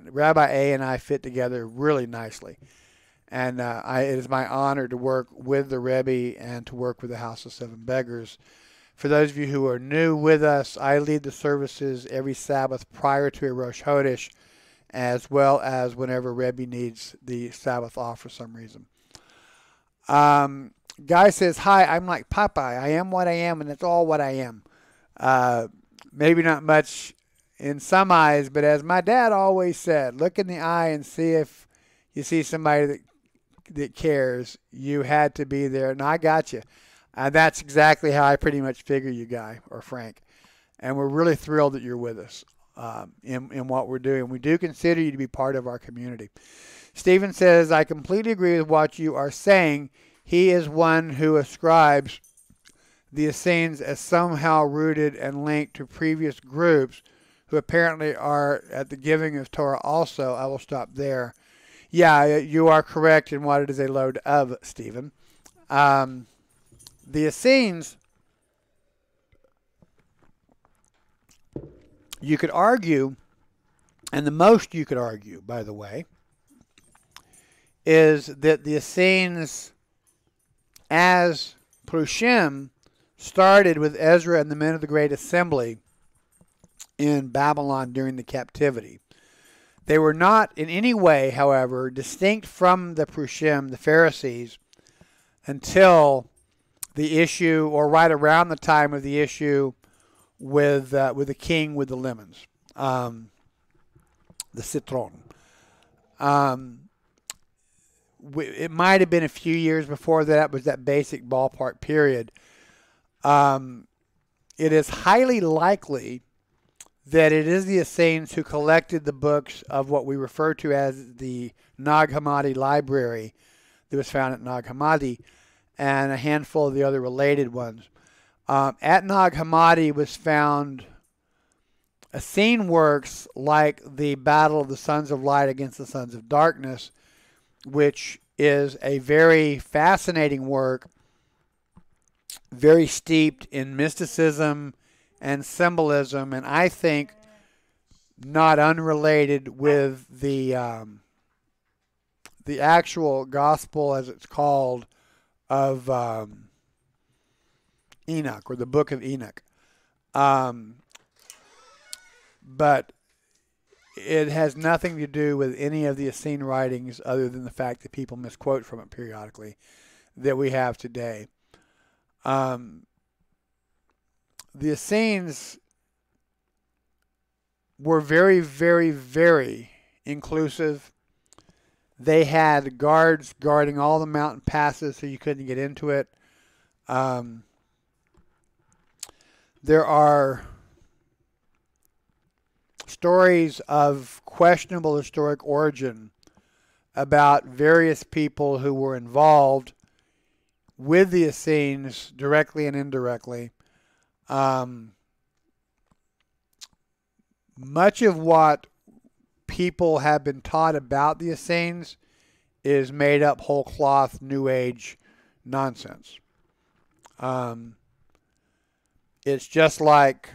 [SPEAKER 2] A and I fit together really nicely. And it is my honor to work with the Rebbe and to work with the House of Seven Beggars. For those of you who are new with us, I lead the services every Sabbath prior to a Rosh Chodesh, as well as whenever Rebbe needs the Sabbath off for some reason. Guy says, hi, I'm like Popeye. I am what I am, and that's all what I am. Maybe not much in some eyes, but as my dad always said, look in the eye and see if you see somebody that cares. You had to be there, and I got you. That's exactly how I pretty much figure you, Guy, or Frank. And we're really thrilled that you're with us in what we're doing. We do consider you to be part of our community. Stephen says, I completely agree with what you are saying. He is one who ascribes the Essenes as somehow rooted and linked to previous groups who apparently are at the giving of Torah also. I will stop there. Yeah, you are correct in what it is a load of, Stephen. The Essenes, you could argue, and the most you could argue, by the way, is that the Essenes, as Prushim, started with Ezra and the men of the Great Assembly in Babylon during the captivity. They were not in any way, however, distinct from the Prushim, the Pharisees, until the issue, or right around the time of the issue with the king with the lemons, the citron. It might have been a few years before that. Was that basic ballpark period. It is highly likely that it is the Essenes who collected the books of what we refer to as the Nag Hammadi library that was found at Nag Hammadi, and a handful of the other related ones. At Nag Hammadi was found Essene works like the Battle of the Sons of Light against the Sons of Darkness, which is a very fascinating work, very steeped in mysticism and symbolism, and I think not unrelated with the actual gospel, as it's called, of Enoch, or the Book of Enoch. But it has nothing to do with any of the Essene writings other than the fact that people misquote from it periodically that we have today. The Essenes were very, very, very inclusive. They had guards guarding all the mountain passes so you couldn't get into it. There are stories of questionable historic origin about various people who were involved with the Essenes directly and indirectly. Much of what people have been taught about the Essenes is made up whole cloth New Age nonsense. It's just like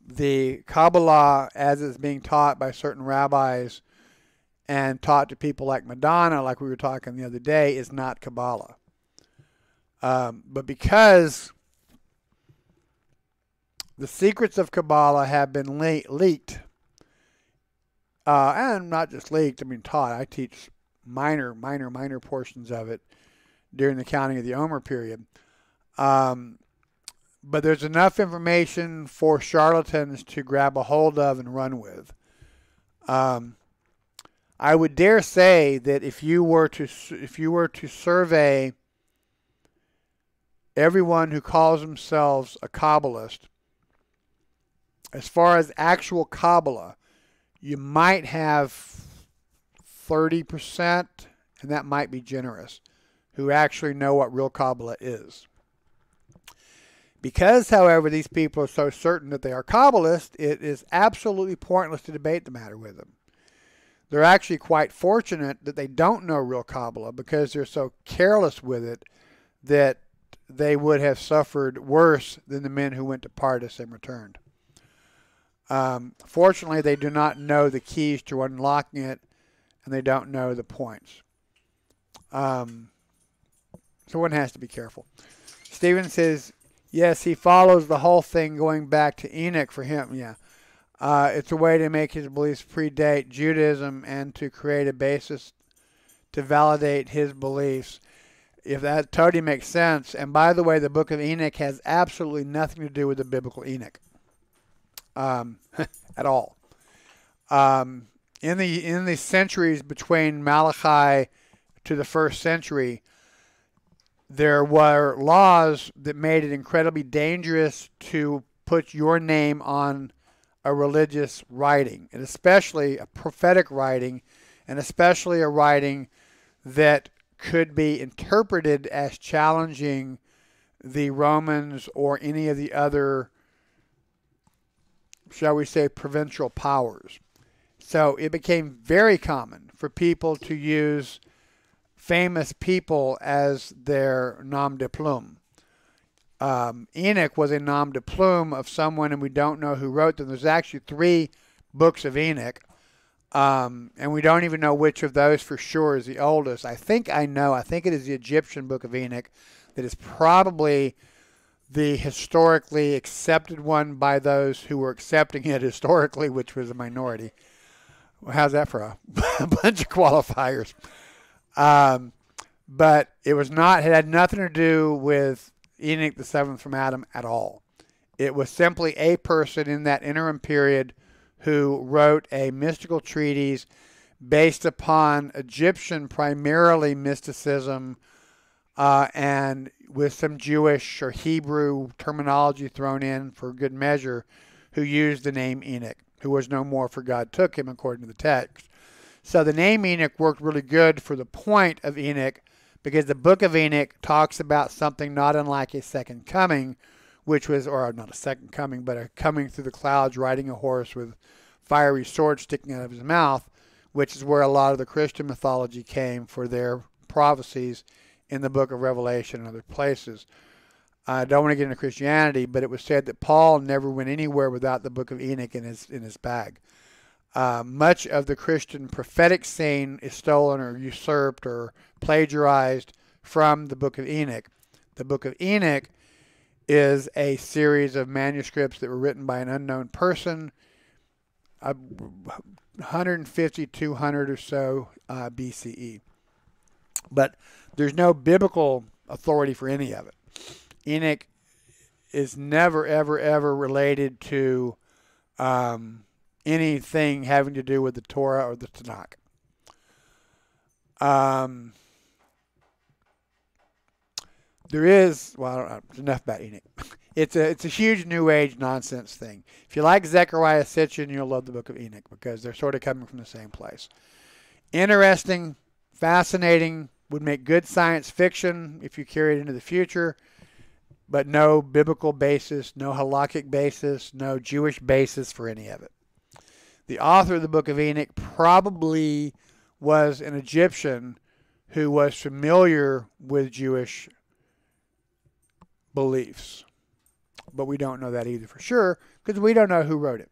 [SPEAKER 2] the Kabbalah as it's being taught by certain rabbis and taught to people like Madonna, like we were talking the other day, is not Kabbalah. But because the secrets of Kabbalah have been leaked, and not just leaked, I mean taught. I teach minor portions of it during the counting of the Omer period. But there's enough information for charlatans to grab a hold of and run with. I would dare say that if you were to survey everyone who calls themselves a Kabbalist, as far as actual Kabbalah, you might have 30%, and that might be generous, who actually know what real Kabbalah is. Because, however, these people are so certain that they are Kabbalists, it is absolutely pointless to debate the matter with them. They're actually quite fortunate that they don't know real Kabbalah because they're so careless with it that they would have suffered worse than the men who went to Pardes and returned. Fortunately, they do not know the keys to unlocking it, and they don't know the points. So one has to be careful. Stephen says, yes, he follows the whole thing going back to Enoch for him. Yeah. It's a way to make his beliefs predate Judaism and to create a basis to validate his beliefs. If that totally makes sense. And by the way, the book of Enoch has absolutely nothing to do with the biblical Enoch. At all. In the centuries between Malachi to the first century, there were laws that made it incredibly dangerous to put your name on a religious writing, and especially a prophetic writing, and especially a writing that could be interpreted as challenging the Romans or any of the other, shall we say, provincial powers. So it became very common for people to use famous people as their nom de plume. Enoch was a nom de plume of someone, and we don't know who wrote them. There's actually 3 books of Enoch, and we don't even know which of those for sure is the oldest. I think it is the Egyptian book of Enoch that is probably the historically accepted one by those who were accepting it historically, which was a minority. Well, how's that for a bunch of qualifiers? But it had nothing to do with Enoch the seventh from Adam at all. It was simply a person in that interim period who wrote a mystical treatise based upon Egyptian primarily mysticism, and with some Jewish or Hebrew terminology thrown in for good measure, who used the name Enoch, who was no more, for God took him, according to the text. So the name Enoch worked really good for the point of Enoch, because the book of Enoch talks about something not unlike a second coming, which was, or not a second coming, but a coming through the clouds, riding a horse with fiery sword sticking out of his mouth, which is where a lot of the Christian mythology came for their prophecies in the book of Revelation and other places. I don't want to get into Christianity, but it was said that Paul never went anywhere without the book of Enoch in his bag. Much of the Christian prophetic scene is stolen or usurped or plagiarized from the book of Enoch. The book of Enoch is a series of manuscripts that were written by an unknown person, 150, 200 or so BCE. But there's no biblical authority for any of it. Enoch is never, ever, ever related to anything having to do with the Torah or the Tanakh. There is, well, I don't know, there's enough about Enoch. It's a huge New Age nonsense thing. If you like Zechariah Sitchin, you'll love the book of Enoch because they're sort of coming from the same place. Interesting, fascinating, would make good science fiction if you carry it into the future, but no biblical basis, no halakhic basis, no Jewish basis for any of it. The author of the book of Enoch probably was an Egyptian who was familiar with Jewish beliefs. But we don't know that either for sure because we don't know who wrote it.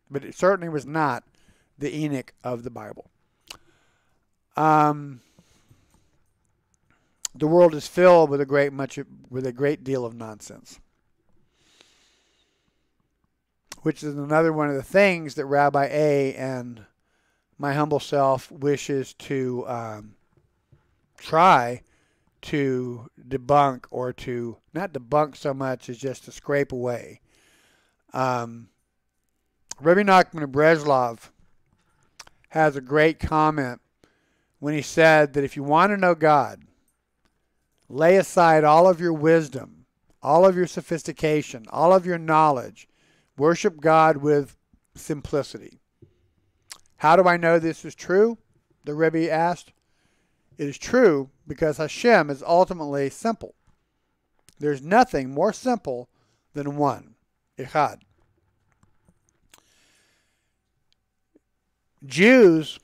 [SPEAKER 2] But it certainly was not the Enoch of the Bible. The world is filled with a great deal of nonsense, which is another one of the things that Rabbi A and my humble self wishes to try to debunk, or to not debunk so much as just to scrape away. Rabbi Nachman of Breslov has a great comment when he said that if you want to know God, lay aside all of your wisdom, all of your sophistication, all of your knowledge. Worship God with simplicity. How do I know this is true? The Rebbe asked. It is true because Hashem is ultimately simple. There's nothing more simple than one, Echad. Jews,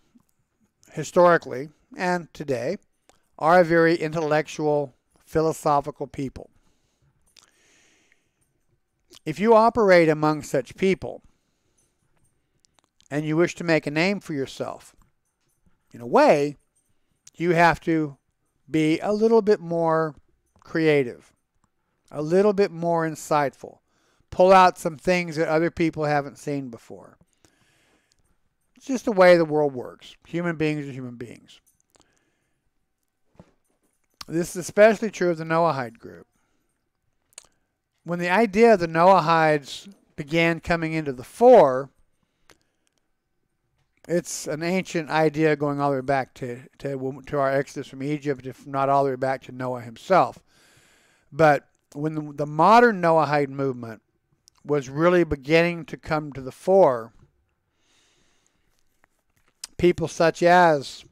[SPEAKER 2] historically and today, are a very intellectual, philosophical people. If you operate among such people and you wish to make a name for yourself, in a way, you have to be a little bit more creative, a little bit more insightful, pull out some things that other people haven't seen before. It's just the way the world works. Human beings are human beings. This is especially true of the Noahide group. When the idea of the Noahides began coming into the fore, it's an ancient idea going all the way back to our exodus from Egypt, if not all the way back to Noah himself. But when the modern Noahide movement was really beginning to come to the fore, people such as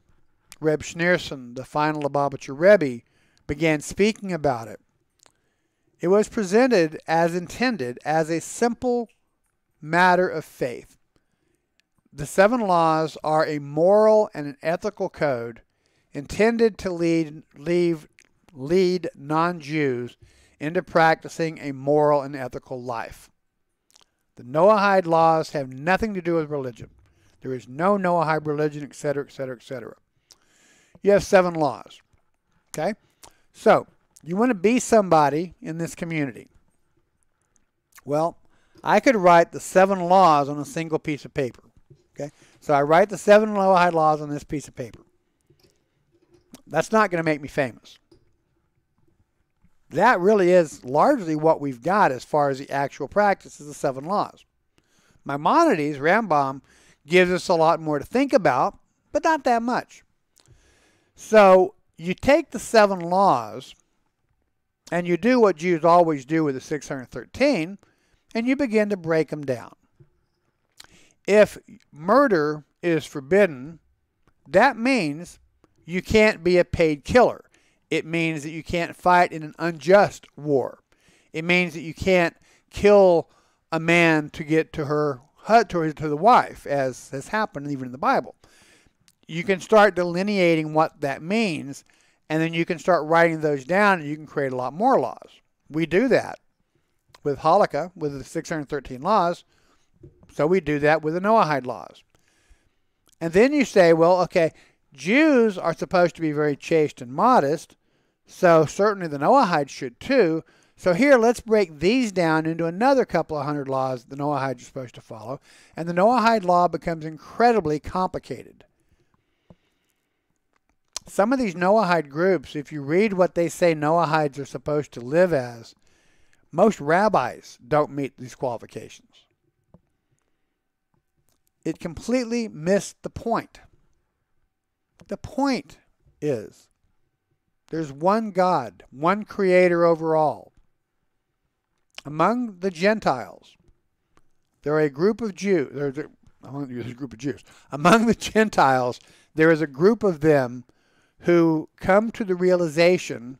[SPEAKER 2] Reb Schneerson, the final Lubavitcher Rebbe, began speaking about it. It was presented as intended as a simple matter of faith. The 7 laws are a moral and an ethical code intended to lead non-Jews into practicing a moral and ethical life. The Noahide laws have nothing to do with religion. There is no Noahide religion, etc., etc., etc. You have 7 laws. Okay? So, you want to be somebody in this community. Well, I could write the 7 laws on a single piece of paper. Okay? So I write the 7 Noahide laws on this piece of paper. That's not going to make me famous. That really is largely what we've got as far as the actual practice is the 7 laws. Maimonides, Rambam, gives us a lot more to think about, but not that much. So you take the 7 laws and you do what Jews always do with the 613, and you begin to break them down. If murder is forbidden, that means you can't be a paid killer. It means that you can't fight in an unjust war. It means that you can't kill a man to get to her to the wife, as has happened even in the Bible. You can start delineating what that means, and then you can start writing those down, and you can create a lot more laws. We do that with Halakha, with the 613 laws, so we do that with the Noahide laws. And then you say, well, okay, Jews are supposed to be very chaste and modest, so certainly the Noahides should too, So here, let's break these down into another couple of hundred laws the Noahides are supposed to follow. And the Noahide law becomes incredibly complicated. Some of these Noahide groups, if you read what they say Noahides are supposed to live as, most rabbis don't meet these qualifications. It completely missed the point. The point is there's one God, one creator over all. Among the Gentiles, there are a group of Jews. I won't use a group of Jews. Among the Gentiles, there is a group of them who come to the realization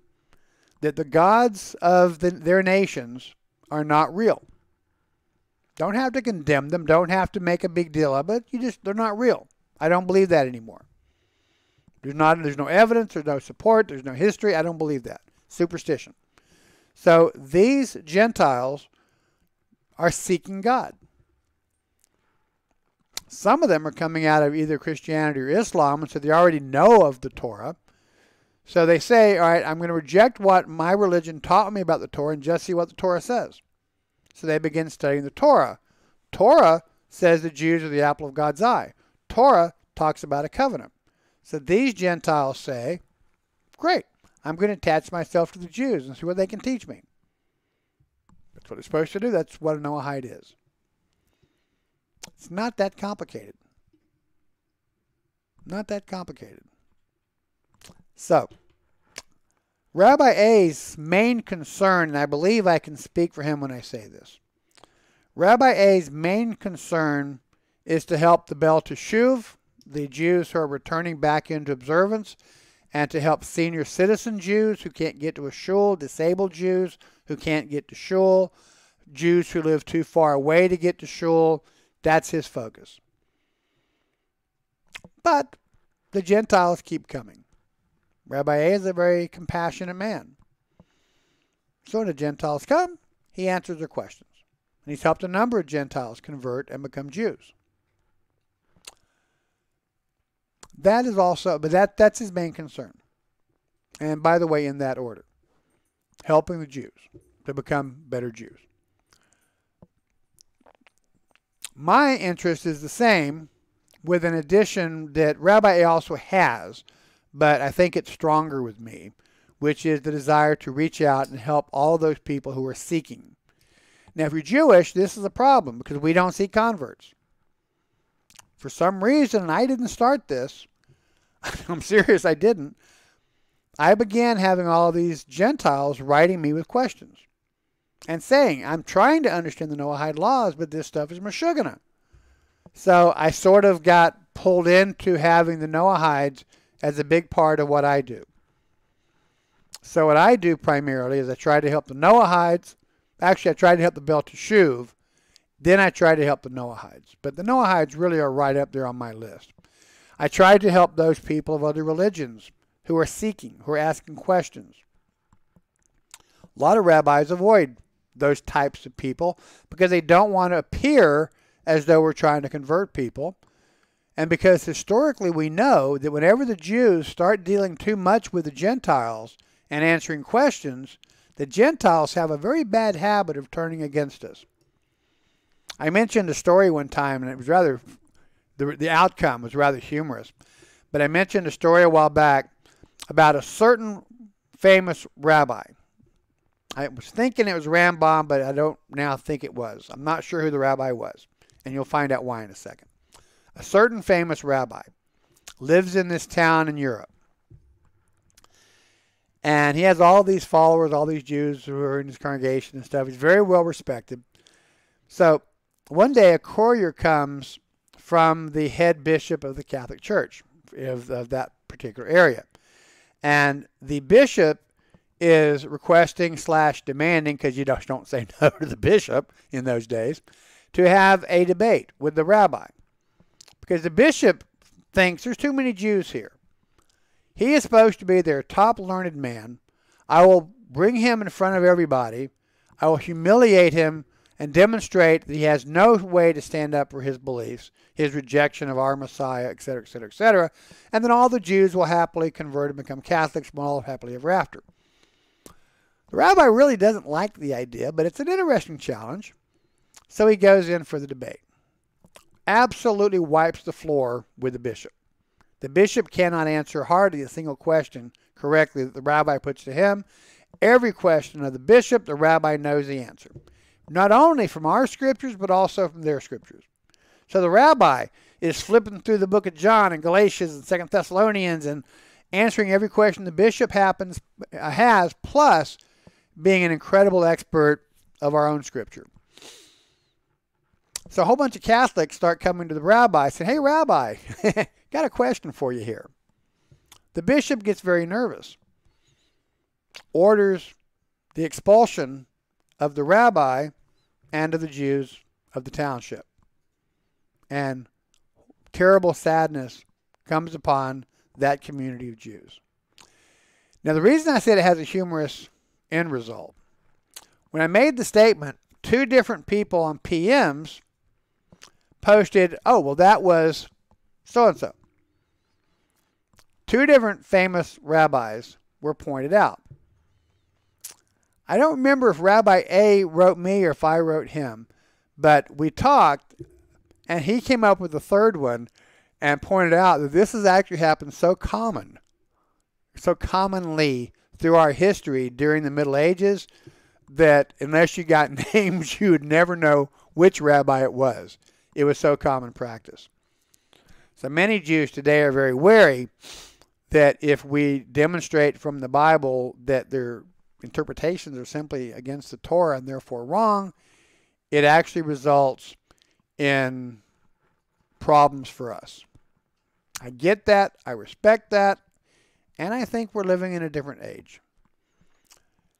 [SPEAKER 2] that the gods of their nations are not real. Don't have to condemn them. Don't have to make a big deal of it. They're not real. I don't believe that anymore. There's no evidence. There's no support. There's no history. I don't believe that. Superstition. So these Gentiles are seeking God. Some of them are coming out of either Christianity or Islam, and so they already know of the Torah. So they say, all right, I'm going to reject what my religion taught me about the Torah and just see what the Torah says. So they begin studying the Torah. Torah says the Jews are the apple of God's eye. Torah talks about a covenant. So these Gentiles say, great, I'm going to attach myself to the Jews and see what they can teach me. That's what they're supposed to do. That's what a Noahide is. It's not that complicated. Not that complicated. So, Rabbi A's main concern, and I believe I can speak for him when I say this, Rabbi A's main concern is to help the Bel Teshuv, the Jews who are returning back into observance, and to help senior citizen Jews who can't get to a shul, disabled Jews who can't get to shul, Jews who live too far away to get to shul. That's his focus. But the Gentiles keep coming. Rabbi A is a very compassionate man. So when the Gentiles come, he answers their questions. And he's helped a number of Gentiles convert and become Jews. That is also, but that's his main concern. And by the way, in that order. Helping the Jews to become better Jews. My interest is the same, with an addition that Rabbi A also has, but I think it's stronger with me, which is the desire to reach out and help all those people who are seeking. Now, if you're Jewish, this is a problem because we don't see converts. For some reason, and I didn't start this, I'm serious, I didn't, I began having all these Gentiles writing me with questions and saying, I'm trying to understand the Noahide laws, but this stuff is Meshuggah. So I sort of got pulled into having the Noahides as a big part of what I do. So what I do primarily is I try to help the Noahides. Actually, I try to help the Bel Teshuv. Then I try to help the Noahides. But the Noahides really are right up there on my list. I try to help those people of other religions who are seeking, who are asking questions. A lot of rabbis avoid those types of people because they don't want to appear as though we're trying to convert people. And because historically we know that whenever the Jews start dealing too much with the Gentiles and answering questions, the Gentiles have a very bad habit of turning against us. I mentioned a story one time, and it was rather, the outcome was rather humorous. But I mentioned a story a while back about a certain famous rabbi. I was thinking it was Rambam, but I don't now think it was. I'm not sure who the rabbi was, and you'll find out why in a second. A certain famous rabbi lives in this town in Europe. And he has all these followers, all these Jews who are in his congregation and stuff. He's very well respected. So one day a courier comes from the head bishop of the Catholic Church of that particular area. And the bishop is requesting / demanding, because you just don't say no to the bishop in those days, to have a debate with the rabbi. Because the bishop thinks there's too many Jews here. He is supposed to be their top learned man. I will bring him in front of everybody. I will humiliate him and demonstrate that he has no way to stand up for his beliefs, his rejection of our Messiah, etc., etc., etc. And then all the Jews will happily convert and become Catholics and all happily ever after. The rabbi really doesn't like the idea, but it's an interesting challenge. So he goes in for the debate. Absolutely wipes the floor with the bishop. The bishop cannot answer hardly a single question correctly that the rabbi puts to him. Every question of the bishop, the rabbi knows the answer. Not only from our scriptures, but also from their scriptures. So the rabbi is flipping through the book of John and Galatians and 2 Thessalonians and answering every question the bishop has, plus being an incredible expert of our own scripture. So a whole bunch of Catholics start coming to the rabbi saying, hey, rabbi, got a question for you here. The bishop gets very nervous, orders the expulsion of the rabbi and of the Jews of the township. And terrible sadness comes upon that community of Jews. Now, the reason I said it has a humorous end result, when I made the statement, 2 different people on PMs posted, oh, well, that was so-and-so. 2 different famous rabbis were pointed out. I don't remember if Rabbi A wrote me or if I wrote him, but we talked, and he came up with the third one and pointed out that this has actually happened so commonly through our history during the Middle Ages that unless you got names, you would never know which rabbi it was. It was so common practice. So many Jews today are very wary that if we demonstrate from the Bible that their interpretations are simply against the Torah and therefore wrong, it actually results in problems for us. I get that, I respect that, and I think we're living in a different age.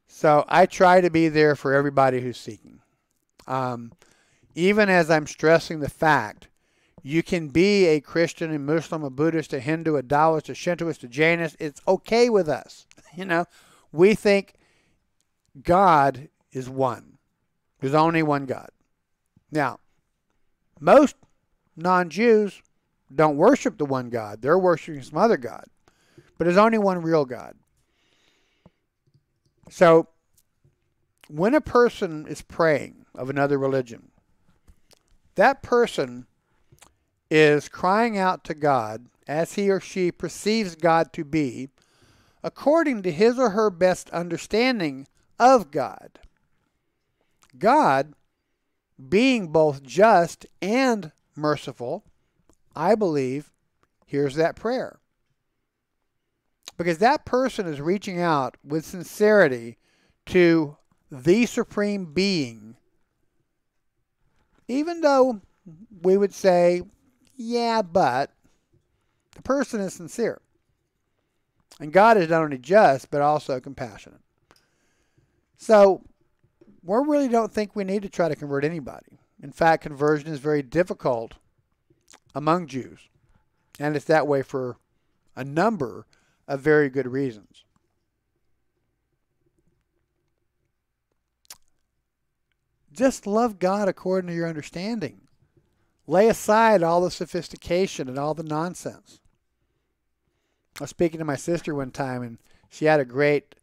[SPEAKER 2] So I try to be there for everybody who's seeking. Even as I'm stressing the fact, you can be a Christian, a Muslim, a Buddhist, a Hindu, a Taoist, a Shintoist, a Jainist. It's okay with us. We think God is one. There's only one God. Now, most non-Jews don't worship the one God. They're worshiping some other God. But there's only one real God. So, when a person is praying of another religion, that person is crying out to God as he or she perceives God to be, according to his or her best understanding of God. God, being both just and merciful, I believe, hears that prayer. Because that person is reaching out with sincerity to the Supreme Being, even though we would say, yeah, but the person is sincere. And God is not only just, but also compassionate. So, we really don't think we need to try to convert anybody. In fact, conversion is very difficult among Jews. And it's that way for a number of very good reasons. Just love God according to your understanding. Lay aside all the sophistication and all the nonsense. I was speaking to my sister one time, and she had a great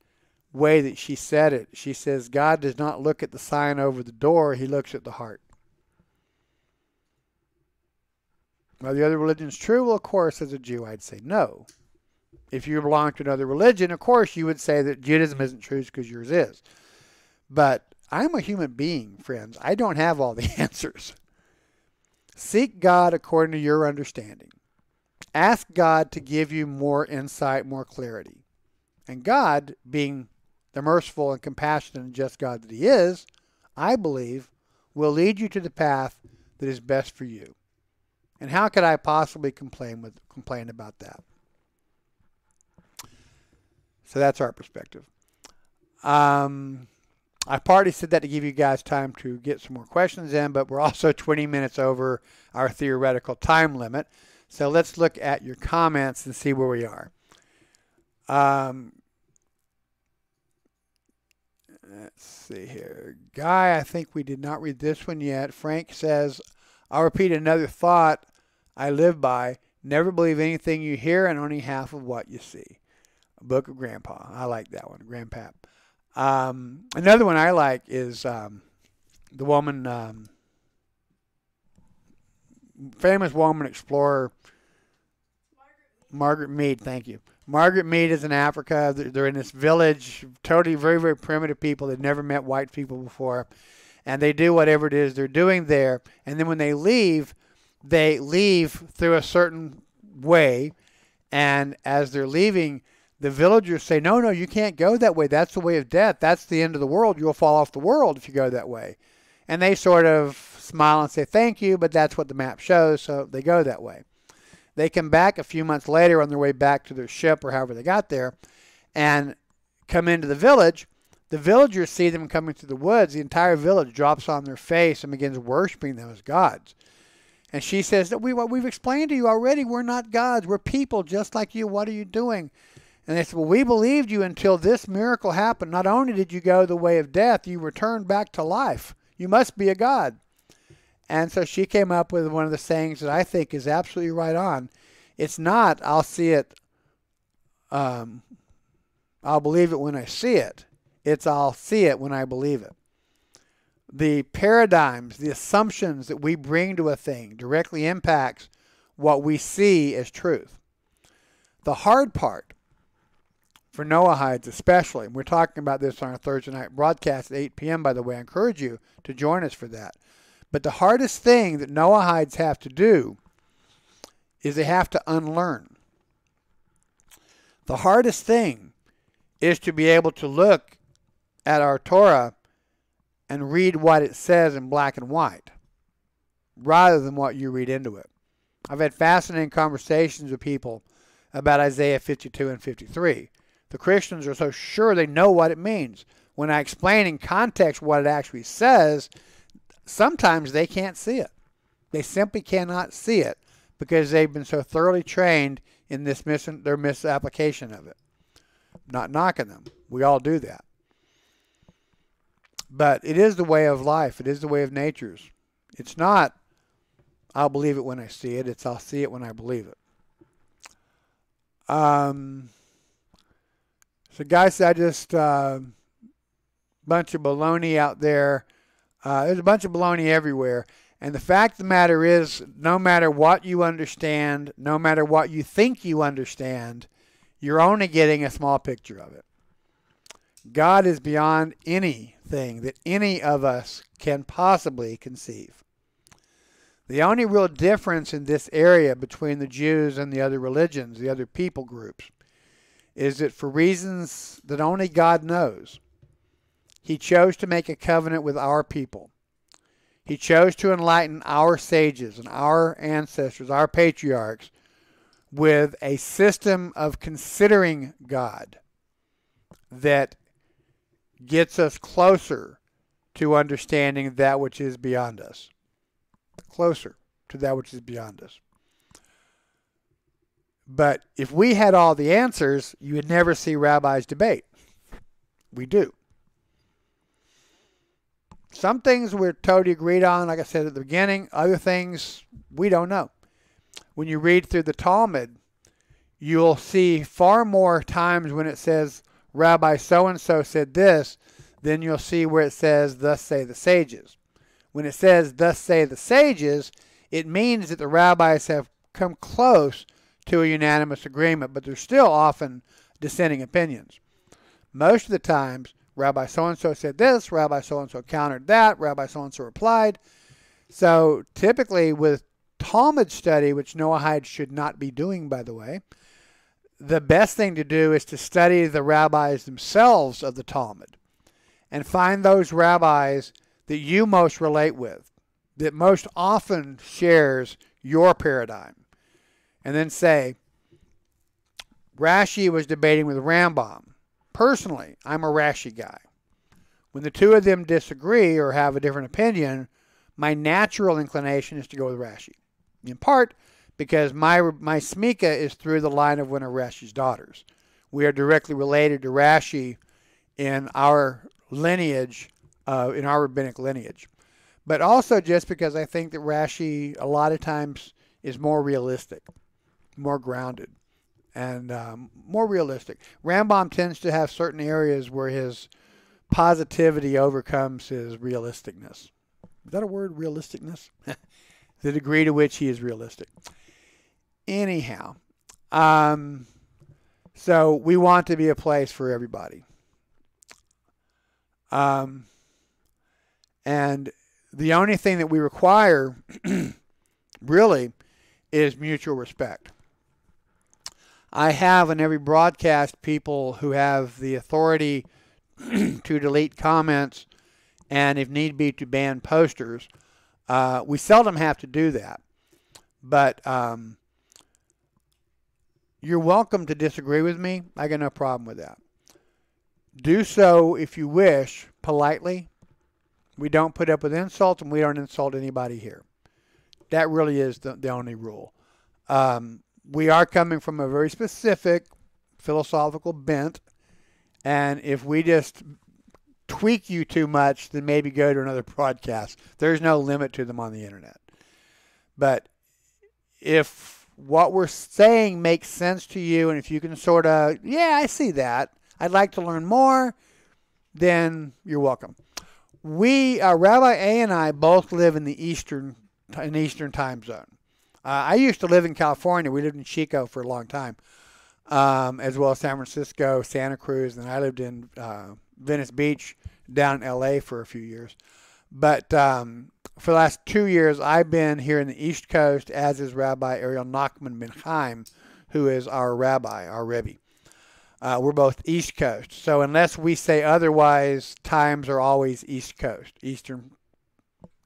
[SPEAKER 2] way that she said it. She says, God does not look at the sign over the door, he looks at the heart. Are the other religions true? Well, of course, as a Jew, I'd say no. If you belong to another religion, of course, you would say that Judaism isn't true because yours is. But I'm a human being, friends. I don't have all the answers. Seek God according to your understanding. Ask God to give you more insight, more clarity. And God, being the merciful and compassionate and just God that he is, I believe, will lead you to the path that is best for you. And how could I possibly complain about that? So that's our perspective. I partly said that to give you guys time to get some more questions in, but we're also 20 minutes over our theoretical time limit. So let's look at your comments and see where we are. Let's see here. Guy, I think we did not read this one yet. Frank says, I'll repeat another thought I live by. Never believe anything you hear and only half of what you see. Book of Grandpa. I like that one. Grandpap. Another one I like is the woman, famous woman explorer, Margaret Mead. Thank you. Margaret Mead is in Africa. They're in this village, totally very, very primitive people. They've never met white people before. And they do whatever it is they're doing there. And then when they leave through a certain way. And as they're leaving, the villagers say, no, you can't go that way. That's the way of death. That's the end of the world. You'll fall off the world if you go that way. And they sort of smile and say, thank you, but that's what the map shows, so they go that way. They come back a few months later on their way back to their ship or however they got there and come into the village. The villagers see them coming through the woods. The entire village drops on their face and begins worshiping them as gods. And she says, we've explained to you already, we're not gods. We're people just like you. What are you doing? And they said, well, we believed you until this miracle happened. Not only did you go the way of death, you returned back to life. You must be a god. And so she came up with one of the sayings that I think is absolutely right on. It's not, I'll see it, I'll believe it when I see it. It's, I'll see it when I believe it. The paradigms, the assumptions that we bring to a thing directly impacts what we see as truth. The hard part, for Noahides especially, and we're talking about this on our Thursday night broadcast at 8 p.m., by the way. I encourage you to join us for that. But the hardest thing that Noahides have to do is they have to unlearn. The hardest thing is to be able to look at our Torah and read what it says in black and white rather than what you read into it. I've had fascinating conversations with people about Isaiah 52 and 53. The Christians are so sure they know what it means. When I explain in context what it actually says, sometimes they can't see it. They simply cannot see it because they've been so thoroughly trained in their misapplication of it. Not knocking them. We all do that. But it is the way of life. It is the way of natures. It's not, I'll believe it when I see it. It's, I'll see it when I believe it. So guys, I just, bunch of baloney out there. There's a bunch of baloney everywhere. And the fact of the matter is, no matter what you understand, no matter what you think you understand, you're only getting a small picture of it. God is beyond anything that any of us can possibly conceive. The only real difference in this area between the Jews and the other religions, the other people groups, is that for reasons that only God knows, He chose to make a covenant with our people. He chose to enlighten our sages and our ancestors, our patriarchs, with a system of considering God that gets us closer to understanding that which is beyond us. Closer to that which is beyond us. But if we had all the answers, you would never see rabbis debate. We do. Some things we're totally agreed on, like I said at the beginning. Other things we don't know. When you read through the Talmud, you'll see far more times when it says, Rabbi so-and-so said this, then you'll see where it says, thus say the sages. When it says, thus say the sages, it means that the rabbis have come close to a unanimous agreement, but there's still often dissenting opinions. Most of the times, Rabbi so-and-so said this, Rabbi so-and-so countered that, Rabbi so-and-so replied. So typically with Talmud study, which Noahides should not be doing, by the way, the best thing to do is to study the rabbis themselves of the Talmud and find those rabbis that you most relate with, that most often shares your paradigm. And then say, Rashi was debating with Rambam. Personally, I'm a Rashi guy. When the two of them disagree or have a different opinion, my natural inclination is to go with Rashi. In part because my Smika is through the line of one of Rashi's daughters. We are directly related to Rashi in our lineage, in our rabbinic lineage. But also just because I think that Rashi a lot of times is more realistic, more grounded, and more realistic. Rambam tends to have certain areas where his positivity overcomes his realisticness. Is that a word, realisticness? The degree to which he is realistic. Anyhow, so we want to be a place for everybody. And the only thing that we require really is mutual respect. I have in every broadcast people who have the authority to delete comments and, if need be, to ban posters. We seldom have to do that. But you're welcome to disagree with me. I got no problem with that. Do so, if you wish, politely. We don't put up with insults, and we don't insult anybody here. That really is the only rule. We are coming from a very specific philosophical bent, and if we just tweak you too much, then maybe go to another broadcast. There's no limit to them on the internet. But if what we're saying makes sense to you, and if you can sort of, yeah, I see that, I'd like to learn more, then you're welcome. Rabbi A and I both live in the Eastern time zone. I used to live in California. We lived in Chico for a long time, as well as San Francisco, Santa Cruz, and I lived in Venice Beach down in L.A. for a few years. But for the last 2 years, I've been here in the East Coast, as is Rabbi Nachman ben Chaim, who is our rabbi, our Rebbe. We're both East Coast. So unless we say otherwise, times are always East Coast, Eastern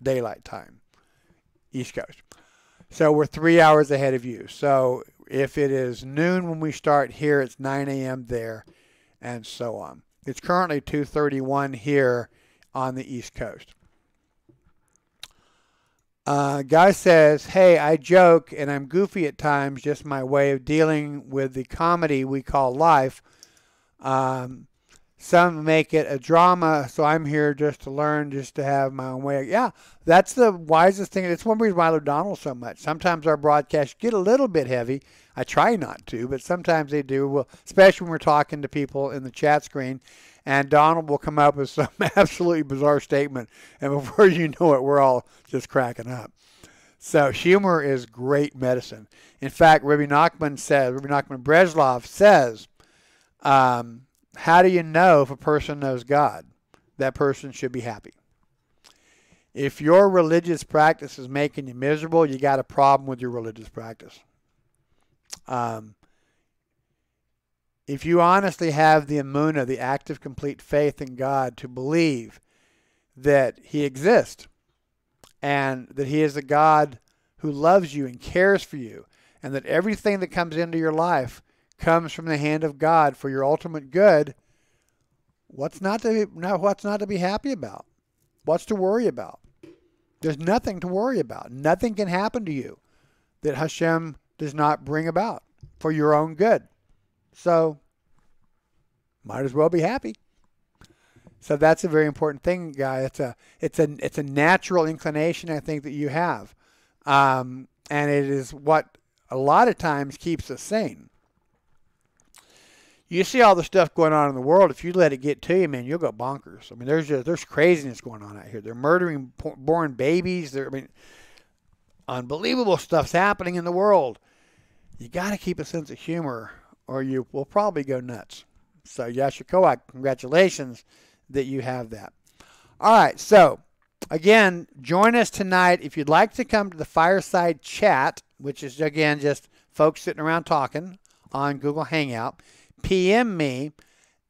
[SPEAKER 2] Daylight Time, East Coast. So we're 3 hours ahead of you. So if it is noon when we start here, it's 9 a.m. there, and so on. It's currently 2:31 here on the East Coast. Guy says, hey, I joke and I'm goofy at times, just my way of dealing with the comedy we call life. Some make it a drama, so I'm here just to learn, just to have my own way. Yeah, that's the wisest thing. It's one reason why I love Donald so much. Sometimes our broadcasts get a little bit heavy. I try not to, but sometimes they do. Well, especially when we're talking to people in the chat screen, and Donald will come up with some absolutely bizarre statement, and before you know it, we're all just cracking up. So humor is great medicine. In fact, Rabbi Nachman Breslov says, how do you know if a person knows God? That person should be happy. If your religious practice is making you miserable, you got a problem with your religious practice. If you honestly have the emunah, the active, complete faith in God, to believe that He exists and that He is a God who loves you and cares for you, and that everything that comes into your life comes from the hand of God for your ultimate good, what's not to be happy about? What's to worry about? There's nothing to worry about. Nothing can happen to you that Hashem does not bring about for your own good. So, might as well be happy. So that's a very important thing, guy. It's a natural inclination, I think, that you have, and it is what a lot of times keeps us sane. You see all the stuff going on in the world. If you let it get to you, man, you'll go bonkers. I mean, there's craziness going on out here. They're murdering born babies. Unbelievable stuff's happening in the world. You got to keep a sense of humor, or you will probably go nuts. So, Yashikoa, congratulations that you have that. All right, so, again, join us tonight. If you'd like to come to the fireside chat, which is, again, just folks sitting around talking on Google Hangout, PM me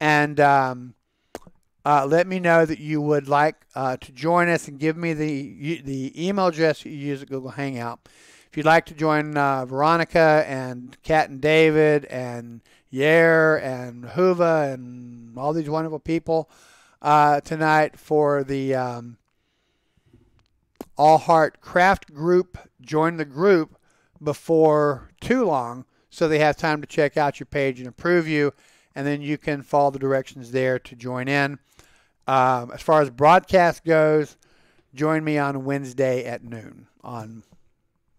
[SPEAKER 2] and let me know that you would like to join us, and give me the email address you use at Google Hangout. If you'd like to join Veronica and Kat and David and Yair and Ahuva and all these wonderful people tonight for the All Heart Craft Group, join the group before too long, so they have time to check out your page and approve you, and then you can follow the directions there to join in. As far as broadcast goes, join me on Wednesday at noon on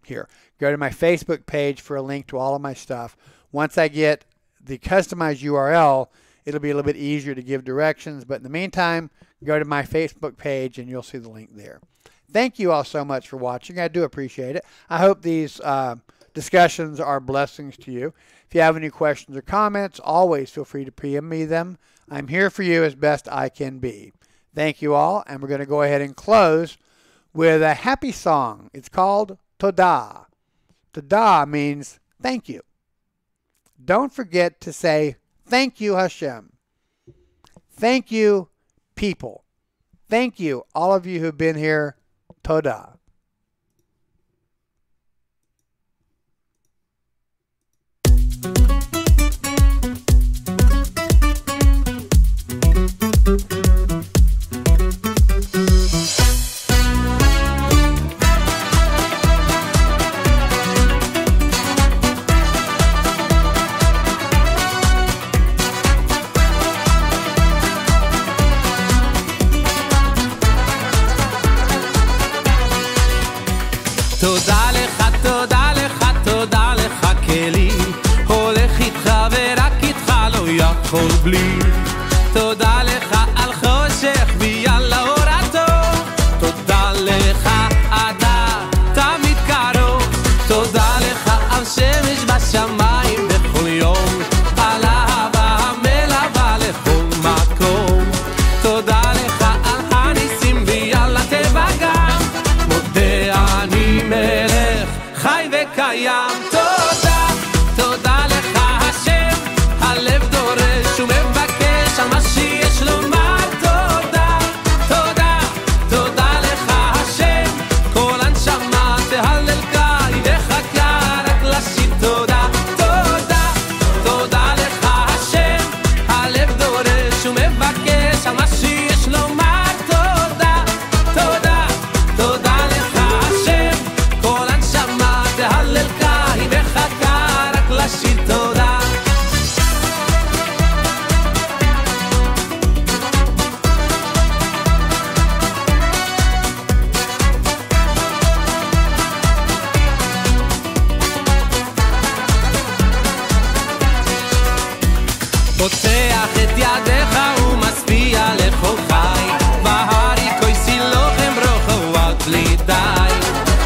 [SPEAKER 2] here. Go to my Facebook page for a link to all of my stuff. Once I get the customized URL, it'll be a little bit easier to give directions. But in the meantime, go to my Facebook page and you'll see the link there. Thank you all so much for watching. I do appreciate it. I hope these discussions are blessings to you. If you have any questions or comments, always feel free to PM me them. I'm here for you as best I can be. Thank you all, and we're going to go ahead and close with a happy song. It's called Todah. Todah means thank you. Don't forget to say thank you, Hashem. Thank you, people. Thank you, all of you who've been here. Todah.
[SPEAKER 1] תודה לך, תודה לך, תודה לך כלי הולך איתך ורק איתך לא יכול בלי תודה לך על חושך ויאללה אור הטוב תודה לך אתה תמיד קרוב תודה לך על שמש בשמיים בכל יום על אהבה המלווה לכל מקום תודה לך על הניסים ויאללה טבע גם מודה אני מלך חי וקיים תודה תודה לך השם הלב דורש ומבקש על מה שיש לומר תודה תודה תודה לך השם כל הנשמה תהלל קי וחכה רק לשיר תודה תודה תודה לך השם הלב דורש ומבקש על מה שיש לומר תודה תודה תודה לך השם כל הנשמה תהלל קי וחכה רק לשיר תודה פותח את ידיך ומשפיע לכל חי בהרי כויסי לוחם ברוכו עד בלי די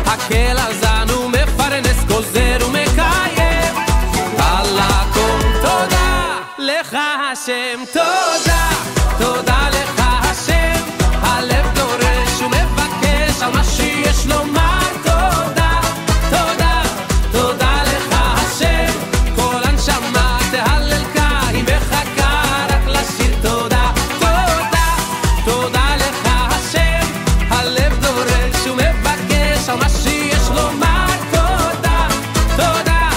[SPEAKER 1] הקל על זן ומפרנס גוזר ומקיים על הכל תודה לך השם תודה תודה לך השם הלב דורש ומבקש על מה שיש לומר תודה תודה תודה לך השם כל הנשמה תהלל קי וחכה רק לשיר תודה תודה תודה לך השם הלב דורש ומבקש על מה שיש לומר תודה תודה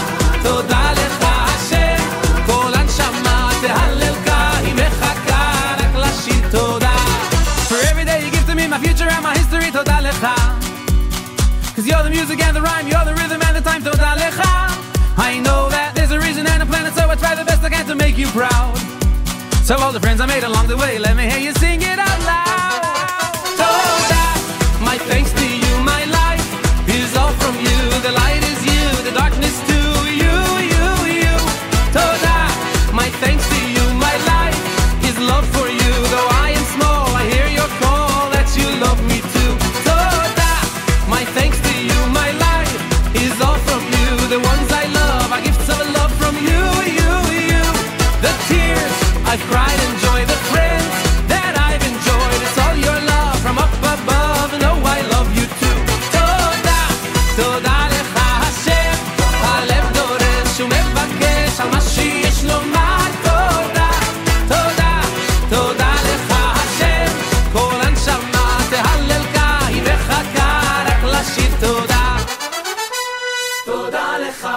[SPEAKER 1] תודה לך השם כל הנשמה תהלל קי וחכה רק לשיר תודה For every day you give to me my future and my history תודה לך Cause you're the music and the rhyme, you're the rhythm and the time, תודה לך I know that there's a reason and a planet, so I try the best I can to make you proud So all the friends I made along the way, let me hear you sing it out loud תודה, my thanks to you, my life is all from you, the light is you, the darkness too, you תודה, my thanks to you, my life is love for you, though I am small, I hear your call that you love me too תודה, my thanks to you, my life is all from you, the ones I love, are gifts of love from you the tears I've cried and joy, the friends that I've enjoyed, it's all your love from up above, no I love you too תודה, תודה לך השם הלב דורש ומבקש על מה שיש לומר תודה, תודה, תודה לך השם כל הנשמה תהלל קי וחכה רק לשיר תודה תודה לך